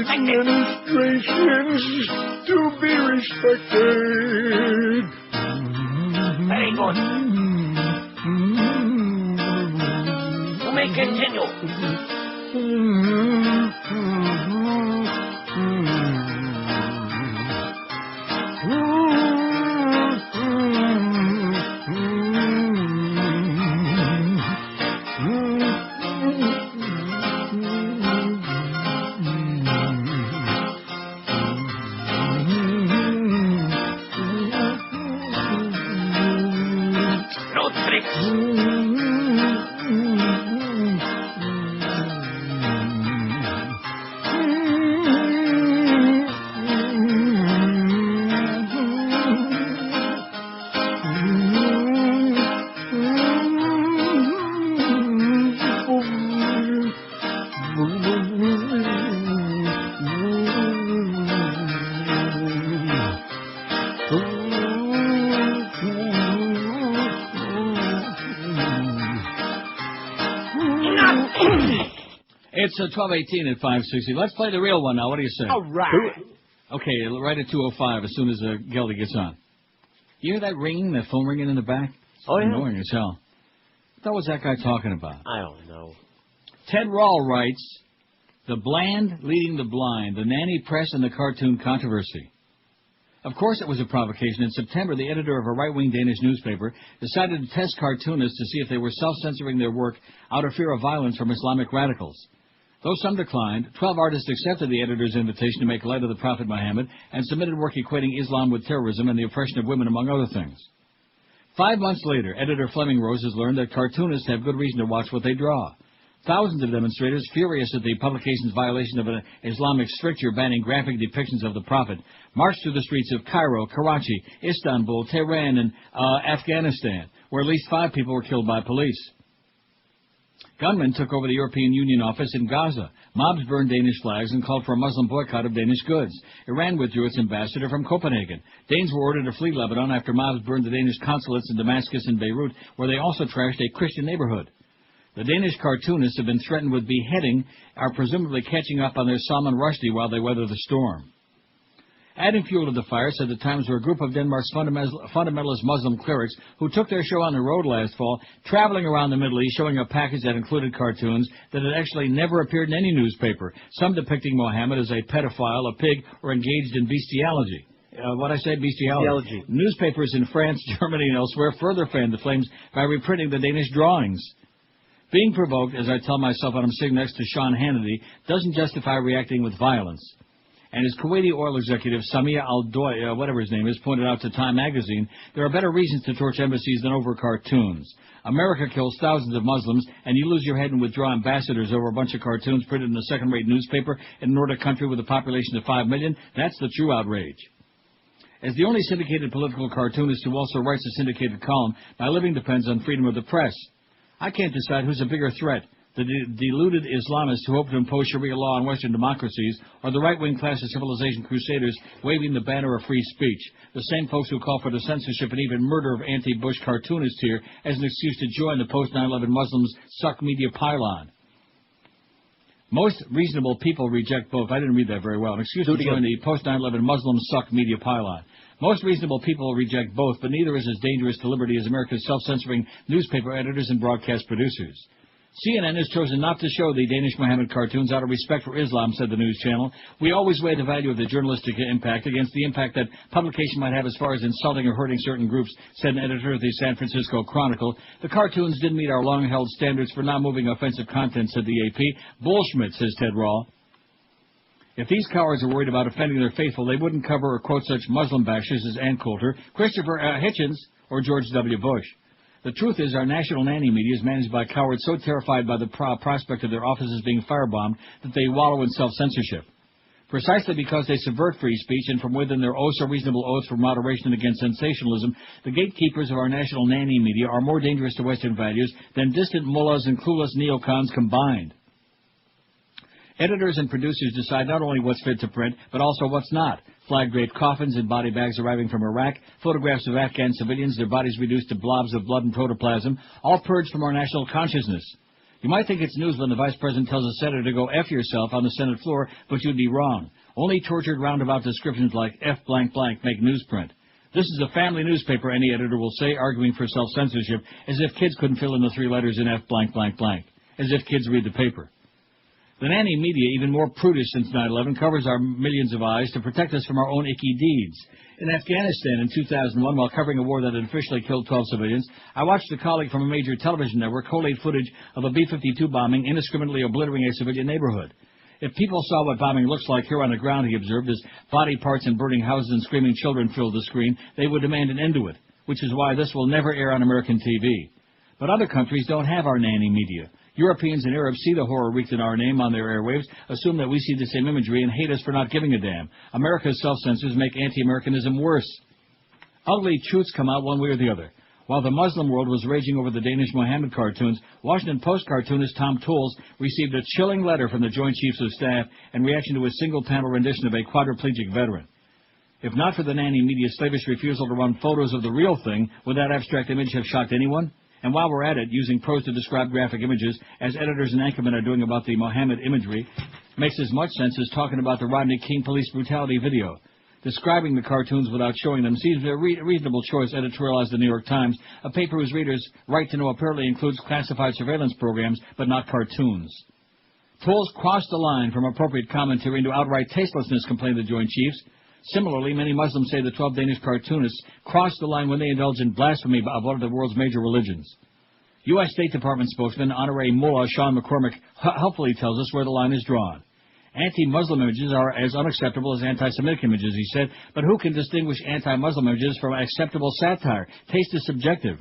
Demonstrations to be respected. Very good. You may continue. No tricks. It's 12:18 at 560. Let's play the real one now. What do you say? All right. Okay, right at 2:05 as soon as Geldy gets on. You hear that ringing, that phone ringing in the back? It's annoying as hell. What was that guy talking about? I don't know. Ted Rall writes, "The bland leading the blind, the nanny press and the cartoon controversy." Of course it was a provocation. In September, the editor of a right-wing Danish newspaper decided to test cartoonists to see if they were self-censoring their work out of fear of violence from Islamic radicals. Though some declined, 12 artists accepted the editor's invitation to make light of the Prophet Muhammad and submitted work equating Islam with terrorism and the oppression of women, among other things. 5 months later, editor Fleming Rose has learned that cartoonists have good reason to watch what they draw. Thousands of demonstrators, furious at the publication's violation of an Islamic stricture banning graphic depictions of the Prophet, marched through the streets of Cairo, Karachi, Istanbul, Tehran, and Afghanistan, where at least 5 people were killed by police. Gunmen took over the European Union office in Gaza. Mobs burned Danish flags and called for a Muslim boycott of Danish goods. Iran withdrew its ambassador from Copenhagen. Danes were ordered to flee Lebanon after mobs burned the Danish consulates in Damascus and Beirut, where they also trashed a Christian neighborhood. The Danish cartoonists have been threatened with beheading, are presumably catching up on their Salman Rushdie while they weather the storm. Adding fuel to the fire, said the Times, were a group of Denmark's fundamentalist Muslim clerics who took their show on the road last fall, traveling around the Middle East, showing a package that included cartoons that had actually never appeared in any newspaper, some depicting Mohammed as a pedophile, a pig, or engaged in bestiality. What I say, bestiality. Newspapers in France, Germany, and elsewhere further fanned the flames by reprinting the Danish drawings. Being provoked, as I tell myself when I'm sitting next to Sean Hannity, doesn't justify reacting with violence. And as Kuwaiti oil executive Samia Al-Doy, whatever his name is, pointed out to Time magazine, there are better reasons to torch embassies than over cartoons. America kills thousands of Muslims, and you lose your head and withdraw ambassadors over a bunch of cartoons printed in a second-rate newspaper in a Nordic country with a population of 5 million? That's the true outrage. As the only syndicated political cartoonist who also writes a syndicated column, my living depends on freedom of the press. I can't decide who's a bigger threat, the deluded Islamists who hope to impose Sharia law on Western democracies, or the right-wing class of civilization crusaders waving the banner of free speech, the same folks who call for the censorship and even murder of anti-Bush cartoonists here as an excuse to join the post-9/11 Muslims suck media pylon. Most reasonable people reject both. I didn't read that very well. An excuse to join the post-9/11 Muslims suck media pylon. Most reasonable people reject both, but neither is as dangerous to liberty as America's self-censoring newspaper editors and broadcast producers. CNN has chosen not to show the Danish Mohammed cartoons out of respect for Islam, said the news channel. We always weigh the value of the journalistic impact against the impact that publication might have as far as insulting or hurting certain groups, said an editor of the San Francisco Chronicle. The cartoons didn't meet our long-held standards for not moving offensive content, said the AP. Bullshit, says Ted Rall. If these cowards are worried about offending their faithful, they wouldn't cover or quote such Muslim bashers as Ann Coulter, Christopher Hitchens, or George W. Bush. The truth is, our national nanny media is managed by cowards so terrified by the prospect of their offices being firebombed that they wallow in self-censorship. Precisely because they subvert free speech and from within their oh-so-reasonable oaths for moderation against sensationalism, the gatekeepers of our national nanny media are more dangerous to Western values than distant mullahs and clueless neocons combined. Editors and producers decide not only what's fit to print, but also what's not. Flag-draped coffins and body bags arriving from Iraq, photographs of Afghan civilians, their bodies reduced to blobs of blood and protoplasm, all purged from our national consciousness. You might think it's news when the vice president tells a senator to go F yourself on the Senate floor, but you'd be wrong. Only tortured roundabout descriptions like F blank blank make newsprint. This is a family newspaper, any editor will say, arguing for self-censorship, as if kids couldn't fill in the 3 letters in F blank blank blank, as if kids read the paper. The nanny media, even more prudish since 9/11, covers our millions of eyes to protect us from our own icky deeds. In Afghanistan in 2001, while covering a war that had officially killed 12 civilians, I watched a colleague from a major television network collate footage of a B-52 bombing indiscriminately obliterating a civilian neighborhood. If people saw what bombing looks like here on the ground, he observed, as body parts and burning houses and screaming children filled the screen, they would demand an end to it, which is why this will never air on American TV. But other countries don't have our nanny media. Europeans and Arabs see the horror wreaked in our name on their airwaves, assume that we see the same imagery, and hate us for not giving a damn. America's self-censors make anti-Americanism worse. Ugly truths come out one way or the other. While the Muslim world was raging over the Danish Mohammed cartoons, Washington Post cartoonist Tom Tools received a chilling letter from the Joint Chiefs of Staff in reaction to a single-panel rendition of a quadriplegic veteran. If not for the nanny media's slavish refusal to run photos of the real thing, would that abstract image have shocked anyone? And while we're at it, using prose to describe graphic images, as editors and anchormen are doing about the Mohammed imagery, makes as much sense as talking about the Rodney King police brutality video. Describing the cartoons without showing them seems a reasonable choice, editorialized the New York Times, a paper whose readers' right to know apparently includes classified surveillance programs, but not cartoons. Tools crossed the line from appropriate commentary into outright tastelessness, complained the Joint Chiefs. Similarly, many Muslims say the 12 Danish cartoonists crossed the line when they indulged in blasphemy of one of the world's major religions. U.S. State Department spokesman Honorary Mullah Sean McCormick helpfully tells us where the line is drawn. Anti-Muslim images are as unacceptable as anti-Semitic images, he said, but who can distinguish anti-Muslim images from acceptable satire? Taste is subjective.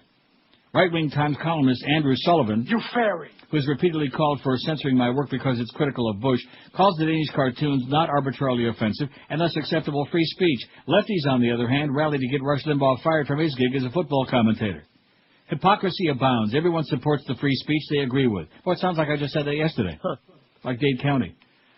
Right-wing Times columnist Andrew Sullivan, you fairy, who has repeatedly called for censoring my work because it's critical of Bush, calls the Danish cartoons not arbitrarily offensive and thus acceptable free speech. Lefties, on the other hand, rally to get Rush Limbaugh fired from his gig as a football commentator. Hypocrisy abounds. Everyone supports the free speech they agree with. Well, it sounds like I just said that yesterday, like Dade County.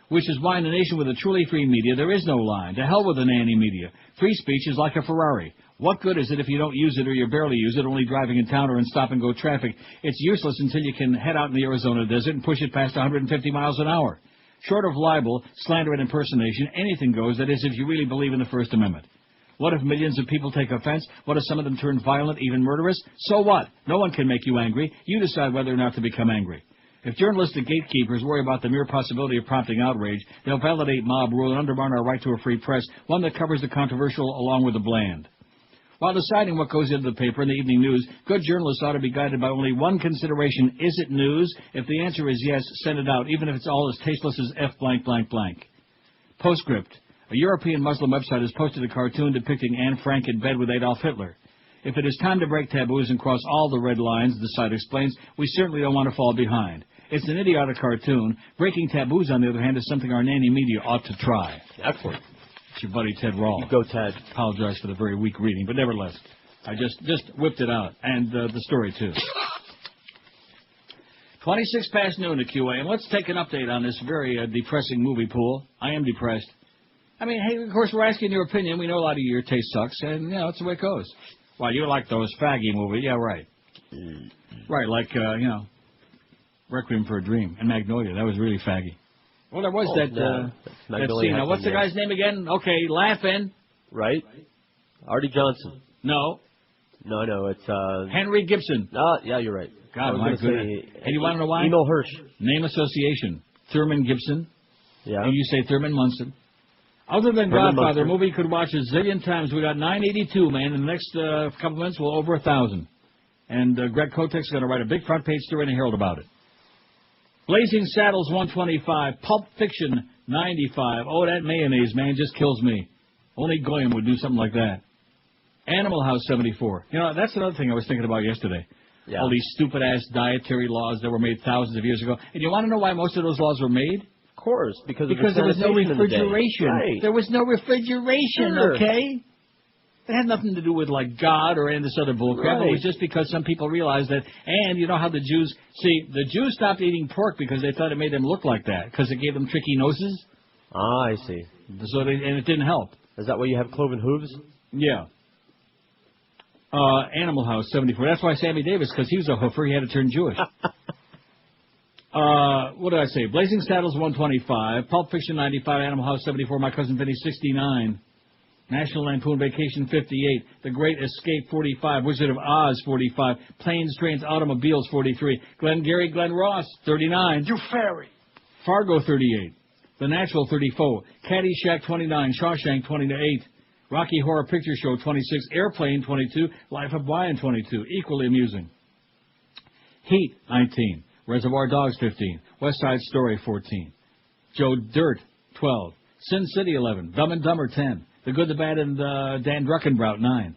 Which is why in a nation with a truly free media, there is no line. To hell with the nanny media. Free speech is like a Ferrari. What good is it if you don't use it or you barely use it, only driving in town or in stop-and-go traffic? It's useless until you can head out in the Arizona desert and push it past 150 miles an hour. Short of libel, slander, and impersonation, anything goes, that is, if you really believe in the First Amendment. What if millions of people take offense? What if some of them turn violent, even murderous? So what? No one can make you angry. You decide whether or not to become angry. If journalistic gatekeepers worry about the mere possibility of prompting outrage, they'll validate mob rule and undermine our right to a free press, one that covers the controversial along with the bland. While deciding what goes into the paper and the evening news, good journalists ought to be guided by only one consideration. Is it news? If the answer is yes, send it out, even if it's all as tasteless as F blank blank blank. Postscript. A European Muslim website has posted a cartoon depicting Anne Frank in bed with Adolf Hitler. If it is time to break taboos and cross all the red lines, the site explains, we certainly don't want to fall behind. It's an idiotic cartoon. Breaking taboos, on the other hand, is something our nanny media ought to try. Excellent. It's your buddy Ted Rawl. You go, Ted. Apologize for the very weak reading, but nevertheless, I just whipped it out. And the story, too. 26 past noon at QA, and let's take an update on this very depressing movie pool. I am depressed. I mean, hey, of course, we're asking your opinion. We know a lot of your taste sucks, and, you know, that's the way it goes. Well, you like those faggy movies. Yeah, right. Right, like, Requiem for a Dream and Magnolia. That was really faggy. Well, there was that scene. Now, what's the guy's name again? Okay, laughing. Right? Artie Johnson. No. No, it's Henry Gibson. Yeah, you're right. God, my goodness. And you want to know why? Emil Hirsch. Name association. Thurman Gibson. Yeah. And you say Thurman Munson. Other than Thurman Godfather, Munson. a movie you could watch a zillion times. We got 982, man. In the next couple minutes, we'll over 1,000. And Greg Kotek's going to write a big front page story in the Herald about it. Blazing Saddles 125, Pulp Fiction 95. Oh, that mayonnaise, man, just kills me. Only Goyim would do something like that. Animal House 74. You know, that's another thing I was thinking about yesterday. Yeah. All these stupid-ass dietary laws that were made thousands of years ago. And you want to know why most of those laws were made? Of course, because there was no refrigeration. Right. There was no refrigeration, Sure. Okay? It had nothing to do with, like, God or any of this other bullcrap. Right. It was just because some people realized that, and you know how the Jews stopped eating pork because they thought it made them look like that, because it gave them tricky noses. Ah, I see. So and it didn't help. Is that why you have cloven hooves? Yeah. Animal House 74. That's why Sammy Davis, because he was a hoofer, he had to turn Jewish. What did I say? Blazing Saddles 125, Pulp Fiction 95, Animal House 74, My Cousin Vinny 69, National Lampoon Vacation 58, The Great Escape 45, Wizard of Oz 45, Planes, Trains, Automobiles 43, Glengarry Glen Ross 39, You fairy. Fargo 38, The Natural 34, Caddyshack 29, Shawshank 28, Rocky Horror Picture Show 26, Airplane 22, Life of Brian 22, equally amusing. Heat 19, Reservoir Dogs 15, West Side Story 14, Joe Dirt 12, Sin City 11, Dumb and Dumber 10, The Good, the Bad, and Dan Druckenbrout 9,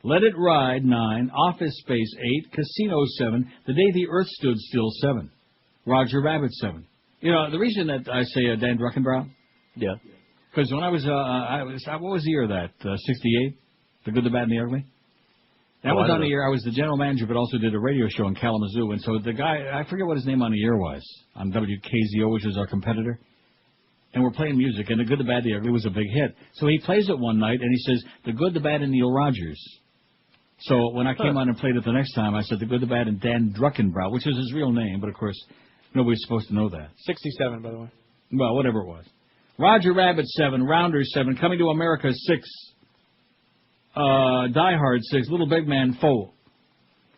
Let It Ride 9, Office Space 8, Casino 7, The Day the Earth Stood Still 7, Roger Rabbit 7. You know, the reason that I say Dan Druckenbrout? Yeah. Because when I was what was the year of that? 68? The Good, the Bad, and the Ugly? That was on the year I was the general manager, but also did a radio show in Kalamazoo. And so the guy, I forget what his name on the air was, on WKZO, which is our competitor. And we're playing music, and The Good, the Bad, the Ugly was a big hit. So he plays it one night, and he says, The Good, the Bad, and Neil Rogers. So when I came on and played it the next time, I said The Good, the Bad, and Dan Druckenbrout, which is his real name, but of course, nobody's supposed to know that. 67, by the way. Well, whatever it was. Roger Rabbit 7, Rounders 7, Coming to America 6, Die Hard 6, Little Big Man 4,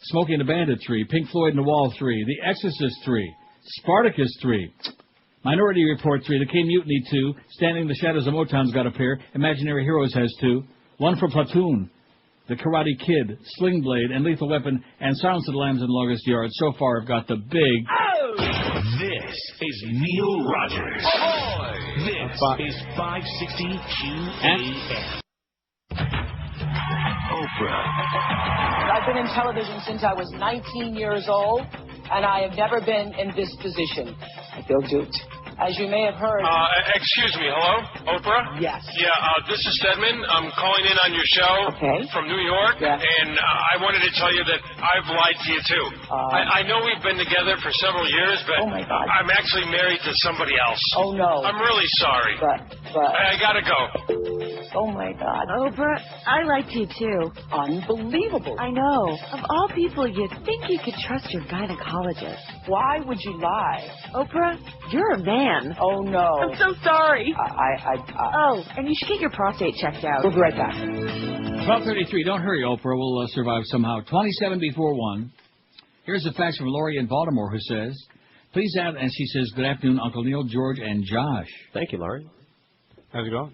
Smokey and the Bandit 3, Pink Floyd and the Wall 3, The Exorcist 3, Spartacus 3, Minority Report 3, The King Mutiny 2, Standing in the Shadows of Motown's got a pair, Imaginary Heroes has 2, one for Platoon, The Karate Kid, Sling Blade, and Lethal Weapon, and Silence of the Lambs and Longest Yard. So far, I've got the big... This is Neil Rogers. Ahoy! This is 560 QAM. Oprah. I've been in television since I was 19 years old, and I have never been in this position. I feel duped. As you may have heard... Excuse me, hello? Oprah? Yes. Yeah, this is Stedman. I'm calling in on your show from New York, and I wanted to tell you that I've lied to you, too. I know we've been together for several years, but I'm actually married to somebody else. Oh, no. I'm really sorry. But... I gotta go. Oh, my God. Oprah, I liked you, too. Unbelievable. I know. Of all people, you'd think you could trust your gynecologist. Why would you lie? Oprah, you're a man. Oh, no. I'm so sorry. Oh, and you should get your prostate checked out. We'll be right back. 12:33. Don't hurry, Oprah. We'll survive somehow. 27 before 1. Here's a fax from Lori in Baltimore who says, please add, and she says, good afternoon, Uncle Neil, George, and Josh. Thank you, Lori. How's it going?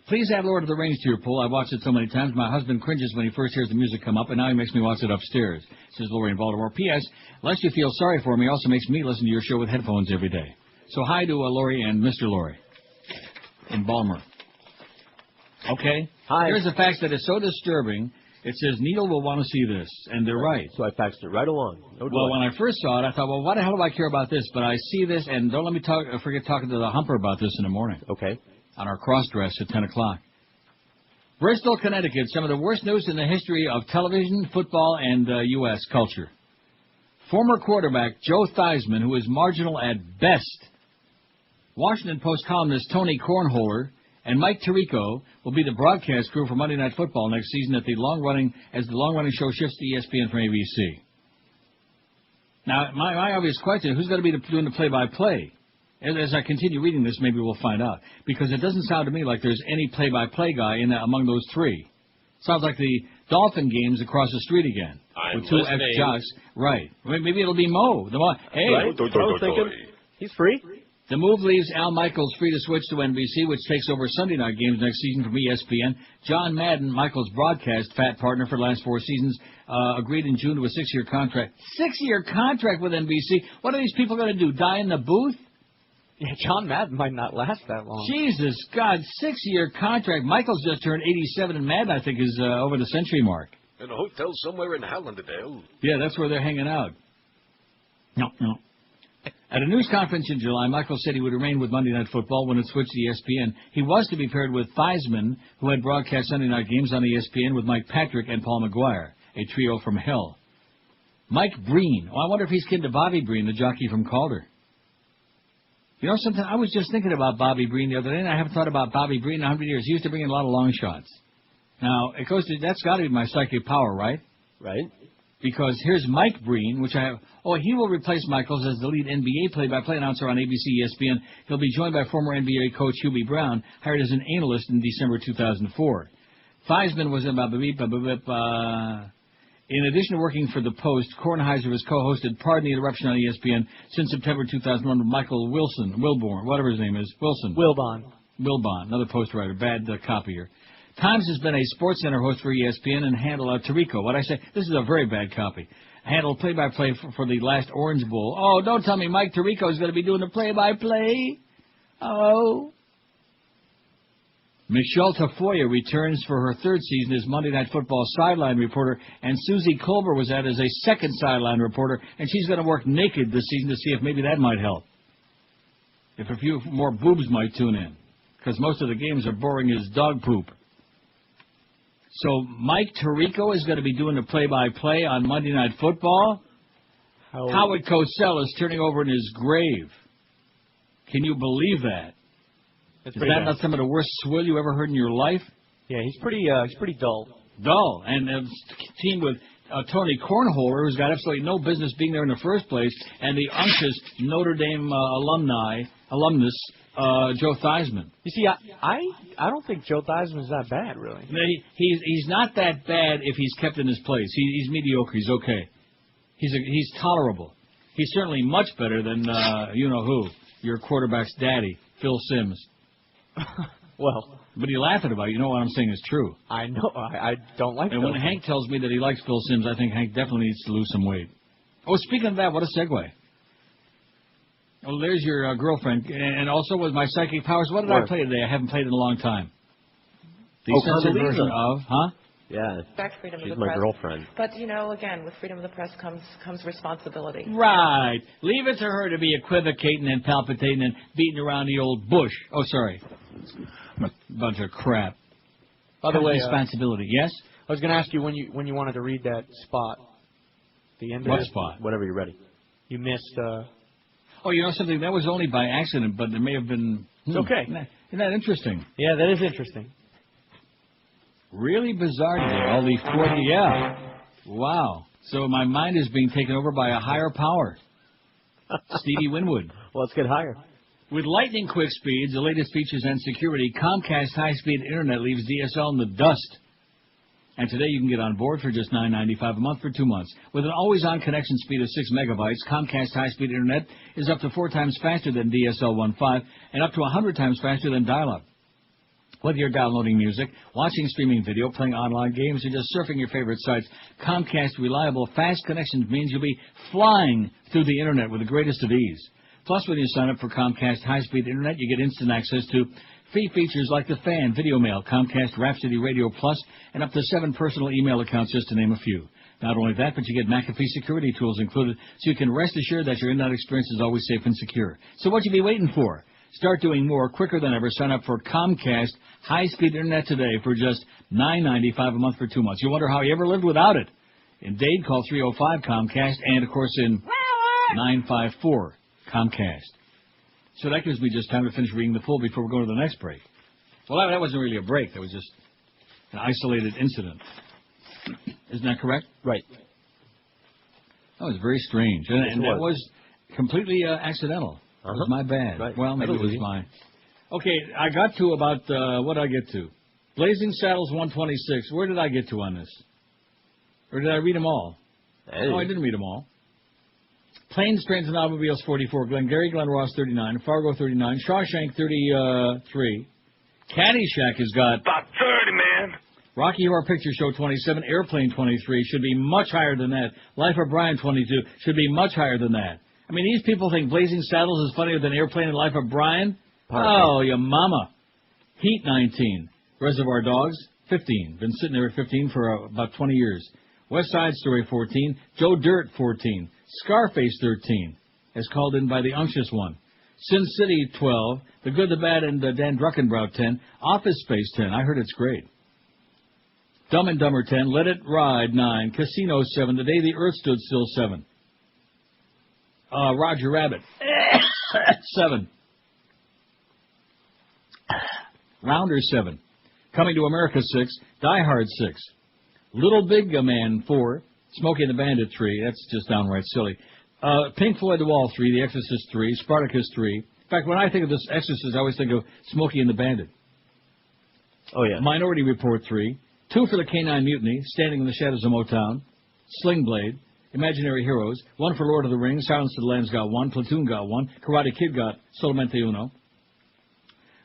Please add Lord of the Rings to your pool. I've watched it so many times. My husband cringes when he first hears the music come up, and now he makes me watch it upstairs, says Lori in Baltimore. P.S. Lest you feel sorry for me, also makes me listen to your show with headphones every day. So hi to Lori and Mr. Lori in Baltimore. Okay? Hi. Here's a fax that is so disturbing, it says, Neil will want to see this, and they're right. So I faxed it right along. Well, when I first saw it, I thought, well, why the hell do I care about this? But I see this, and don't let me forget talking to the Humper about this in the morning. Okay. On our cross-dress at 10 o'clock. Bristol, Connecticut, some of the worst news in the history of television, football, and U.S. culture. Former quarterback Joe Theismann, who is marginal at best. Washington Post columnist Tony Cornholer and Mike Tirico will be the broadcast crew for Monday Night Football next season as the long-running show shifts to ESPN from ABC. Now, my obvious question is, who's going to be doing the play-by-play? As I continue reading this, maybe we'll find out. Because it doesn't sound to me like there's any play-by-play guy among those three. Sounds like the Dolphin games across the street again. With two ex-jocks. Right. Maybe it'll be Mo. Hey. Right. I was thinking, he's free. The move leaves Al Michaels free to switch to NBC, which takes over Sunday night games next season from ESPN. John Madden, Michaels' broadcast fat partner for the last 4 seasons, agreed in June to a 6-year contract. 6-year contract with NBC? What are these people going to do, die in the booth? Yeah, John Madden might not last that long. Jesus, God, 6-year contract. Michaels just turned 87, and Madden, I think, is over the century mark. In a hotel somewhere in Hallandale. Yeah, that's where they're hanging out. No. At a news conference in July, Michaels said he would remain with Monday Night Football when it switched to ESPN. He was to be paired with Theismann, who had broadcast Sunday night games on ESPN with Mike Patrick and Paul McGuire, a trio from hell. Mike Breen. Oh, I wonder if he's kin to Bobby Breen, the jockey from Calder. You know something? I was just thinking about Bobby Breen the other day, and I haven't thought about Bobby Breen in 100 years. He used to bring in a lot of long shots. Now, that's got to be my psychic power, right? Right. Because here's Mike Breen, which I have. Oh, he will replace Michaels as the lead NBA play-by-play announcer on ABC ESPN. He'll be joined by former NBA coach Hubie Brown, hired as an analyst in December 2004. Theismann was in addition to working for The Post, Kornheiser has co-hosted Pardon the Interruption on ESPN since September 2001 with Michael Wilborn, whatever his name is, Wilbon, another Post writer, bad copier. Times has been a SportsCenter host for ESPN and handled Tirico. What I say, this is a very bad copy. Handled play-by-play for the last Orange Bowl. Oh, don't tell me Mike Tirico is going to be doing the play-by-play. Oh. Michelle Tafoya returns for her third season as Monday Night Football sideline reporter, and Susie Colbert was added as a second sideline reporter, and she's going to work naked this season to see if maybe that might help. If a few more boobs might tune in, because most of the games are boring as dog poop. So Mike Tirico is going to be doing the play-by-play on Monday Night Football. Howard Cosell is turning over in his grave. Can you believe that? Is that not some of the worst swill you ever heard in your life? Yeah, he's pretty dull. Dull. And a team with Tony Cornholer, who's got absolutely no business being there in the first place, and the unctuous Notre Dame alumnus, Joe Theismann. You see, I don't think Joe Theismann's that bad, really. He's not that bad if he's kept in his place. He's mediocre. He's okay. He's tolerable. He's certainly much better than you-know-who, your quarterback's daddy, Phil Simms. Well, but you laugh at you know what I'm saying is true. I know. I don't like. And when Hank tells me that he likes Phil Simms, I think Hank definitely needs to lose some weight. Oh, speaking of that, what a segue. Oh, there's your girlfriend, and also with my psychic powers. What did I play today? I haven't played in a long time. The censored version of, Yeah, freedom she's of the my press. girlfriend. But, again, with freedom of the press comes responsibility. Right. Leave it to her to be equivocating and palpitating and beating around the old bush. Oh, sorry. Bunch of crap. By the way, responsibility. Yes? I was going to ask you when you wanted to read that spot. The end of What it. spot? Whenever you're ready. You missed... Oh, you know something? That was only by accident, but there may have been... It's okay. Isn't that interesting? Yeah, that is interesting. Really bizarre today. All these 40... Yeah. Wow. So my mind is being taken over by a higher power. Stevie Winwood. Well, let's get higher. With lightning quick speeds, the latest features and security, Comcast high-speed internet leaves DSL in the dust. And today you can get on board for just $9.95 a month for 2 months. With an always-on connection speed of 6 megabytes, Comcast high-speed internet is up to 4 times faster than DSL 1.5 and up to 100 times faster than dial-up. Whether you're downloading music, watching streaming video, playing online games, or just surfing your favorite sites, Comcast reliable, fast connections means you'll be flying through the internet with the greatest of ease. Plus, when you sign up for Comcast high-speed internet, you get instant access to free features like the Fan, Video Mail, Comcast Rhapsody Radio Plus, and up to 7 personal email accounts, just to name a few. Not only that, but you get McAfee security tools included, so you can rest assured that your internet experience is always safe and secure. So what you be waiting for? Start doing more quicker than ever. Sign up for Comcast high-speed internet today for just $9.95 a month for 2 months. You wonder how you ever lived without it. In Dade, call 305-COMCAST, and, of course, in 954-COMCAST. So that gives me just time to finish reading the full before we go to the next break. Well, that wasn't really a break. That was just an isolated incident. Isn't that correct? Right. That was very strange. And that was completely accidental. It was my bad. Right. Well, maybe it was mine. Okay, I got to about, what did I get to? Blazing Saddles 126. Where did I get to on this? Or did I read them all? Hey. No, I didn't read them all. Planes, Trains, and Automobiles 44, Glengarry Glen Ross 39, Fargo 39, Shawshank 33, Caddyshack has got... About 30, man. Rocky Horror Picture Show 27, Airplane 23, should be much higher than that. Life of Brian 22, should be much higher than that. I mean, these people think Blazing Saddles is funnier than Airplane and Life of Brian? Oh, your mama. Heat 19, Reservoir Dogs 15, been sitting there at 15 for about 20 years. West Side Story 14, Joe Dirt 14, Scarface 13, as called in by the unctuous one. Sin City 12, The Good, the Bad, and Dan Druckenbrow 10, Office Space 10, I heard it's great. Dumb and Dumber 10, Let It Ride 9, Casino 7, The Day the Earth Stood Still 7. Roger Rabbit 7. Rounder 7. Coming to America 6, Die Hard 6. Little Big Man 4, Smokey and the Bandit 3. That's just downright silly. Pink Floyd The Wall 3. The Exorcist 3. Spartacus 3. In fact, when I think of this Exorcist, I always think of Smokey and the Bandit. Oh, yeah. Minority Report 3. 2 for the Canine Mutiny. Standing in the Shadows of Motown. Sling Blade. Imaginary Heroes. 1 for Lord of the Rings. Silence of the Lambs got 1. Platoon got 1. Karate Kid got Solamente Uno.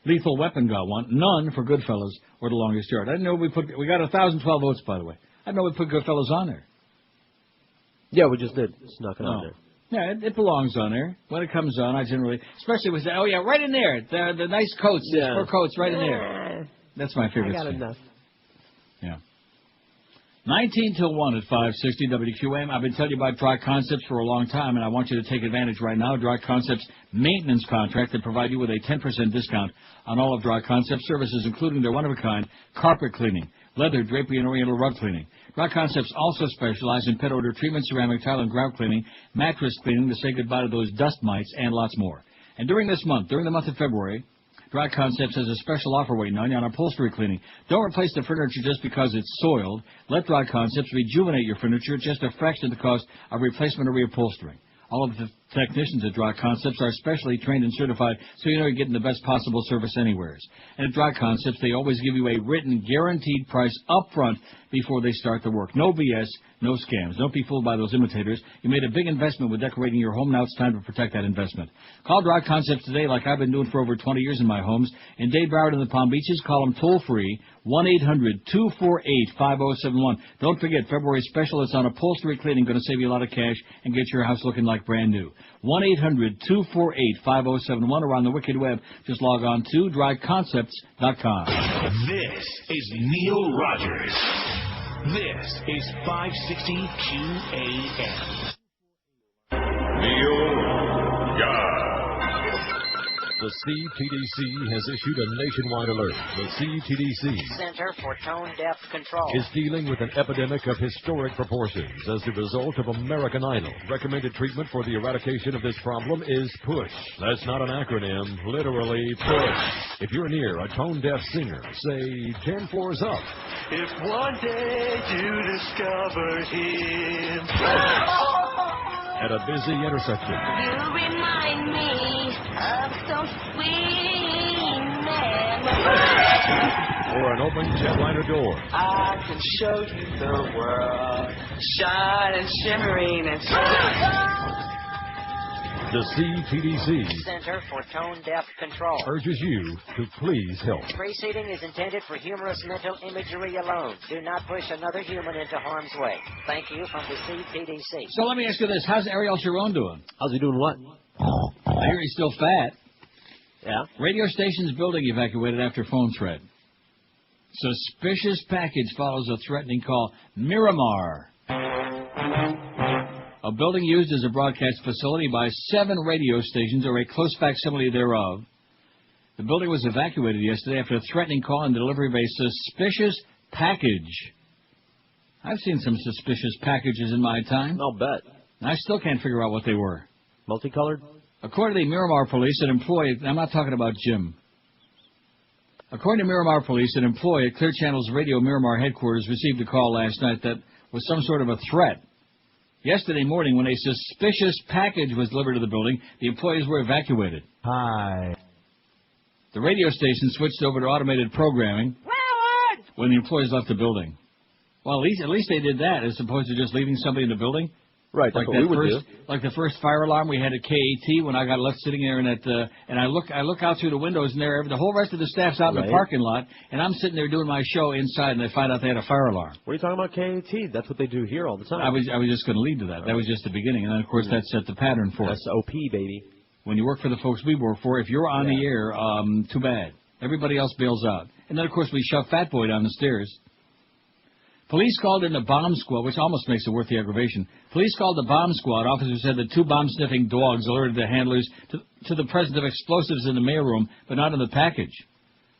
Lethal Weapon got 1. None for Goodfellas or The Longest Yard. I didn't know we got 1,012 votes, by the way. I didn't know we put Goodfellas on there. Yeah, we just did. Snuck it on there. Yeah, it belongs on there. When it comes on, I generally, especially with, oh yeah, right in there. The nice coats, the sport coats, right in there. That's my favorite. I got enough. Yeah. 19 till 1 at 560 WQAM. I've been telling you about Dry Concepts for a long time, and I want you to take advantage right now. Dry Concepts maintenance contract that provide you with a 10% discount on all of Dry Concepts services, including their one-of-a-kind carpet cleaning, leather, drapery, and oriental rug cleaning. Dry Concepts also specialize in pet odor treatment, ceramic tile and grout cleaning, mattress cleaning to say goodbye to those dust mites, and lots more. And during the month of February, Dry Concepts has a special offer waiting on you on upholstery cleaning. Don't replace the furniture just because it's soiled. Let Dry Concepts rejuvenate your furniture at just a fraction of the cost of replacement or reupholstering. All of the technicians at Dry Concepts are specially trained and certified, so you know you're getting the best possible service anywhere. And at Dry Concepts, they always give you a written, guaranteed price up front before they start the work. No BS, no scams. Don't be fooled by those imitators. You made a big investment with decorating your home. Now it's time to protect that investment. Call Dry Concepts today like I've been doing for over 20 years in my homes. In Dade, Broward, and the Palm Beaches, call them toll-free, 1-800-248-5071. Don't forget, February special is on upholstery cleaning, going to save you a lot of cash and get your house looking like brand new. 1-800-248-5071, or on the wicked web. Just log on to dryconcepts.com. This is Neil Rogers. This is 560 QAM. Neil God. The CTDC has issued a nationwide alert. The CTDC Center for Tone Deaf Control is dealing with an epidemic of historic proportions as the result of American Idol. Recommended treatment for the eradication of this problem is PUSH. That's not an acronym, literally PUSH. If you're near a tone-deaf singer, say 10 floors up. If one day you discover him At a busy intersection. You remind me of some sweet memories. Or an open jetliner door. I can show you the world, shining, shimmering, and The CTDC Center for Tone Deaf Control urges you to please help. Preceding is intended for humorous mental imagery alone. Do not push another human into harm's way. Thank you from the CTDC. So let me ask you this. How's Ariel Sharon doing? How's he doing what? I hear he's still fat. Yeah? Radio station's building evacuated after phone threat. Suspicious package follows a threatening call. Miramar. A building used as a broadcast facility by 7 radio stations or a close facsimile thereof. The building was evacuated yesterday after a threatening call and delivery of a suspicious package. I've seen some suspicious packages in my time. I'll bet. I still can't figure out what they were. Multicolored? According to the Miramar Police, an employee... I'm not talking about Jim. According to Miramar Police, an employee at Clear Channel's Radio Miramar headquarters received a call last night that was some sort of a threat. Yesterday morning, when a suspicious package was delivered to the building, the employees were evacuated. Hi. The radio station switched over to automated programming when the employees left the building. Well, at least they did that, as opposed to just leaving somebody in the building. Right, that's what we would do. Like the first fire alarm we had at KAT when I got left sitting there and I look out through the windows and there the whole rest of the staff's out in the parking lot and I'm sitting there doing my show inside and they find out they had a fire alarm. What are you talking about, KAT? That's what they do here all the time. I was just going to lead to that. That was just the beginning, and then of course that set the pattern for us. That's OP, baby. When you work for the folks we work for, if you're on the air, too bad. Everybody else bails out. And then of course we shove Fat Boy down the stairs. Police called in the bomb squad, which almost makes it worth the aggravation. Police called the bomb squad. Officers said that 2 bomb-sniffing dogs alerted the handlers to the presence of explosives in the mailroom, but not in the package.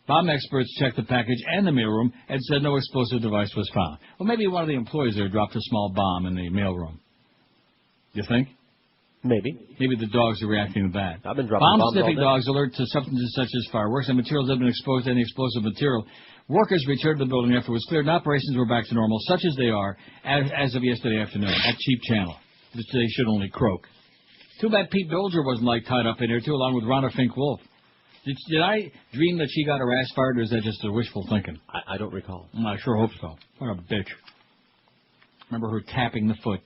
Bomb experts checked the package and the mailroom and said no explosive device was found. Well, maybe one of the employees there dropped a small bomb in the mailroom. You think? Maybe. Maybe the dogs are reacting to that. I've been dropping bombs all Bomb-sniffing day. dogs alert to substances such as fireworks and materials that have been exposed to any explosive material. Workers returned to the building after it was cleared and operations were back to normal, such as they are as of yesterday afternoon at Cheap Channel. They should only croak. Too bad Pete Bilger wasn't tied up in here too, along with Ronna Fink-Wolf. Did I dream that she got her ass fired, or is that just a wishful thinking? I don't recall. I sure hope so. What a bitch. Remember her tapping the foot.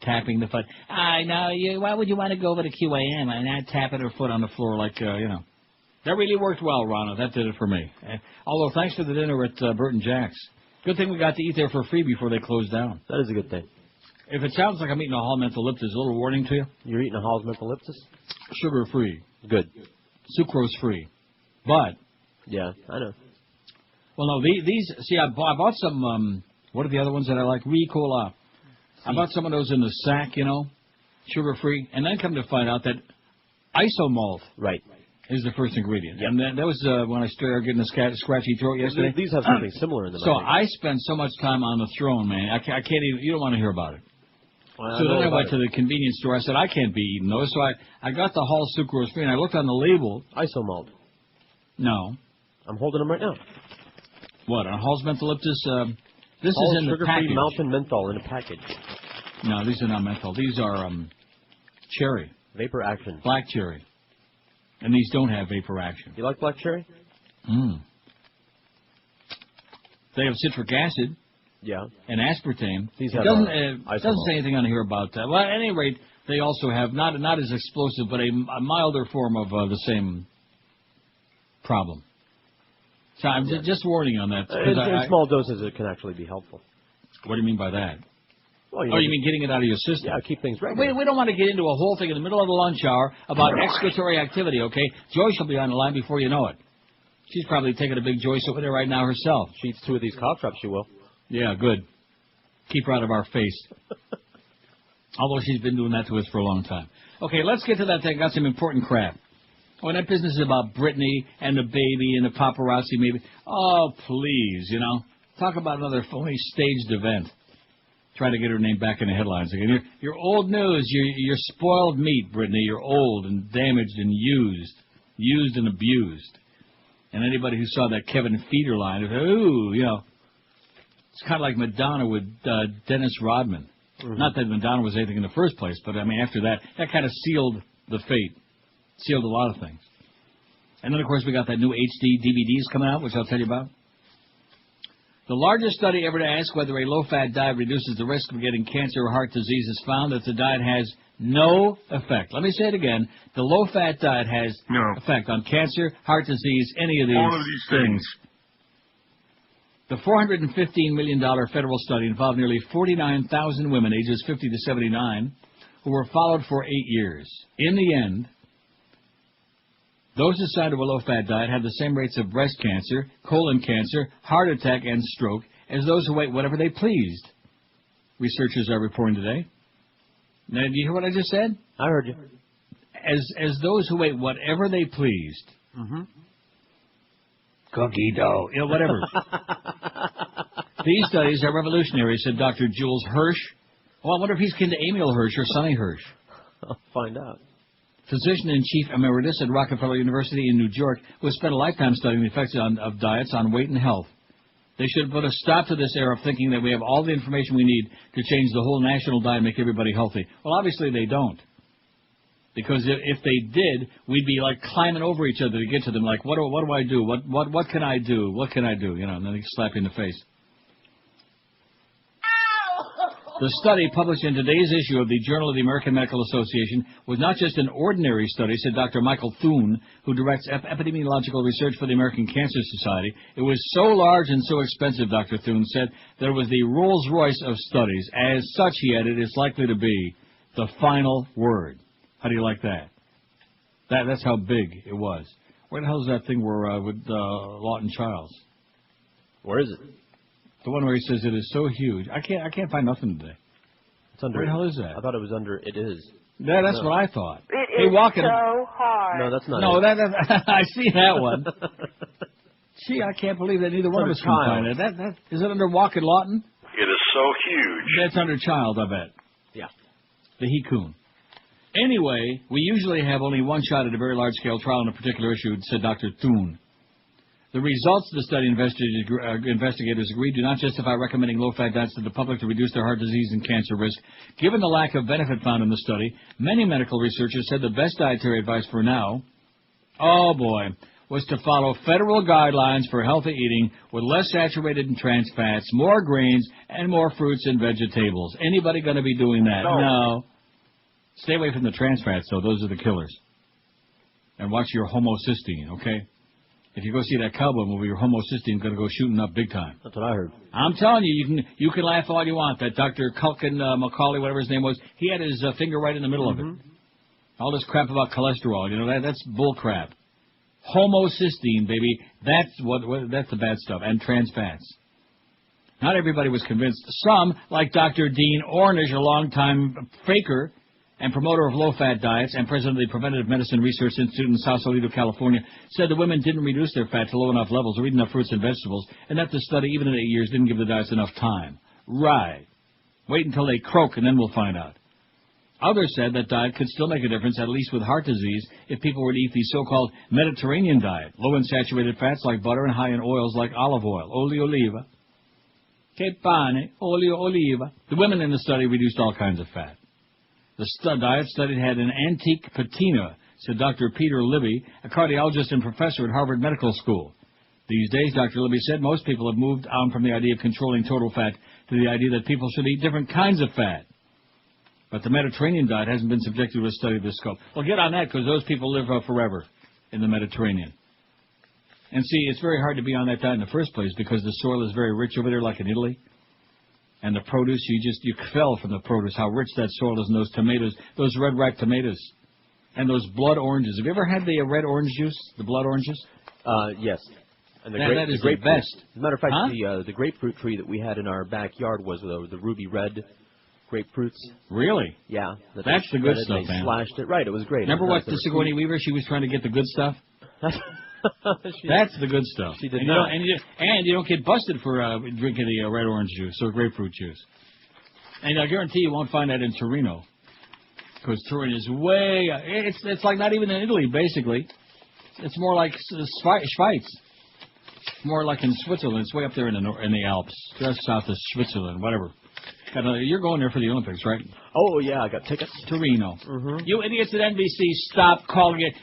I know. Why would you want to go over to QAM and not tapping her foot on the floor That really worked well, Ronna. That did it for me. Although, thanks for the dinner at Bert and Jack's. Good thing we got to eat there for free before they closed down. That is a good thing. If it sounds like I'm eating a Hall Mentholyptus, a little warning to you. You're eating a Hall's Mentholyptus? Sugar-free. Good. Sucrose-free. But... Yeah, I know. Well, no, these... See, I bought some... what are the other ones that I like? Ricola. I bought some of those in the sack, sugar-free. And then come to find out that isomalt is the first ingredient. Yep. And that was when I started getting a scratchy throat yesterday. These have something similar in them. So I spent so much time on the throne, man. I can't even... You don't want to hear about it. Well, so then I went to the convenience store. I said, I can't be eating those. So I got the Hall sucrose-free, and I looked on the label. Isomalt. No. I'm holding them right now. What, on Hall's Mentholyptus? This Hall's is in the package. sugar-free mountain menthol in a package. No, these are not menthol. These are cherry. Vapor action. Black cherry. And these don't have vapor action. You like black cherry? They have citric acid. Yeah. And aspartame. These It doesn't say anything on here about that. Well, at any rate, they also have not as explosive, but a milder form of the same problem. So I'm just warning you on that. In small doses, it can actually be helpful. What do you mean by that? Well, you mean getting it out of your system? Yeah, keep things regular. We don't want to get into a whole thing in the middle of the lunch hour about excretory activity, okay? Joyce will be on the line before you know it. She's probably taking a big Joyce over there right now herself. She eats 2 of these cough drops, she will. Yeah, good. Keep her out of our face. Although she's been doing that to us for a long time. Okay, let's get to that thing. Got some important crap. Oh, that business is about Britney and the baby and the paparazzi maybe. Oh, please, Talk about another phony staged event. Try to get her name back in the headlines again. You're old news. You're spoiled meat, Britney. You're old and damaged and used and abused. And anybody who saw that Kevin Feeder line, it's kind of like Madonna with Dennis Rodman. Mm-hmm. Not that Madonna was anything in the first place, but after that kind of sealed the fate. Sealed a lot of things. And then, of course, we got that new HD DVDs coming out, which I'll tell you about. The largest study ever to ask whether a low-fat diet reduces the risk of getting cancer or heart disease has found that the diet has no effect. Let me say it again. The low-fat diet has no effect on cancer, heart disease, any of these, all of these things. The $415 million federal study involved nearly 49,000 women ages 50 to 79 who were followed for 8 years. In the end, those assigned to a low-fat diet had the same rates of breast cancer, colon cancer, heart attack, and stroke as those who ate whatever they pleased. Researchers are reporting today. Now, do you hear what I just said? I heard you. As those who ate whatever they pleased. Mm-hmm. Cookie dough. Whatever. These studies are revolutionary, said Dr. Jules Hirsch. Well, I wonder if he's kin to Emil Hirsch or Sonny Hirsch. I'll find out. Physician-in-chief emeritus at Rockefeller University in New York, who has spent a lifetime studying the effects of diets on weight and health. They should put a stop to this era of thinking that we have all the information we need to change the whole national diet and make everybody healthy. Well, obviously they don't. Because if they did, we'd be climbing over each other to get to them. Like, what do I do? What can I do? What can I do? And then they slap you in the face. The study published in today's issue of the Journal of the American Medical Association was not just an ordinary study, said Dr. Michael Thune, who directs epidemiological research for the American Cancer Society. It was so large and so expensive, Dr. Thune said, that it was the Rolls-Royce of studies. As such, he added, it's likely to be the final word. How do you like that? That's how big it was. Where the hell is that thing with Lawton Childs? Where is it? The one where he says it is so huge. I can't find nothing today. It's under. Where the hell is that? I thought it was under. It is. Yeah, that's what I thought. It is so hard. No, that's not. No, it. that I see that one. Gee, I can't believe that neither one of us can find it. That is it under Walk and Lawton? It is so huge. That's under Child, I bet. Yeah. The He-Coon. Anyway, we usually have only one shot at a very large-scale trial on a particular issue, said Dr. Thune. The results of the study investigators agreed do not justify recommending low-fat diets to the public to reduce their heart disease and cancer risk. Given the lack of benefit found in the study, many medical researchers said the best dietary advice for now, oh boy, was to follow federal guidelines for healthy eating with less saturated and trans fats, more grains, and more fruits and vegetables. Anybody going to be doing that? No. Stay away from the trans fats, though. Those are the killers. And watch your homocysteine, okay? If you go see that cowboy movie, your homocysteine is going to go shooting up big time. That's what I heard. I'm telling you, you can laugh all you want. That Dr. Culkin Macaulay, whatever his name was, he had his finger right in the middle of it. All this crap about cholesterol, that's bull crap. Homocysteine, baby, that's the bad stuff, and trans fats. Not everybody was convinced. Some, like Dr. Dean Ornish, a longtime faker and promoter of low-fat diets and president of the Preventive Medicine Research Institute in Sausalito, California, said the women didn't reduce their fat to low enough levels or eat enough fruits and vegetables, and that the study, even in 8 years, didn't give the diets enough time. Right. Wait until they croak, and then we'll find out. Others said that diet could still make a difference, at least with heart disease, if people were to eat the so-called Mediterranean diet, low in saturated fats like butter and high in oils like olive oil, olio oliva. Che pane, olio oliva. The women in the study reduced all kinds of fat. The diet studied had an antique patina, said Dr. Peter Libby, a cardiologist and professor at Harvard Medical School. These days, Dr. Libby said, most people have moved on from the idea of controlling total fat to the idea that people should eat different kinds of fat. But the Mediterranean diet hasn't been subjected to a study of this scope. Well, get on that, because those people live forever in the Mediterranean. And see, it's very hard to be on that diet in the first place, because the soil is very rich over there, like in Italy. And the produce, you fell from the produce, how rich that soil is, and those tomatoes, those red ripe tomatoes. And those blood oranges. Have you ever had the red orange juice, the blood oranges? Yes. And that is the best. As a matter of fact, the grapefruit tree that we had in our backyard was the ruby red grapefruits. Really? Yeah. That's the good stuff, man. Slashed it. Right, it was great. Remember what the Sigourney Weaver, she was trying to get the good stuff? That's the good stuff. She did not. And you don't get busted for drinking the red orange juice or grapefruit juice. And I guarantee you won't find that in Torino. Because Turin is way... It's like not even in Italy, basically. It's more like Schweiz. More like in Switzerland. It's way up there in the Alps. Just south of Switzerland, whatever. You're going there for the Olympics, right? Oh, yeah, I got tickets. Torino. You idiots at NBC, stop calling it.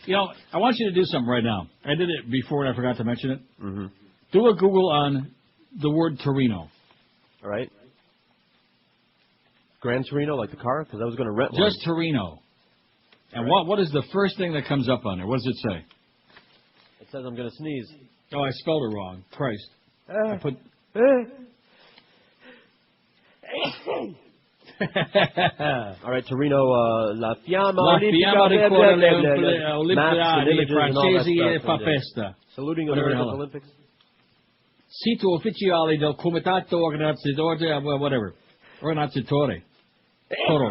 I want you to do something right now. I did it before and I forgot to mention it. Do a Google on the word Torino. All right. Gran Torino, like the car? Because I was going to rent one. Just Torino. And what is the first thing that comes up on there? What does it say? It says I'm going to sneeze. Oh, I spelled it wrong. Christ. I put... All right, Torino, La Fiamma Olimpiadi Francesi e fa festa. Saluting the Olympics. Sito ufficiale del Comitato Organizzatore, whatever. Organizzatore. Toro.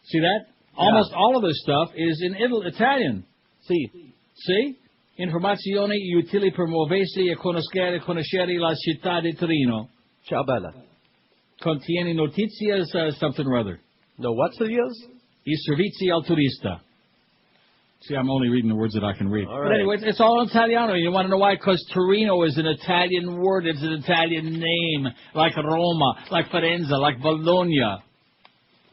See that? Almost all of this stuff is in Italian. See? Informazioni utili per muoversi e conoscere la città di Torino. Ciao, bella. Contiene noticias, something or other. No, what's the deals? I servizi al turista. See, I'm only reading the words that I can read. All right. But anyway, it's all Italiano. You want to know why? Because Torino is an Italian word. It's an Italian name. Like Roma, like Firenze, like Bologna.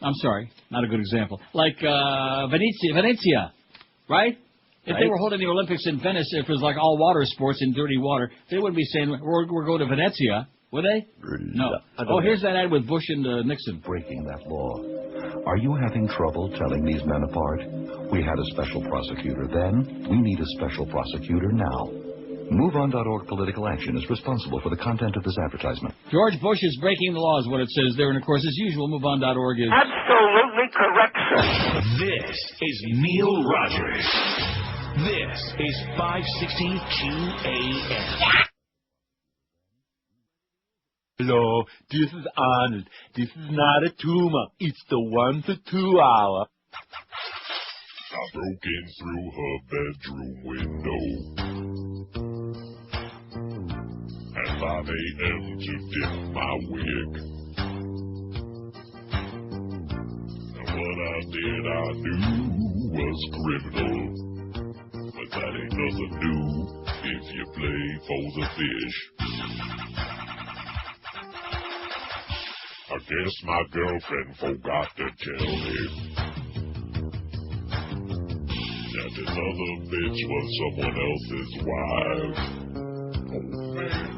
I'm sorry, not a good example. Like Venezia, right? If they were holding the Olympics in Venice, if it was like all water sports in dirty water, they wouldn't be saying, we're going to Venezia. Would they? No. Oh, here's that ad with Bush and Nixon. Breaking that law. Are you having trouble telling these men apart? We had a special prosecutor then. We need a special prosecutor now. MoveOn.org Political Action is responsible for the content of this advertisement. George Bush is breaking the law is what it says there. And, of course, as usual, MoveOn.org is... Absolutely correct, sir. This is Neil Rogers. This is 560 QAM. Hello, this is Arnold. This is not a tumor. It's the 1 to 2 hour. I broke in through her bedroom window at 5 a.m. to dip my wig. And What I did I knew was criminal. But that ain't nothing new if you play for the fish. I guess my girlfriend forgot to tell me that this other bitch was someone else's wife. Oh man,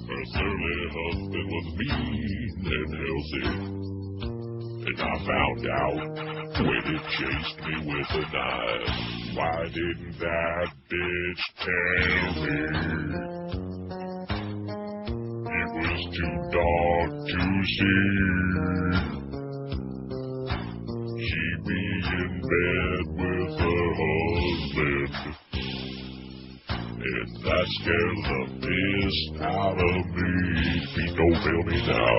her surly husband was mean and healthy. And I found out when it chased me with a knife. Why didn't that bitch tell me? It was too dark to see. She'd be in bed with her husband. And that scares the piss out of me. Pete, don't fail me now.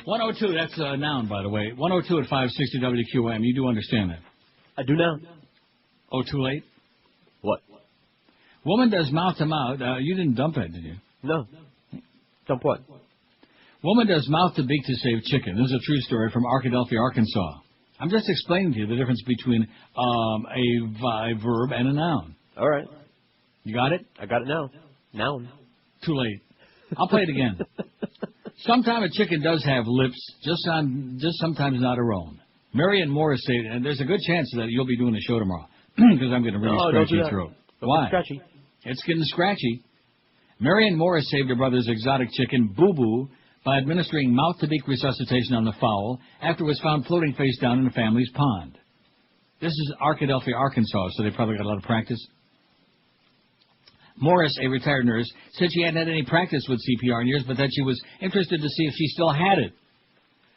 102, that's a noun, by the way. 102 at 560 WQM. You do understand that? I do now. Oh, too late? What? Woman does mouth-to-mouth. You didn't dump it, did you? No. Dump what? Woman does mouth-to-beak to save chicken. This is a true story from Arkadelphia, Arkansas. I'm just explaining to you the difference between a verb and a noun. All right. You got it? I got it now. Noun. Too late. I'll play it again. Sometimes a chicken does have lips, just sometimes not her own. Marion Morris said, and there's a good chance that you'll be doing the show tomorrow, because I'm getting a really scratchy throat. Why? Scratchy. It's getting scratchy. Marion Morris saved her brother's exotic chicken, Boo Boo, by administering mouth-to-beak resuscitation on the fowl after it was found floating face down in the family's pond. This is Arkadelphia, Arkansas, so they probably got a lot of practice. Morris, a retired nurse, said she hadn't had any practice with CPR in years, but that she was interested to see if she still had it.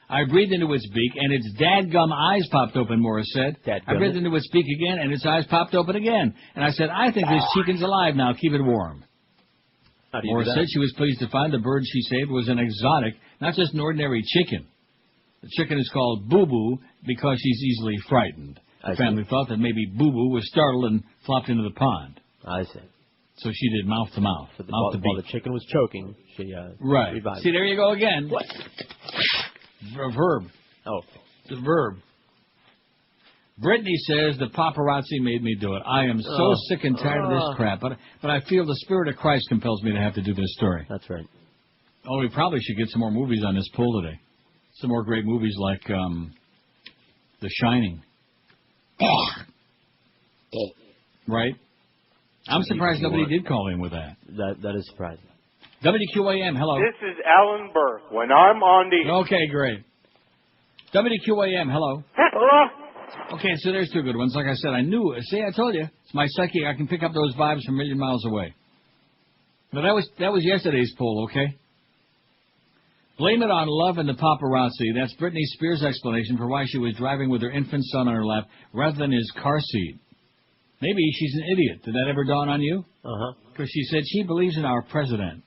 I breathed into its beak, and its dadgum eyes popped open, Morris said. I breathed into its beak again, and its eyes popped open again. And I said, I think this chicken's alive now. Keep it warm. How do you Morris do that? said she was pleased to find the bird she saved was an exotic, not just an ordinary chicken. The chicken is called Boo Boo because she's easily frightened. The family thought that maybe Boo Boo was startled and flopped into the pond. I see. So she did mouth-to-mouth. So while the chicken was choking, she right. revived. See, there you go again. What? A verb. Oh. The verb. Brittany says the paparazzi made me do it. I am so sick and tired of this crap, but I feel the Spirit of Christ compels me to have to do this story. That's right. Oh, we probably should get some more movies on this poll today. Some more great movies like The Shining. Right? I'm surprised nobody did call in with that. That is surprising. WQAM, hello. This is Alan Burke. When I'm on the... Okay, great. WQAM, hello. Hello? Okay, so there's two good ones. Like I said, I knew. See, I told you. It's my psyche. I can pick up those vibes from a million miles away. But that was yesterday's poll, okay? Blame it on love and the paparazzi. That's Britney Spears' explanation for why she was driving with her infant son on her lap rather than his car seat. Maybe she's an idiot. Did that ever dawn on you? Uh-huh. Because she said she believes in our president.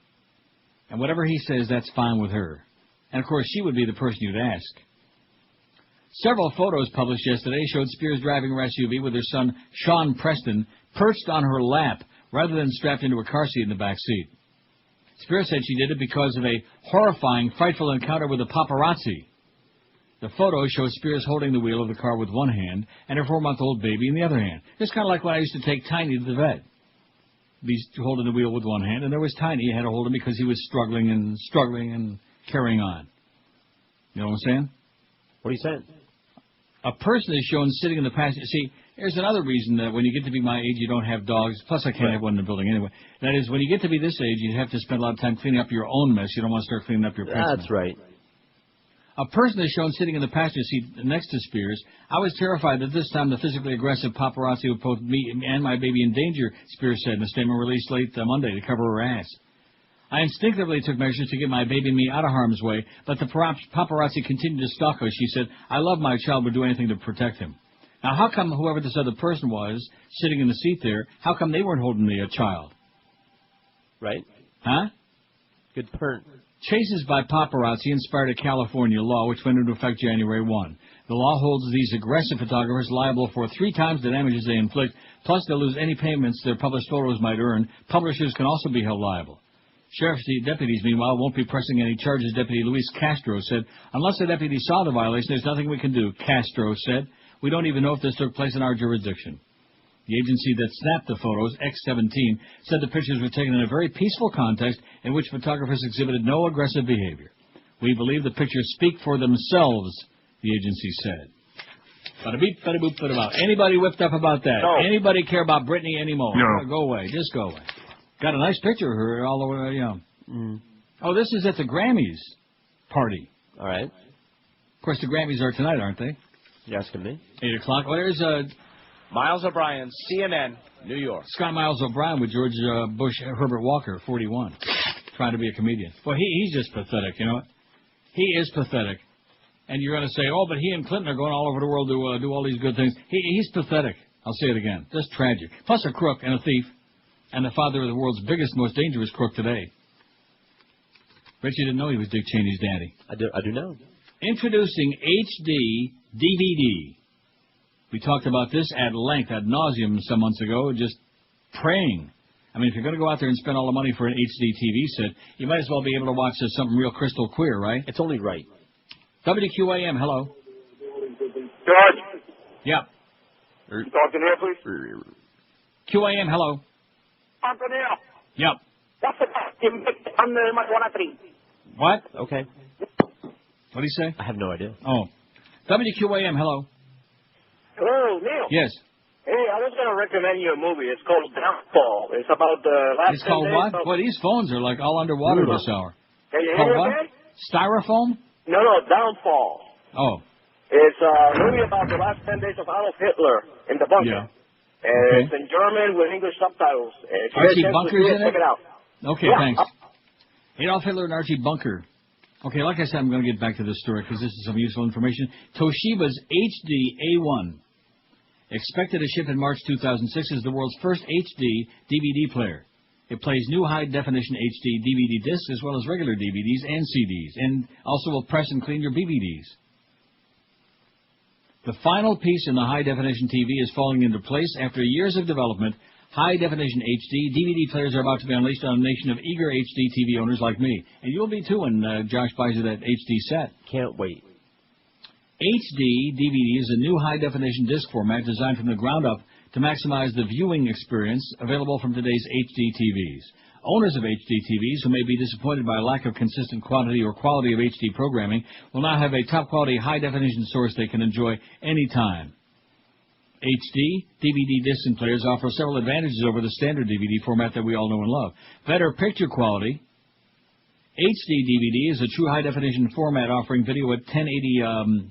And whatever he says, that's fine with her. And, of course, she would be the person you'd ask. Several photos published yesterday showed Spears driving her SUV with her son, Sean Preston, perched on her lap rather than strapped into a car seat in the back seat. Spears said she did it because of a horrifying, frightful encounter with the paparazzi. The photo shows Spears holding the wheel of the car with one hand and her 4-month-old baby in the other hand. It's kind of like when I used to take Tiny to the vet. He's holding the wheel with one hand, and there was Tiny. He had to hold him because he was struggling and carrying on. You know what I'm saying? What are you saying? A person is shown sitting in the passenger. See, there's another reason that when you get to be my age, you don't have dogs. Plus, I can't have one in the building anyway. That is, when you get to be this age, you have to spend a lot of time cleaning up your own mess. You don't want to start cleaning up your pets' That's mess. right. A person is shown sitting in the passenger seat next to Spears. I was terrified that this time the physically aggressive paparazzi would put me and my baby in danger, Spears said in a statement released late Monday to cover her ass. I instinctively took measures to get my baby and me out of harm's way, but the paparazzi continued to stalk us. She said, I love my child, would do anything to protect him. Now, how come whoever this other person was, sitting in the seat there, how come they weren't holding the child? Right. Huh? Good point. Chases by paparazzi inspired a California law which went into effect January 1. The law holds these aggressive photographers liable for 3 times the damages they inflict, plus they'll lose any payments their published photos might earn. Publishers can also be held liable. Sheriff's deputies, meanwhile, won't be pressing any charges, Deputy Luis Castro said. Unless the deputy saw the violation, there's nothing we can do, Castro said. We don't even know if this took place in our jurisdiction. The agency that snapped the photos, X17, said the pictures were taken in a very peaceful context in which photographers exhibited no aggressive behavior. We believe the pictures speak for themselves, the agency said. Bada-beep, bada-boop, bada-bout. Anybody whipped up about that? No. Anybody care about Britney anymore? No. Go away. Just go away. Got a nice picture of her all the way, Oh, this is at the Grammys party. All right. Of course, the Grammys are tonight, aren't they? You asking me? 8 o'clock. Well, there's Miles O'Brien, CNN, New York. Scott Miles O'Brien with George Bush, Herbert Walker, 41, trying to be a comedian. Well, he's just pathetic, you know what? He is pathetic. And you're going to say, oh, but he and Clinton are going all over the world to do all these good things. He's pathetic. I'll say it again. Just tragic. Plus a crook and a thief. And the father of the world's biggest, most dangerous crook today. Bet you didn't know he was Dick Cheney's daddy. I do know. Introducing HD DVD. We talked about this at length, ad nauseum, some months ago, just praying. I mean, if you're going to go out there and spend all the money for an HD TV set, you might as well be able to watch something real crystal clear, right? It's only right. WQAM, hello. George. Yep. Talking here, please. QAM, hello. Antonio. Yep. That's I'm the Maguana. What? Okay. What do you say? I have no idea. Oh. WQAM, hello. Hello, Neil. Yes. Hey, I was going to recommend you a movie. It's called Downfall. It's about the last It's called 10 what? days. Boy, these phones are like all underwater this hour. Can you Called hear me what? okay? Styrofoam? No, Downfall. Oh. It's a movie about the last 10 days of Adolf Hitler in the bunker. Yeah. And it's in German with English subtitles. If you Archie get a chance to Bunker's see in it? check it out. Okay, Yeah. thanks. Adolf Hitler and Archie Bunker. Okay, like I said, I'm going to get back to this story because this is some useful information. Toshiba's HD A1, expected to ship in March 2006, is the world's first HD DVD player. It plays new high-definition HD DVD discs as well as regular DVDs and CDs, and also will press and clean your BVDs. The final piece in the high-definition TV is falling into place. After years of development, high-definition HD DVD players are about to be unleashed on a nation of eager HD TV owners like me. And you'll be too when Josh buys you that HD set. Can't wait. HD DVD is a new high-definition disc format designed from the ground up to maximize the viewing experience available from today's HD TVs. Owners of HD TVs who may be disappointed by a lack of consistent quantity or quality of HD programming will now have a top-quality high-definition source they can enjoy anytime. HD DVD discs and players offer several advantages over the standard DVD format that we all know and love. Better picture quality. HD DVD is a true high-definition format offering video at 1080i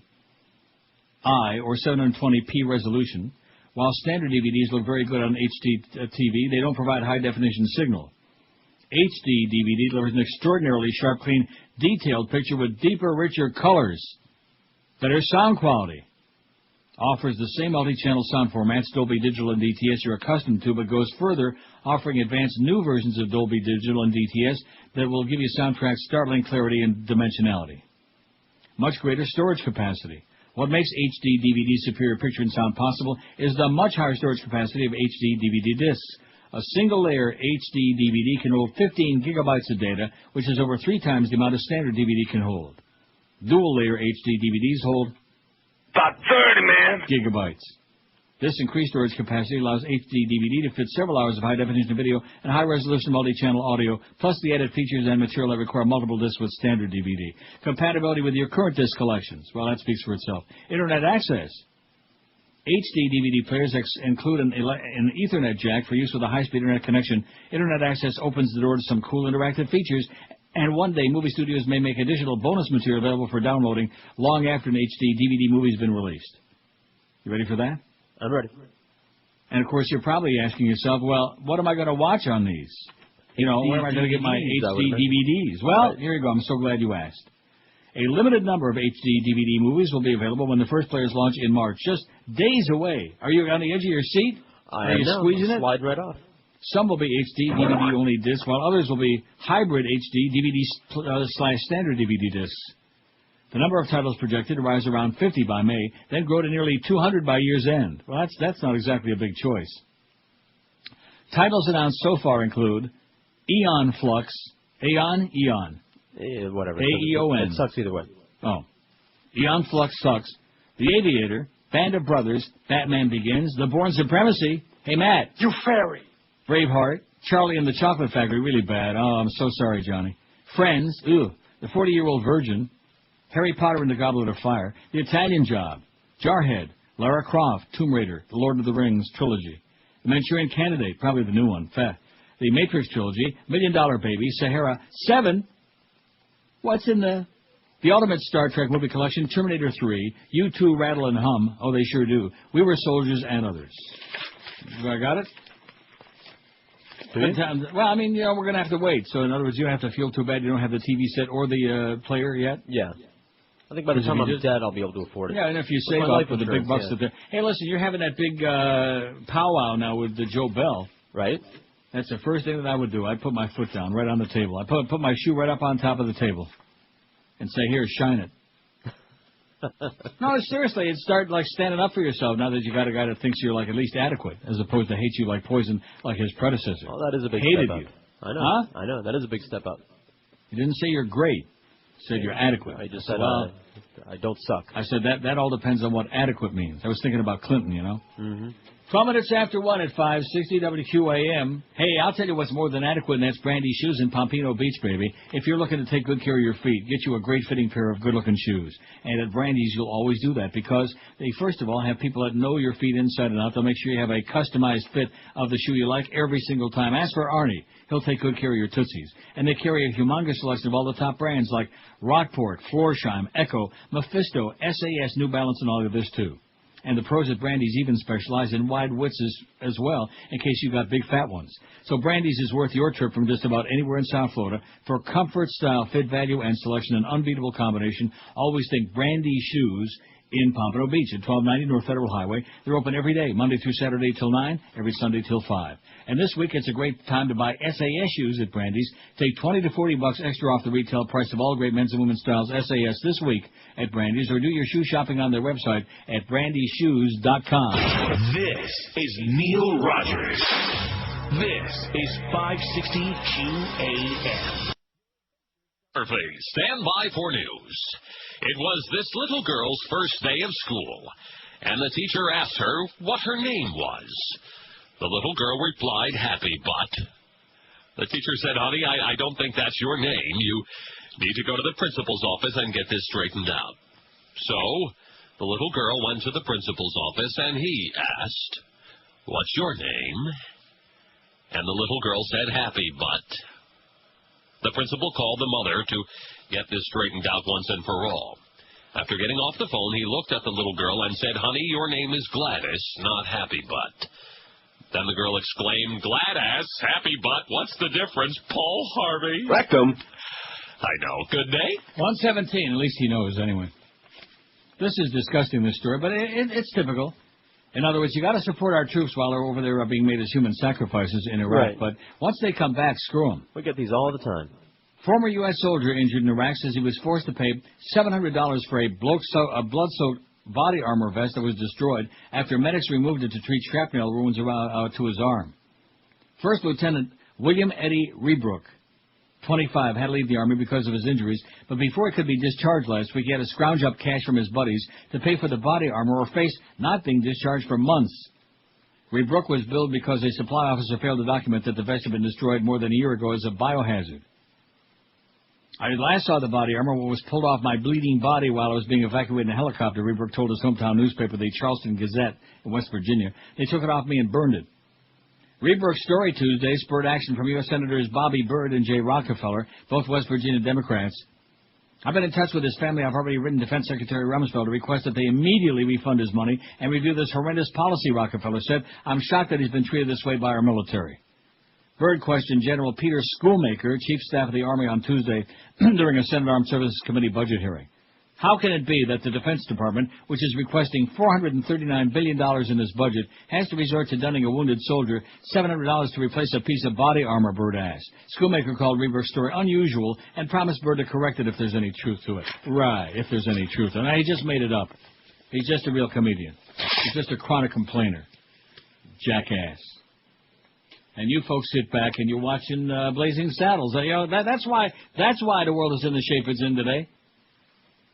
or 720p resolution. While standard DVDs look very good on HD TV, they don't provide high-definition signal. HD DVD delivers an extraordinarily sharp, clean, detailed picture with deeper, richer colors. Better sound quality. Offers the same multi-channel sound formats, Dolby Digital and DTS, you're accustomed to, but goes further, offering advanced new versions of Dolby Digital and DTS that will give you soundtracks startling clarity and dimensionality. Much greater storage capacity. What makes HD DVD superior picture and sound possible is the much higher storage capacity of HD DVD discs. A single-layer HD DVD can hold 15 gigabytes of data, which is over 3 times the amount a standard DVD can hold. Dual-layer HD DVDs hold about 30, man. gigabytes. This increased storage capacity allows HD DVD to fit several hours of high-definition video and high-resolution multi-channel audio, plus the added features and material that require multiple discs with standard DVD. Compatibility with your current disc collections. Well, that speaks for itself. Internet access. HD DVD players include an Ethernet jack for use with a high-speed Internet connection. Internet access opens the door to some cool interactive features, and one day movie studios may make additional bonus material available for downloading long after an HD DVD movie has been released. You ready for that? I'm ready. And, of course, you're probably asking yourself, well, what am I going to watch on these? You know, where am I going to get my HD DVDs? Well, here you go. I'm so glad you asked. A limited number of HD DVD movies will be available when the first players launch in March, just days away. Are you on the edge of your seat? Are you squeezing it? Slide right off. Some will be HD DVD only discs, while others will be hybrid HD DVD / standard DVD discs. The number of titles projected to rise around 50 by May, then grow to nearly 200 by year's end. Well, that's not exactly a big choice. Titles announced so far include Eon Flux, Aeon? Eon. Whatever. A-E-O-N. It sucks either way. Oh. Eon Flux sucks. The Aviator, Band of Brothers, Batman Begins, The Bourne Supremacy. Hey, Matt. You fairy. Braveheart, Charlie and the Chocolate Factory, really bad. Oh, I'm so sorry, Johnny. Friends, ew. The 40-Year-Old Virgin, Harry Potter and the Goblet of Fire, The Italian Job, Jarhead, Lara Croft, Tomb Raider, The Lord of the Rings Trilogy, The Manchurian Candidate, probably the new one, The Matrix Trilogy, $1 Million Baby, Sahara, 7. What's in the Ultimate Star Trek Movie Collection, Terminator 3, U2, Rattle and Hum, oh, they sure do, We Were Soldiers, and others. I got it? Well, I mean, we're going to have to wait. So, in other words, you don't have to feel too bad you don't have the TV set or the player yet? Yeah. I think by the time I'm dead, I'll be able to afford it. Yeah, and if you save up for the big bucks that hey, listen, you're having that big powwow now with the Joe Bell. Right. That's the first thing that I would do. I'd put my foot down right on the table. I'd put my shoe right up on top of the table and say, here, shine it. No, seriously, it'd start like standing up for yourself now that you got a guy that thinks you're like at least adequate, as opposed to hate you like poison like his predecessor. Well, that is a big Hated step up. you. I know. Huh? I know. That is a big step up. You didn't say you're great. You said you're adequate. I just said I don't suck. I said that all depends on what adequate means. I was thinking about Clinton, you know. Mm-hmm. 12 minutes after 1 at 560 WQAM. Hey, I'll tell you what's more than adequate, and that's Brandy Shoes in Pompano Beach, baby. If you're looking to take good care of your feet, get you a great-fitting pair of good-looking shoes. And at Brandy's, you'll always do that because they, first of all, have people that know your feet inside and out. They'll make sure you have a customized fit of the shoe you like every single time. Ask for Arnie. He'll take good care of your Tootsies. And they carry a humongous selection of all the top brands like Rockport, Florsheim, Echo, Mephisto, SAS, New Balance, and all of this, too. And the pros at Brandy's even specialize in wide widths as well, in case you've got big fat ones. So Brandy's is worth your trip from just about anywhere in South Florida. For comfort, style, fit, value, and selection, an unbeatable combination. Always think Brandy Shoes in Pompano Beach at 1290 North Federal Highway. They're open every day, Monday through Saturday till 9, every Sunday till 5. And this week, it's a great time to buy SAS shoes at Brandy's. Take $20 to $40 extra off the retail price of all great men's and women's styles SAS this week at Brandy's, or do your shoe shopping on their website at brandyshoes.com. This is Neil Rogers. This is 560 QAM. Please stand by for news. It was this little girl's first day of school, and the teacher asked her what her name was. The little girl replied, Happy Butt. The teacher said, honey, I don't think that's your name. You need to go to the principal's office and get this straightened out. So, the little girl went to the principal's office, and he asked, what's your name? And the little girl said, Happy Butt. The principal called the mother to get this straightened out once and for all. After getting off the phone, he looked at the little girl and said, honey, your name is Gladys, not Happy Butt. Then the girl exclaimed, Gladys, Happy Butt, what's the difference, Paul Harvey? Rectum. I know. Good day. 117, at least he knows anyway. This is disgusting, this story, but it's typical. In other words, you got to support our troops while they're over there being made as human sacrifices in Iraq. Right. But once they come back, screw them. We get these all the time. Former U.S. soldier injured in Iraq says he was forced to pay $700 for a blood-soaked body armor vest that was destroyed after medics removed it to treat shrapnel wounds around to his arm. First Lieutenant William Eddie Rebrook, 25, had to leave the Army because of his injuries, but before he could be discharged last week, he had to scrounge up cash from his buddies to pay for the body armor or face not being discharged for months. Rebrook was billed because a supply officer failed to document that the vest had been destroyed more than a year ago as a biohazard. I last saw the body armor when it was pulled off my bleeding body while I was being evacuated in a helicopter, Rebrook told his hometown newspaper, the Charleston Gazette in West Virginia. They took it off me and burned it. Rebrook's story Tuesday spurred action from U.S. Senators Bobby Byrd and Jay Rockefeller, both West Virginia Democrats. I've been in touch with his family. I've already written Defense Secretary Rumsfeld to request that they immediately refund his money and review this horrendous policy, Rockefeller said. I'm shocked that he's been treated this way by our military. Byrd questioned General Peter Schoolmaker, Chief Staff of the Army, on Tuesday during a Senate Armed Services Committee budget hearing. How can it be that the Defense Department, which is requesting $439 billion in this budget, has to resort to dunning a wounded soldier $700 to replace a piece of body armor, Byrd asked. Schoolmaker called Rebrook's story unusual and promised Byrd to correct it if there's any truth to it. Right, if there's any truth. And he just made it up. He's just a real comedian. He's just a chronic complainer. Jackass. And you folks sit back and you're watching Blazing Saddles. That's why the world is in the shape it's in today.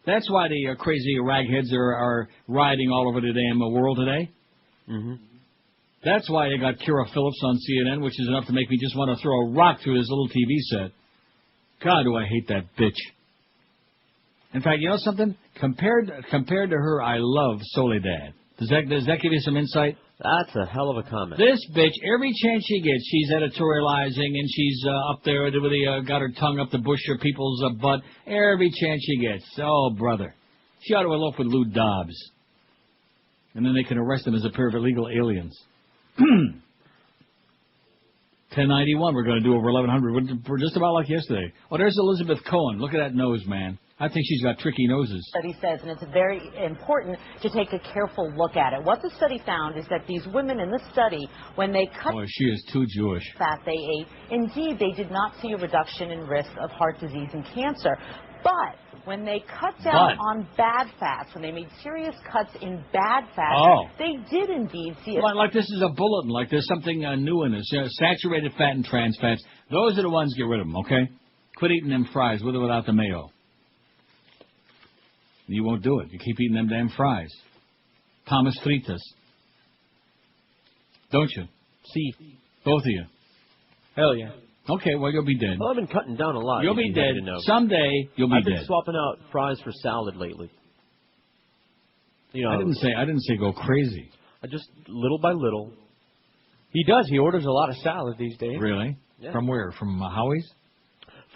That's why the crazy ragheads are riding all over the damn world today. Mm-hmm. That's why you got Kira Phillips on CNN, which is enough to make me just want to throw a rock through this little TV set. God, do I hate that bitch. In fact, you know something? Compared to her, I love Soledad. Does that give you some insight? That's a hell of a comment. This bitch, every chance she gets, she's editorializing and she's up there with got her tongue up the bush of people's butt. Every chance she gets. Oh, brother. She ought to elope with Lou Dobbs. And then they can arrest them as a pair of illegal aliens. 1091, we're going to do over 1100. We're just about like yesterday. Oh, there's Elizabeth Cohen. Look at that nose, man. I think she's got tricky noses. Study says, and it's very important to take a careful look at it. What the study found is that these women in the study, when they cut Boy, she is too Jewish. fat they ate, indeed, they did not see a reduction in risk of heart disease and cancer. But when they cut down on bad fats, when they made serious cuts in bad fats, they did indeed see it. Like this is a bulletin, like there's something new in this. Saturated fat and trans fats, those are the ones, get rid of them, okay? Quit eating them fries with or without the mayo. You won't do it. You keep eating them damn fries. Thomas Fritas. Don't you? See. Both of you. Hell yeah. Okay, well, you'll be dead. Well, I've been cutting down a lot. You'll be dead. Someday, you'll be dead. I've been swapping out fries for salad lately. You know, I didn't say go crazy. I just, little by little. He does. He orders a lot of salad these days. Really? Yeah. From where? From Howie's?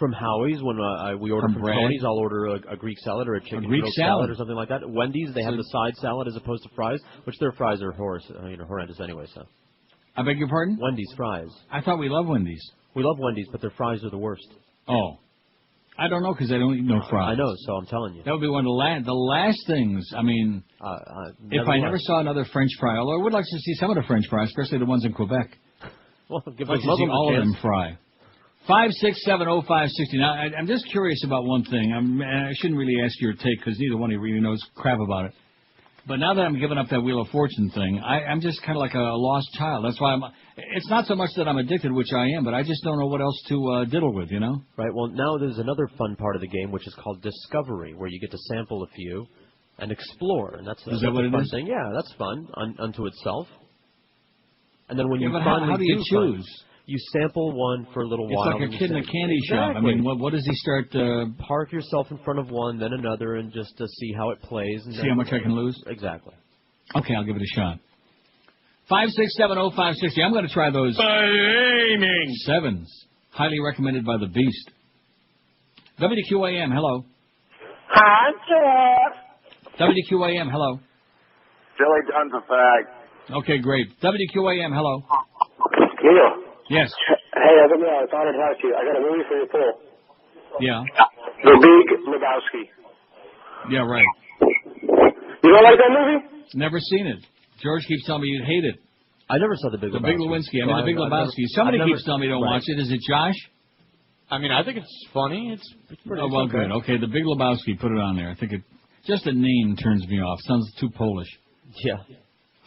From Howie's. When we order from Tony's, I'll order a Greek salad or a chicken salad or something like that. Wendy's, they have the side salad as opposed to fries, which their fries are horrendous anyway. So. I beg your pardon? Wendy's fries. I thought we love Wendy's. We love Wendy's, but their fries are the worst. Oh. I don't know because I don't eat no fries. I know, so I'm telling you. That would be one of the last things. I mean, if I never saw another French fry, although I would like to see some of the French fries, especially the ones in Quebec. Well, give I'd like to see all of them fry. 5670560. Now, I'm just curious about one thing. I shouldn't really ask your take because neither one of you really knows crap about it. But now that I'm giving up that Wheel of Fortune thing, I'm just kind of like a lost child. That's why it's not so much that I'm addicted, which I am, but I just don't know what else to diddle with, you know? Right. Well, now there's another fun part of the game, which is called Discovery, where you get to sample a few and explore. And that's is that what it fun is? thing. Yeah, that's fun unto itself. And then when you but finally how do you choose? You sample one for a little while. It's like a kid in a candy shop. I mean, what does he start? Park yourself in front of one, then another, and just to see how it plays. And see how much I can lose? Exactly. Okay, I'll give it a shot. 5670560. I'm going to try those sevens. Highly recommended by the Beast. WQAM, hello. Hi, Jeff. WQAM, hello. Billy Dunn's a fag. Okay, great. WQAM, hello. Neil. Yes. Hey, I thought I'd ask you. I got a movie for your pool. Yeah. The Big Lebowski. Yeah, right. You don't like that movie? Never seen it. George keeps telling me you'd hate it. I never saw The Big Lebowski. The Big Lewinsky. The Big Lebowski. Somebody keeps telling me don't watch it. Is it Josh? I mean, I think it's funny. It's pretty. Oh, well, good. Okay, The Big Lebowski. Put it on there. I think it. Just the name turns me off. Sounds too Polish. Yeah.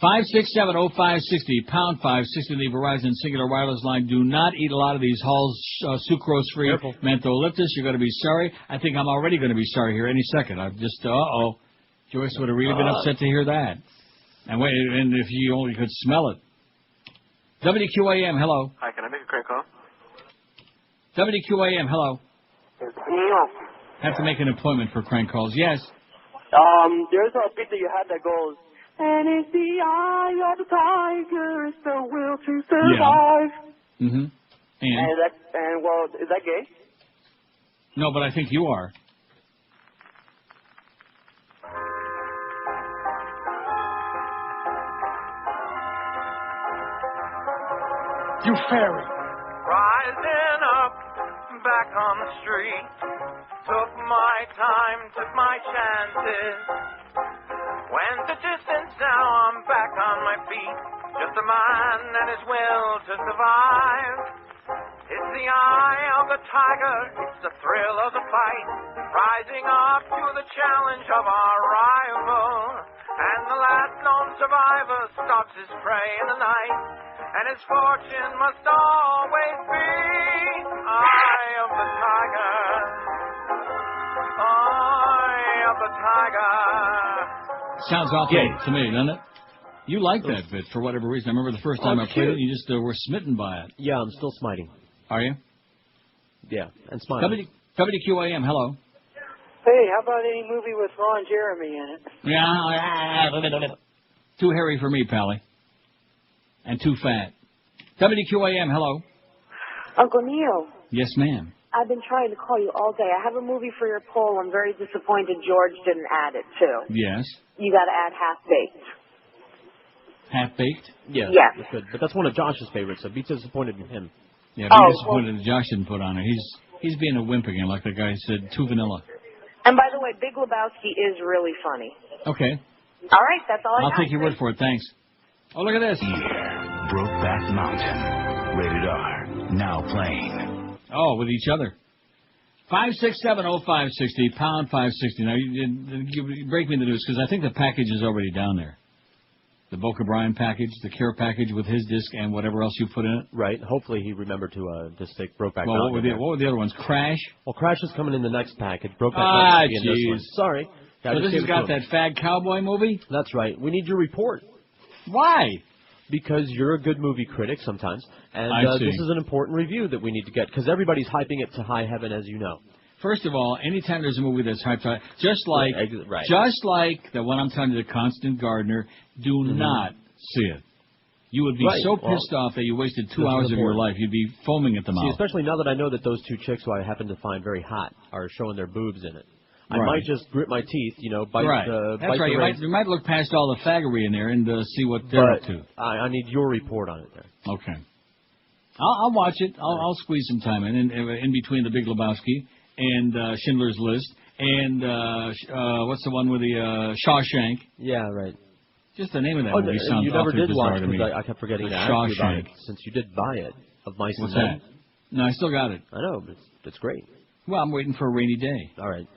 5670560, pound 560, the Verizon Singular Wireless line. Do not eat a lot of these Hall's sucrose-free mentholyptus. You're going to be sorry. I think I'm already going to be sorry here any second. I've just, Joyce would have really been upset to hear that. And wait, and if you only could smell it. WQAM, hello. Hi, can I make a crank call? WQAM, hello. It's Neil. Have to make an appointment for crank calls. Yes. There's a beat that you had that goes, and it's the eye of the tiger, it's the will to survive. Yeah. Mm-hmm. And is that gay? No, but I think you are. You fairy. Rising up, back on the street. Took my time, took my chances. Went the distance, now I'm back on my feet. Just a man and his will to survive. It's the eye of the tiger, it's the thrill of the fight. Rising up to the challenge of our rival. And the last known survivor survivor stalks his prey in the night, and his fortune must always be Eye of the tiger. Eye of the tiger. Sounds awful to me, doesn't it? You like that bit for whatever reason. I remember the first time I played it, you just were smitten by it. Yeah, I'm still smiting. Are you? Yeah, and smiling. WQAM, hello. Hey, how about any movie with Ron Jeremy in it? Yeah, too hairy for me, Pally. And too fat. WQAM, hello. Uncle Neil. Yes, ma'am. I've been trying to call you all day. I have a movie for your poll. I'm very disappointed George didn't add it, too. Yes. You got to add Half-Baked. Half-Baked? Yeah, yes. That's good. But that's one of Josh's favorites, so be disappointed in him. Yeah, be disappointed that Josh didn't put on it. He's being a wimp again, like the guy said, too vanilla. And by the way, Big Lebowski is really funny. Okay. All right, that's all I got. I'll take your word for it. Thanks. Oh, look at this. Brokeback Mountain. Rated R. Now playing. Oh, with each other. 5670560, pound 560. Now, you break me the news, because I think the package is already down there. The Boca Brian package, the care package with his disc and whatever else you put in it. Right. Hopefully he remembered to stick Brokeback Mountain. What were the other ones? Crash? Well, Crash is coming in the next package. Brokeback Mountain will be in this one. Sorry. So this has got that fag cowboy movie? That's right. We need your report. Why? Because you're a good movie critic sometimes, and this is an important review that we need to get, because everybody's hyping it to high heaven, as you know. First of all, anytime there's a movie that's hyped, just like the one I'm telling you, The Constant Gardener, do not see it. You would be so pissed off that you wasted 2 hours of your life. You'd be foaming at the mouth. See, especially now that I know that those two chicks who I happen to find very hot are showing their boobs in it. I might just grit my teeth, bite That's right. You might look past all the faggery in there and see what they're up to. I need your report on it there. Okay. I'll watch it. I'll squeeze some time in between The Big Lebowski and Schindler's List and what's the one with the Shawshank? Yeah, right. Just the name of that movie sounds awfully bizarre to me. I kept forgetting to ask you about it since you did buy it of Mice and Men. What's that? No, I still got it. I know, but it's great. Well, I'm waiting for a rainy day. All right.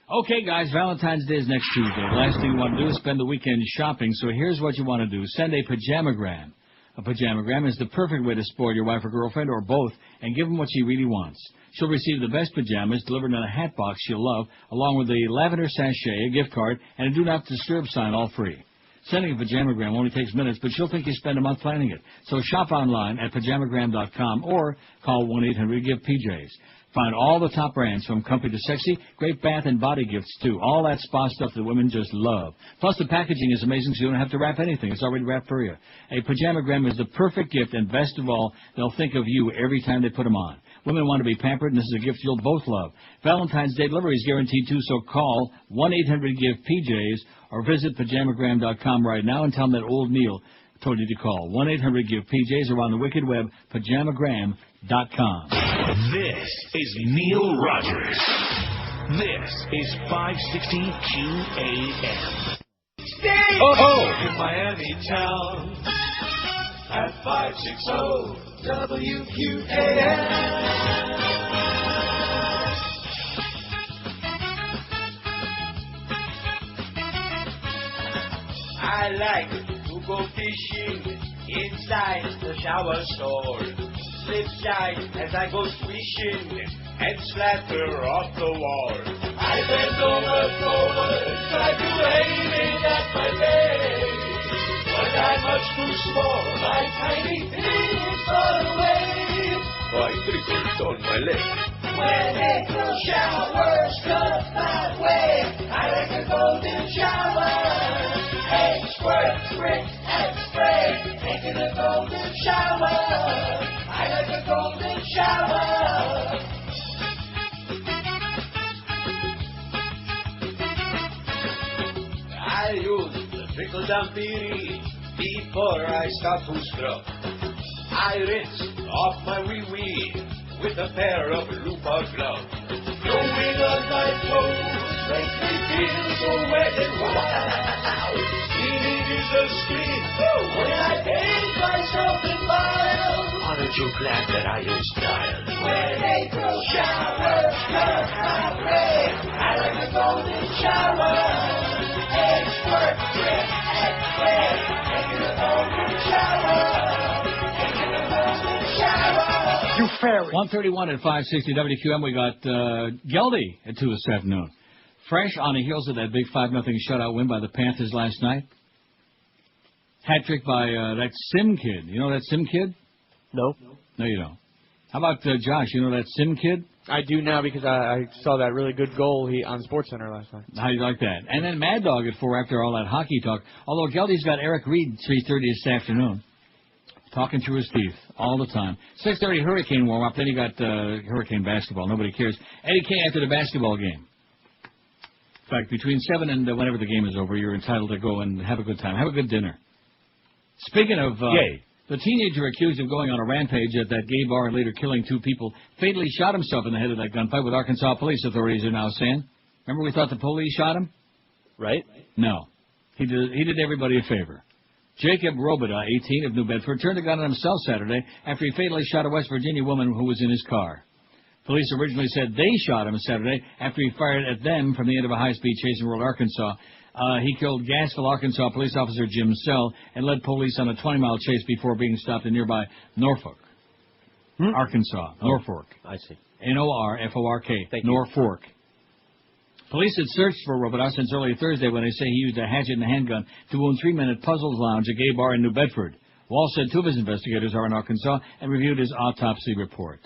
Okay, guys, Valentine's Day is next Tuesday. The last thing you want to do is spend the weekend shopping, so here's what you want to do. Send a pajamagram. A pajamagram is the perfect way to spoil your wife or girlfriend, or both, and give them what she really wants. She'll receive the best pajamas delivered in a hat box she'll love, along with a lavender sachet, a gift card, and a Do Not Disturb sign, all free. Sending a pajamagram only takes minutes, but she'll think you spent a month planning it. So shop online at pajamagram.com or call 1-800-GIVE-PJs. Find all the top brands, from comfy to sexy, great bath and body gifts, too. All that spa stuff that women just love. Plus, the packaging is amazing, so you don't have to wrap anything. It's already wrapped for you. A pajamagram is the perfect gift, and best of all, they'll think of you every time they put them on. Women want to be pampered, and this is a gift you'll both love. Valentine's Day delivery is guaranteed, too, so call 1-800-GIVE-PJs or visit pajamagram.com right now and tell them that old Neil told you to call. 1-800-GIVE-PJs or on the wicked web, pajamagram.com. This is Neil Rogers. This is 560 QAM. Stay in Miami town at 560 WQAM. I like to go fishing inside the shower store. Slip slide as I go swishing and splatter off the wall. I bend over forward, try to aim it at my leg, but I'm much too small, my tiny thing is far away. My triggers on my leg. When April showers come my way, I like a golden shower. Hey, squirt, spritz, and spray, taking a golden shower. I like a golden shower. I use the trickle-down theory before I start to scrub. I rinse off my wee-wee with a pair of Lupa gloves. Blowing on my toes makes me feel so wet and wild. Cleaning is a scream when I paint myself in miles. Aren't you glad that I use style? When April showers come my way, I like a golden shower. Eggs, squirt, drip, and spray. fairy. 1:31 at 560 WQM. We got Geldy at 2 this afternoon. Fresh on the heels of that big 5-0 shutout win by the Panthers last night. Hat trick by that Sim kid. You know that Sim kid? No. No, you don't. How about Josh? You know that Sim kid? I do now because I saw that really good goal on SportsCenter last night. How do you like that? And then Mad Dog at 4 after all that hockey talk. Although Geldy's got Eric Reed 3:30 this afternoon. Talking through his teeth all the time. 6:30 Hurricane warm-up. Then you got Hurricane basketball. Nobody cares. Eddie K after the basketball game. In fact, between 7 and whenever the game is over, you're entitled to go and have a good time. Have a good dinner. Speaking of the teenager accused of going on a rampage at that gay bar and later killing 2 people fatally shot himself in the head of that gunfight with Arkansas police authorities are now saying. Remember we thought the police shot him? Right. No. He did everybody a favor. Jacob Robida, 18, of New Bedford, turned the gun on himself Saturday after he fatally shot a West Virginia woman who was in his car. Police originally said they shot him Saturday after he fired at them from the end of a high-speed chase in rural Arkansas. He killed Gaskell, Arkansas police officer Jim Sell and led police on a 20-mile chase before being stopped in nearby Norfolk, Arkansas. Norfolk. I see. Norfork. Norfolk. Police had searched for Robida since early Thursday when they say he used a hatchet and a handgun to wound 3 men at Puzzles Lounge, a gay bar in New Bedford. Walsh said 2 of his investigators are in Arkansas and reviewed his autopsy report.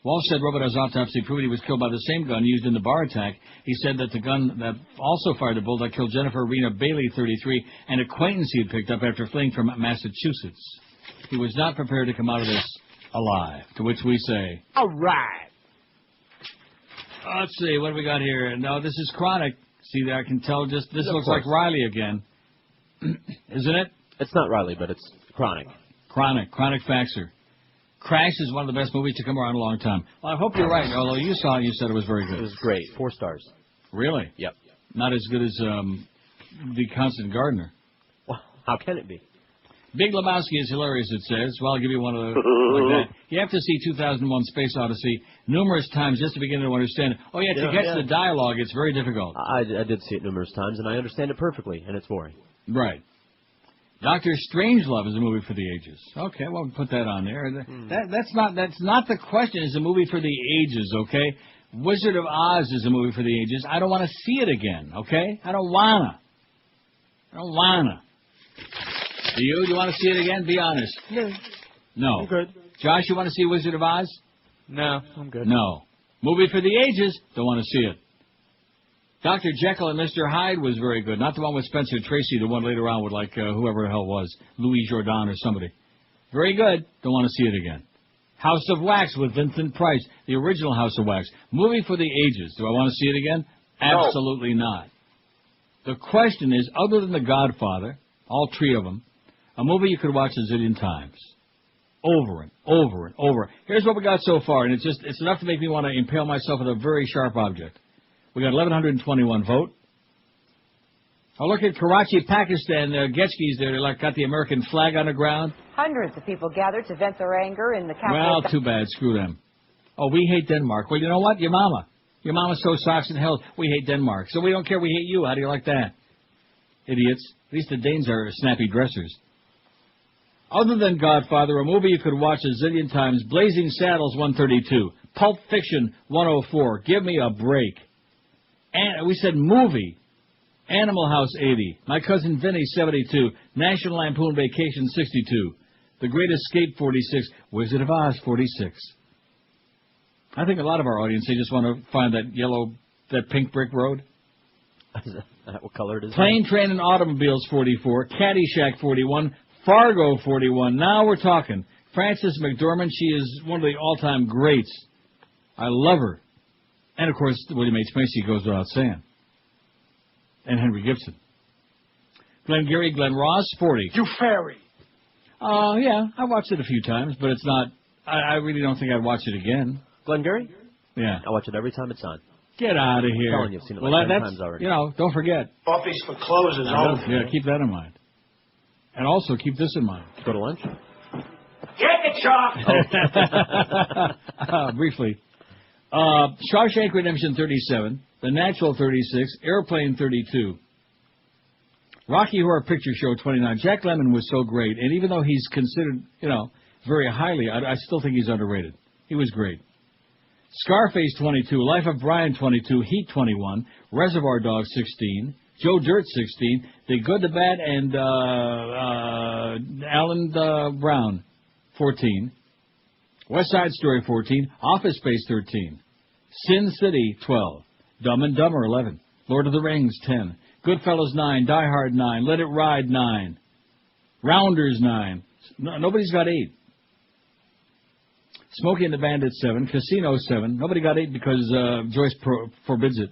Walsh said Robida's autopsy proved he was killed by the same gun used in the bar attack. He said that the gun that also fired the bullet that killed Jennifer Rena Bailey, 33, an acquaintance he had picked up after fleeing from Massachusetts. He was not prepared to come out of this alive, to which we say, all right. Let's see, what do we got here? No, this is chronic. See, I can tell this looks like Riley again. Isn't it? It's not Riley, but it's chronic. Chronic faxer. Crash is one of the best movies to come around in a long time. Well, I hope you're right, although you saw it and you said it was very good. It was great. 4 stars. Really? Yep. Not as good as The Constant Gardener. Well, how can it be? Big Lebowski is hilarious, it says. Well, I'll give you one of those like that. You have to see 2001 Space Odyssey numerous times just to begin to understand it. Oh, yeah, to get to the dialogue, it's very difficult. I did see it numerous times, and I understand it perfectly, and it's boring. Right. Dr. Strangelove is a movie for the ages. Okay, well, put that on there. That's not the question. It's a movie for the ages, okay? Wizard of Oz is a movie for the ages. I don't want to see it again, okay? I don't wanna. Do you? Do you want to see it again? Be honest. No. I'm good. Josh, you want to see Wizard of Oz? No, I'm good. No. Movie for the ages. Don't want to see it. Dr. Jekyll and Mr. Hyde was very good. Not the one with Spencer Tracy, the one later on with, like, whoever the hell it was. Louis Jourdan or somebody. Very good. Don't want to see it again. House of Wax with Vincent Price. The original House of Wax. Movie for the ages. Do I want to see it again? No. Absolutely not. The question is, other than The Godfather, all 3 of them, a movie you could watch a zillion times. Over and over and over. Here's what we got so far, and it's enough to make me want to impale myself with a very sharp object. We got 1,121 vote. Oh, look at Karachi, Pakistan. Gretzky's there. They got the American flag on the ground. Hundreds of people gathered to vent their anger in the capital. Well, too bad. Screw them. Oh, we hate Denmark. Well, you know what? Your mama sews socks in hell. We hate Denmark. So we don't care. We hate you. How do you like that? Idiots. At least the Danes are snappy dressers. Other than Godfather, a movie you could watch a zillion times, Blazing Saddles 132, Pulp Fiction 104, Give Me a Break. And we said movie, Animal House 80, My Cousin Vinny 72, National Lampoon Vacation 62, The Great Escape 46, Wizard of Oz 46. I think a lot of our audience, they just want to find that pink brick road. What color it is? Plane, Train, and Automobiles 44, Caddyshack 41, Fargo 41. Now we're talking. Frances McDormand, she is one of the all-time greats. I love her. And, of course, William H. Macy goes without saying. And Henry Gibson. Glenn Gary, Glenn Ross, 40. You fairy. Yeah, I watched it a few times, but it's not, I really don't think I'd watch it again. Glenn Gary? Yeah. I watch it every time it's on. Get out of here. I'm telling you, I've seen it like 10 times already. You know, don't forget. Buffy's for clothes is over. Yeah, keep that in mind. And also keep this in mind. Go to lunch? Get the chalk! Briefly. Shawshank Redemption 37, The Natural 36, Airplane 32, Rocky Horror Picture Show 29. Jack Lemmon was so great, and even though he's considered, very highly. I still think he's underrated. He was great. Scarface 22, Life of Brian 22, Heat 21, Reservoir Dogs 16, Joe Dirt 16, The Good, the Bad, and Alan Brown 14, West Side Story 14, Office Space 13, Sin City 12, Dumb and Dumber 11, Lord of the Rings 10, Goodfellas 9, Die Hard 9, Let It Ride 9, Rounders 9. Nobody's got 8. Smokey and the Bandit 7, Casino 7. Nobody got 8 because Joyce forbids it.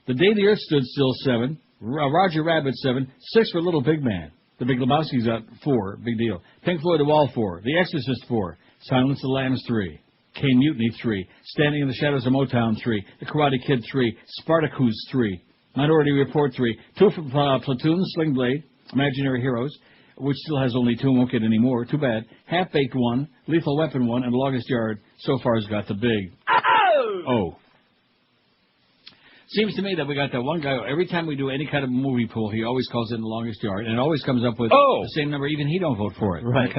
The Day the Earth Stood Still 7, Roger Rabbit 7, 6 for Little Big Man. The Big Lebowski's got 4, big deal. Pink Floyd The Wall 4, The Exorcist 4, Silence of the Lambs 3, Kane Mutiny 3, Standing in the Shadows of Motown 3, The Karate Kid 3, Spartacus 3, Minority Report 3, 2 for Platoon, Sling Blade, Imaginary Heroes, which still has only 2, won't get any more, too bad, Half-Baked 1, Lethal Weapon 1, and The Longest Yard so far has got the big O. Seems to me that we got that one guy, every time we do any kind of movie pool, he always calls in The Longest Yard, and it always comes up with the same number, even he don't vote for it. Right.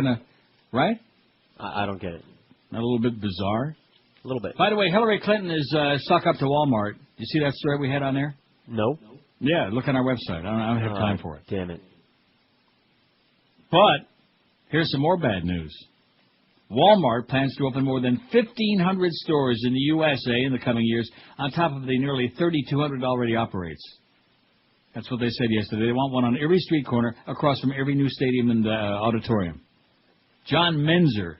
Right? I don't get it. Not a little bit bizarre? A little bit. By the way, Hillary Clinton is stuck up to Walmart. You see that story we had on there? No. Yeah, look on our website. I don't have time for it. Damn it. But here's some more bad news. Walmart plans to open more than 1,500 stores in the USA in the coming years, on top of the nearly 3,200 already operates. That's what they said yesterday. They want one on every street corner across from every new stadium and auditorium. John Menzer,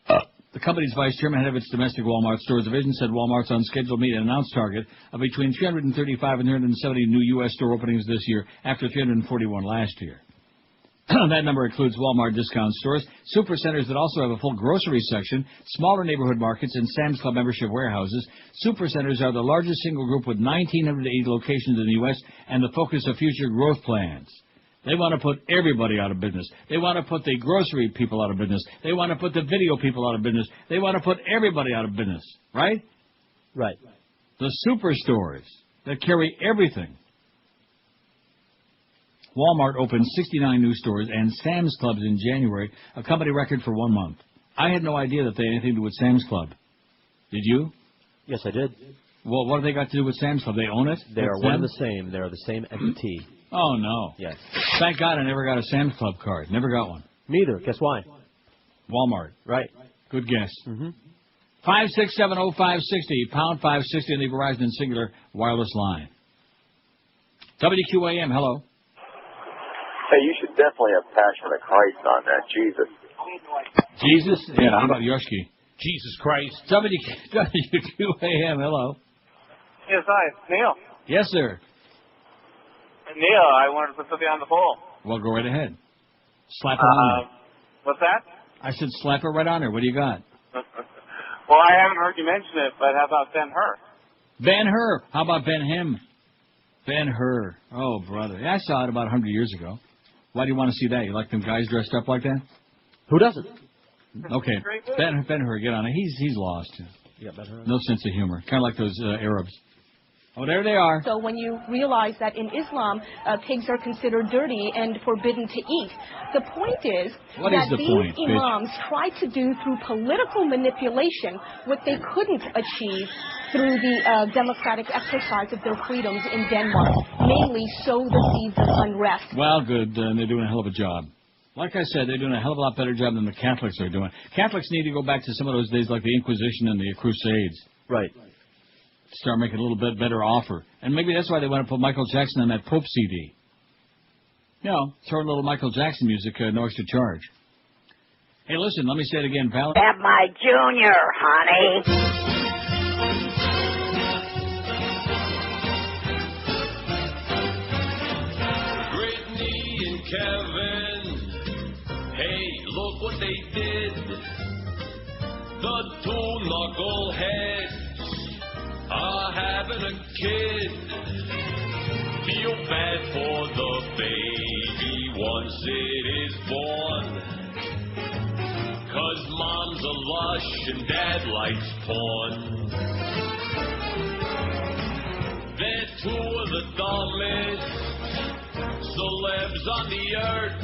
the company's vice chairman, head of its domestic Walmart stores division, said Walmart's on schedule to meet an announced target of between 335 and 370 new U.S. store openings this year, after 341 last year. That number includes Walmart discount stores, supercenters that also have a full grocery section, smaller neighborhood markets, and Sam's Club membership warehouses. Supercenters are the largest single group with 1,980 locations in the U.S. and the focus of future growth plans. They want to put everybody out of business. They want to put the grocery people out of business. They want to put the video people out of business. They want to put everybody out of business, right? Right. The superstores that carry everything. Walmart opened 69 new stores and Sam's Clubs in January, a company record for 1 month. I had no idea that they had anything to do with Sam's Club. Did you? Yes, I did. Well, what have they got to do with Sam's Club? They own it? They are one and the same. They are the same entity. Oh, no. Yes. Thank God I never got a Sam's Club card. Never got one. Me either. Guess why? Walmart. Right. Good guess. Mm-hmm. 5670560, pound 560 on the Verizon and Singular wireless line. WQAM, hello. Hey, you should definitely have Passion of Christ on that. Jesus. Jesus? Yeah, how about Yoshki? Jesus Christ. WQAM, hello. Yes, hi. Neil. Yes, sir. Neil, I wanted to put something on the poll. Well, go right ahead. Slap it on there. What's that? I said slap it right on there. What do you got? Well, I haven't heard you mention it, but how about Ben-Hur? Ben-Hur. How about Ben-Him? Ben-Hur. Oh, brother. Yeah, I saw it about 100 years ago. Why do you want to see that? You like them guys dressed up like that? Who doesn't? Okay. Ben-Hur, get on it. He's lost. Yeah, Ben-Hur. No sense of humor. Kind of like those Arabs. Oh, there they are. So when you realize that in Islam, pigs are considered dirty and forbidden to eat, the point is that these imams tried to do through political manipulation what they couldn't achieve through the democratic exercise of their freedoms in Denmark, mainly sow the seeds of unrest. Well, good. They're doing a hell of a job. Like I said, they're doing a hell of a lot better job than the Catholics are doing. Catholics need to go back to some of those days like the Inquisition and the Crusades. Right. Start making a little bit better offer. And maybe that's why they want to put Michael Jackson on that Pope CD. You know, throw a little Michael Jackson music, no extra charge. Hey, listen, let me say it again, pal. Have my junior, honey. Brittany and Kevin, hey, look what they did. The two knuckleheads are having a kid. Feel bad for the baby once it is born, 'cause mom's a lush and dad likes porn. They're two of the dumbest celebs on the earth.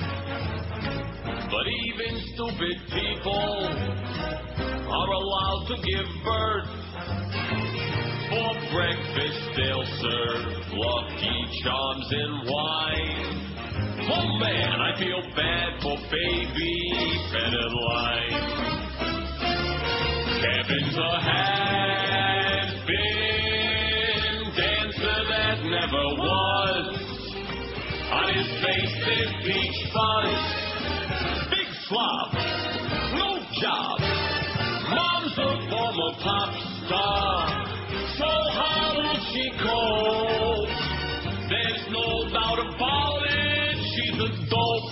But even stupid people are allowed to give birth. For breakfast they'll serve Lucky Charms and wine. Oh man, I feel bad for baby fed in line. Kevin's a has-been dancer that never was. On his face there's peach fuzz. Big slob, no job. Mom's a former pop star. So how will she cope? There's no doubt about it, she's a dope.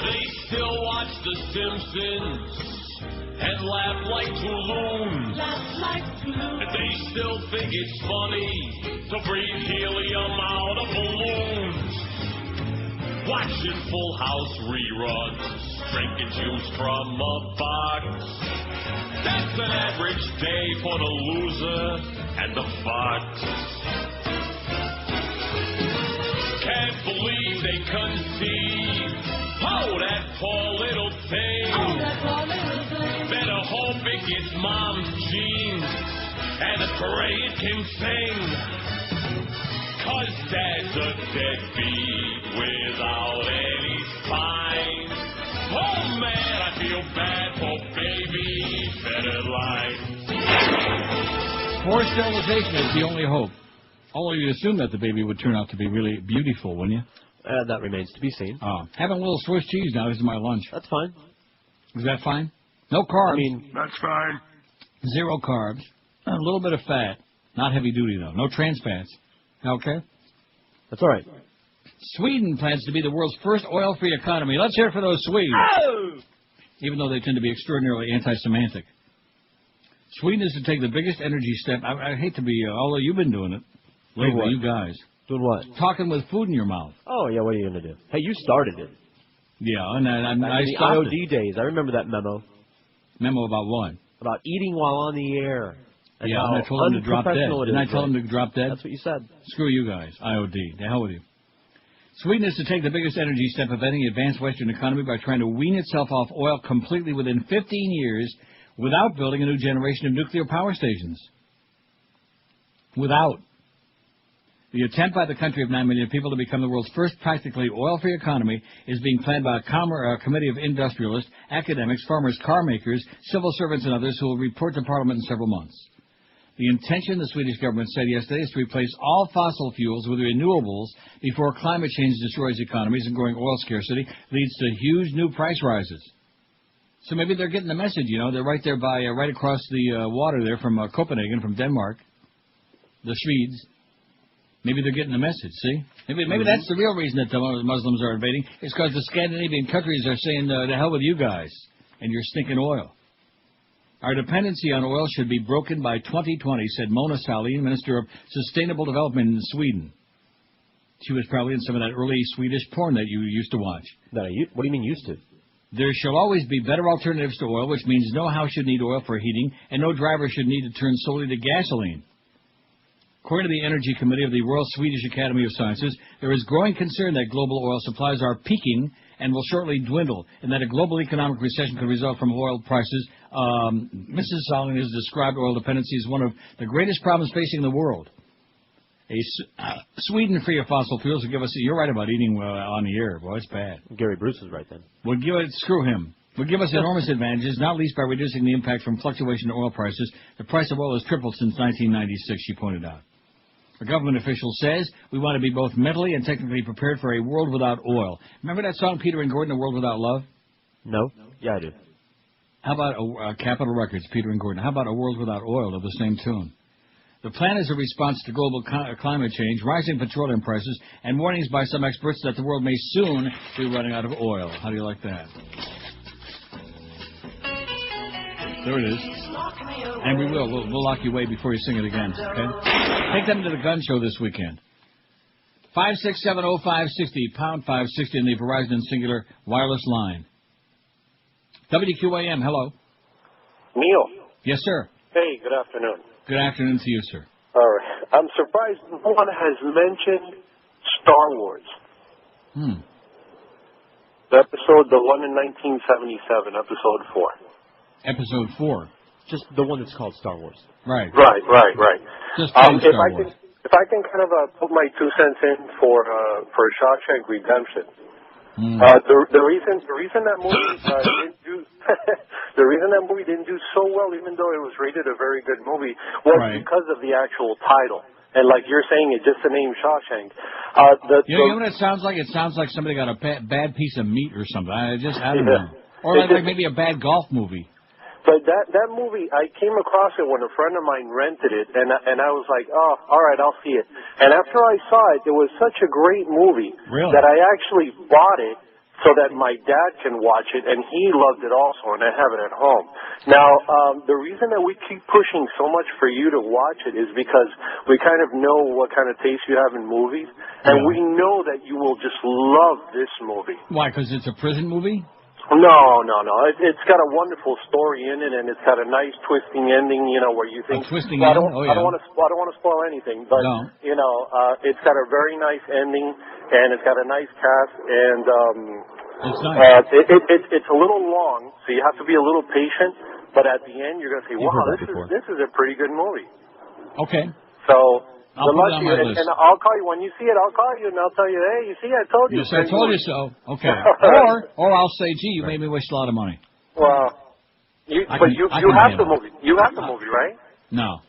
They still watch The Simpsons and laugh like two loons. They still think it's funny to breathe helium out of balloons. Watching Full House reruns, drinking juice from a box. That's an average day for the loser and the fox. Can't believe they conceived. Oh, that poor little thing. Better hope it gets mom's genes and pray it can sing. 'Cause dad's a deadbeat without any spine. Oh man, I feel bad for baby fetid life. Forced sterilization is the only hope. Although you assume that the baby would turn out to be really beautiful, wouldn't you? That remains to be seen. Having a little Swiss cheese now. This is my lunch. That's fine. Is that fine? No carbs. I mean, that's fine. 0 carbs. A little bit of fat. Not heavy duty, though. No trans fats. Okay? That's all right. Sweden plans to be the world's first oil-free economy. Let's hear it for those Swedes. Oh! Even though they tend to be extraordinarily anti-Semitic. Sweden is to take the biggest energy step. I hate to be, although you've been doing it lately, you guys. Doing what? Talking with food in your mouth. Oh, yeah, what are you going to do? Hey, you started it. Yeah, and I the stopped IOD days. I remember that memo. Memo about what? About eating while on the air. And yeah, and I told him to drop dead. Didn't I tell him to drop dead? That's what you said. Screw you guys. IOD. The hell with you. Sweden is to take the biggest energy step of any advanced Western economy by trying to wean itself off oil completely within 15 years without building a new generation of nuclear power stations. Without. The attempt by the country of 9 million people to become the world's first practically oil-free economy is being planned by a committee of industrialists, academics, farmers, car makers, civil servants, and others who will report to Parliament in several months. The intention, the Swedish government said yesterday, is to replace all fossil fuels with renewables before climate change destroys economies and growing oil scarcity leads to huge new price rises. So maybe they're getting the message, you know. They're right there by, right across the water there from Copenhagen, from Denmark, the Swedes. Maybe they're getting the message, see? Maybe that's the real reason that the Muslims are invading. It's because the Scandinavian countries are saying, the hell with you guys and your stinking oil. Our dependency on oil should be broken by 2020, said Mona Sahlin, Minister of Sustainable Development in Sweden. She was probably in some of that early Swedish porn that you used to watch. What do you mean used to? There shall always be better alternatives to oil, which means no house should need oil for heating, and no driver should need to turn solely to gasoline. According to the Energy Committee of the Royal Swedish Academy of Sciences, there is growing concern that global oil supplies are peaking and will shortly dwindle, and that a global economic recession could result from oil prices. Mrs. Sahlin has described oil dependency as one of the greatest problems facing the world. Sweden free of fossil fuels will give us... You're right about eating on the air. Boy, it's bad. Gary Bruce is right then. Screw him. Would give us enormous advantages, not least by reducing the impact from fluctuation in oil prices. The price of oil has tripled since 1996, she pointed out. A government official says we want to be both mentally and technically prepared for a world without oil. Remember that song, Peter and Gordon, A World Without Love? No. Yeah, I do. How about Capitol Records, Peter and Gordon? How about A World Without Oil of the same tune? The plan is a response to global climate change, rising petroleum prices, and warnings by some experts that the world may soon be running out of oil. How do you like that? There it is. And we will. We'll lock you away before you sing it again, okay? Take them to the gun show this weekend. 5670560, pound 560 in the Verizon and Singular wireless line. WQAM, hello. Neil. Yes, sir. Hey, good afternoon. Good afternoon to you, sir. All right. I'm surprised no one has mentioned Star Wars. The one in 1977, episode 4. Episode 4. Just the one that's called Star Wars. Right. Just Star Wars. If I can kind of put my 2 cents in for Shawshank Redemption. The reason that movie didn't do the reason that movie didn't do so well, even though it was rated a very good movie, was because of the actual title. And like you're saying, it's just the name Shawshank. You know what it sounds like? It sounds like somebody got a bad piece of meat or something. I don't know. Or like maybe a bad golf movie. But that movie, I came across it when a friend of mine rented it, and I was like, oh, all right, I'll see it. And after I saw it, it was such a great movie that I actually bought it so that my dad can watch it, and he loved it also, and I have it at home. Now, the reason that we keep pushing so much for you to watch it is because we kind of know what kind of taste you have in movies, and we know that you will just love this movie. Why, because it's a prison movie? No. It's got a wonderful story in it, and it's got a nice twisting ending. You know, where you think I don't want to spoil anything, but you know, it's got a very nice ending, and it's got a nice cast, and it's nice. It's a little long, so you have to be a little patient. But at the end, you're gonna say, "Wow, this is a pretty good movie." Okay. So. I'll put it on my list. And I'll call you when you see it. I'll call you and I'll tell you, hey, you see, I told you. Yes, I told you so. Okay. Or I'll say, gee, you made me waste a lot of money. Well, you have the movie. You have the movie, right? No.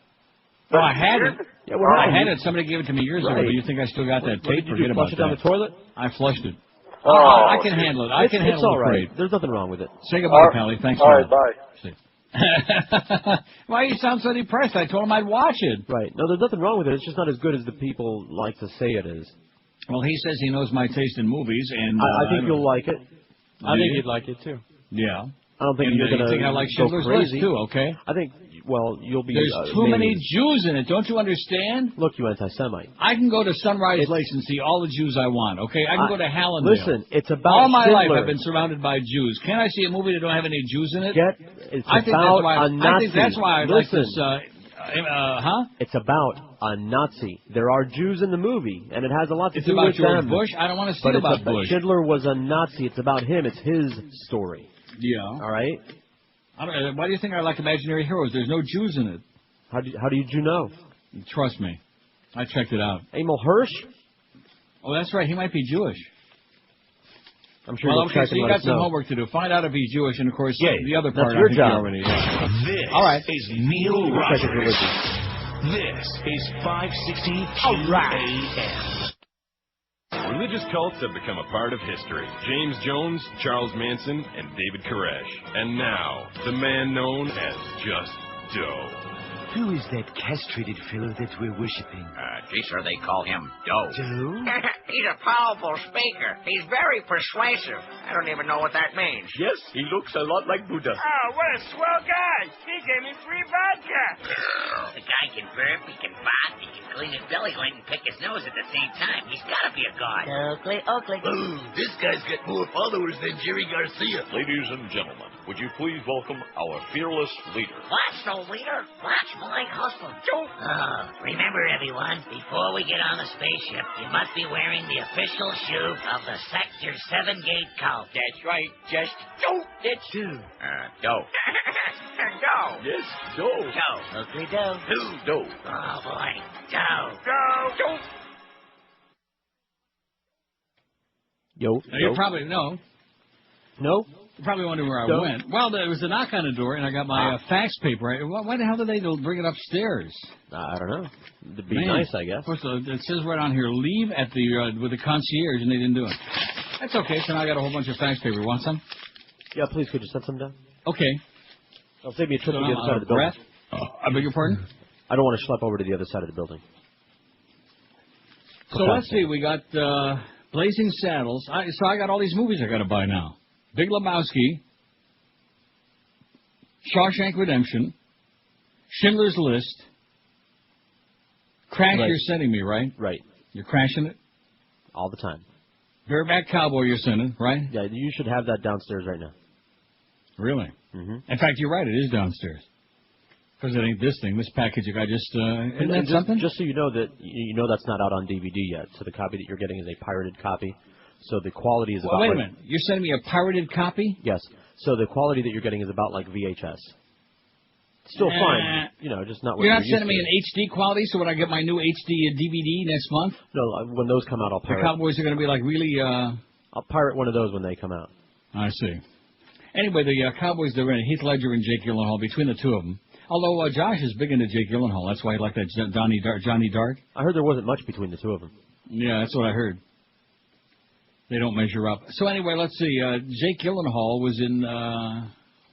Well, I had it. I had it. Somebody gave it to me years ago. Do you think I still got that tape? Did you flush it down the toilet? I flushed it. I can handle it. It's all right. There's nothing wrong with it. Say goodbye, Pally. Thanks a lot. All right, bye. See. Why you sound so depressed? I told him I'd watch it. Right. No, there's nothing wrong with it. It's just not as good as the people like to say it is. Well, he says he knows my taste in movies, and I think you'll like it. I think you'd like it too. Yeah. I don't think you're going to think I like go Schindler's crazy. List too. Okay. I think. Well, you'll be. There's too many Jews in it. Don't you understand? Look, you anti-Semite. I can go to Sunrise Lakes and see all the Jews I want. Okay, I can go to Hallandale. Listen, it's about all my Schindler. life I've been surrounded by Jews. Can I see a movie that don't have any Jews in it? It's I think about that's why, a Nazi. I think that's why I like Listen. this. It's about a Nazi. There are Jews in the movie, and it has a lot to do with them. It's about George Bush. I don't want to see about Bush. Schindler was a Nazi. It's about him. It's his story. Yeah. All right. Why do you think I like imaginary heroes? There's no Jews in it. How did you know? Trust me. I checked it out. Emil Hirsch? Oh, that's right. He might be Jewish. I'm sure so you got some homework to do. Find out if he's Jewish, and of course, the other that's part your I think job. you already This all right. is Neil Rogers. This is 560 QAM. Religious cults have become a part of history. James Jones, Charles Manson, and David Koresh. And now, the man known as Just Doe. Who is that castrated fellow that we're worshipping? Sir, they call him Doe. Doe? He's a powerful speaker. He's very persuasive. I don't even know what that means. Yes, he looks a lot like Buddha. Oh, what a swell guy. He gave me free vodka. The guy can burp, he can fart, he can clean his belly button and pick his nose at the same time. He's got to be a god. Oakley. Ooh, this guy's got more followers than Jerry Garcia. Ladies and gentlemen, would you please welcome our fearless leader? Watch the leader. Watch my husband. Remember, everyone, before we get on the spaceship, you must be wearing the official shoe of the Sector 7 Gate cult. That's right. Just Doe. It's Doe. Doe. Yes, Doe. Oakley Doe. Doe. Oh, boy. Doe. Doe. Yo. You probably know. No? You're probably wondering where I went. Well, there was a knock on the door, and I got my fax paper. Why the hell did they bring it upstairs? I don't know. It'd be nice, I guess. Of course, it says right on here, leave at the with the concierge, and they didn't do it. That's okay, so now I got a whole bunch of fax paper. Want some? Yeah, please, could you set some down? Okay. I'll save me a trip to the other side of the building. I beg your pardon? I don't want to schlep over to the other side of the building. So let's see. We got Blazing Saddles. So I got all these movies I got to buy now. Big Lebowski, Shawshank Redemption, Schindler's List, Crash. Right. You're sending me, right? Right. You're crashing it? All the time. Bareback Cowboy you're sending, right? Yeah, you should have that downstairs right now. Really? Mm-hmm. In fact, you're right. It is downstairs. Because it ain't this thing, this package I just, isn't that something? Just so you know that's not out on DVD yet. So the copy that you're getting is a pirated copy. So the quality is about... Wait a minute. You're sending me a pirated copy? Yes. So the quality that you're getting is about like VHS. Still fine. Just not what you're not sending me an HD quality, so when I get my new HD DVD next month? No, when those come out, I'll pirate. The Cowboys are going to be like really... I'll pirate one of those when they come out. I see. Anyway, the Cowboys, they're in Heath Ledger and Jake Gyllenhaal, between the two of them. Although Josh is big into Jake Gyllenhaal. That's why he liked that Johnny Dark. I heard there wasn't much between the two of them. Yeah, that's what I heard. They don't measure up. So anyway, let's see. Jake Gyllenhaal was in...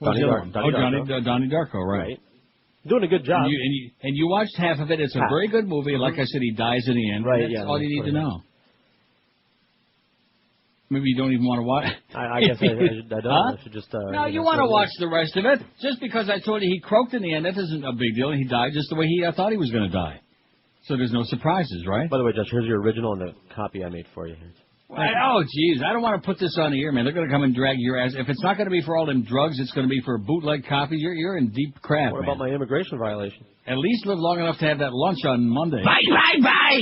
Donnie Darko, right. Doing a good job. And you watched half of it. It's a very good movie. Like I said, he dies in the end. Right, That's all you need to know. Maybe you don't even want to watch. I guess I don't. Huh? I should just. No, you want to watch the rest of it. Just because I told you he croaked in the end, that isn't a big deal. He died just the way he thought he was going to die. So there's no surprises, right? By the way, Josh, here's your original and the copy I made for you. Oh, jeez, I don't want to put this on the air, man. They're going to come and drag your ass. If it's not going to be for all them drugs, it's going to be for a bootleg copy. You're in deep crap, What about my immigration violation? At least live long enough to have that lunch on Monday. Bye, bye, bye!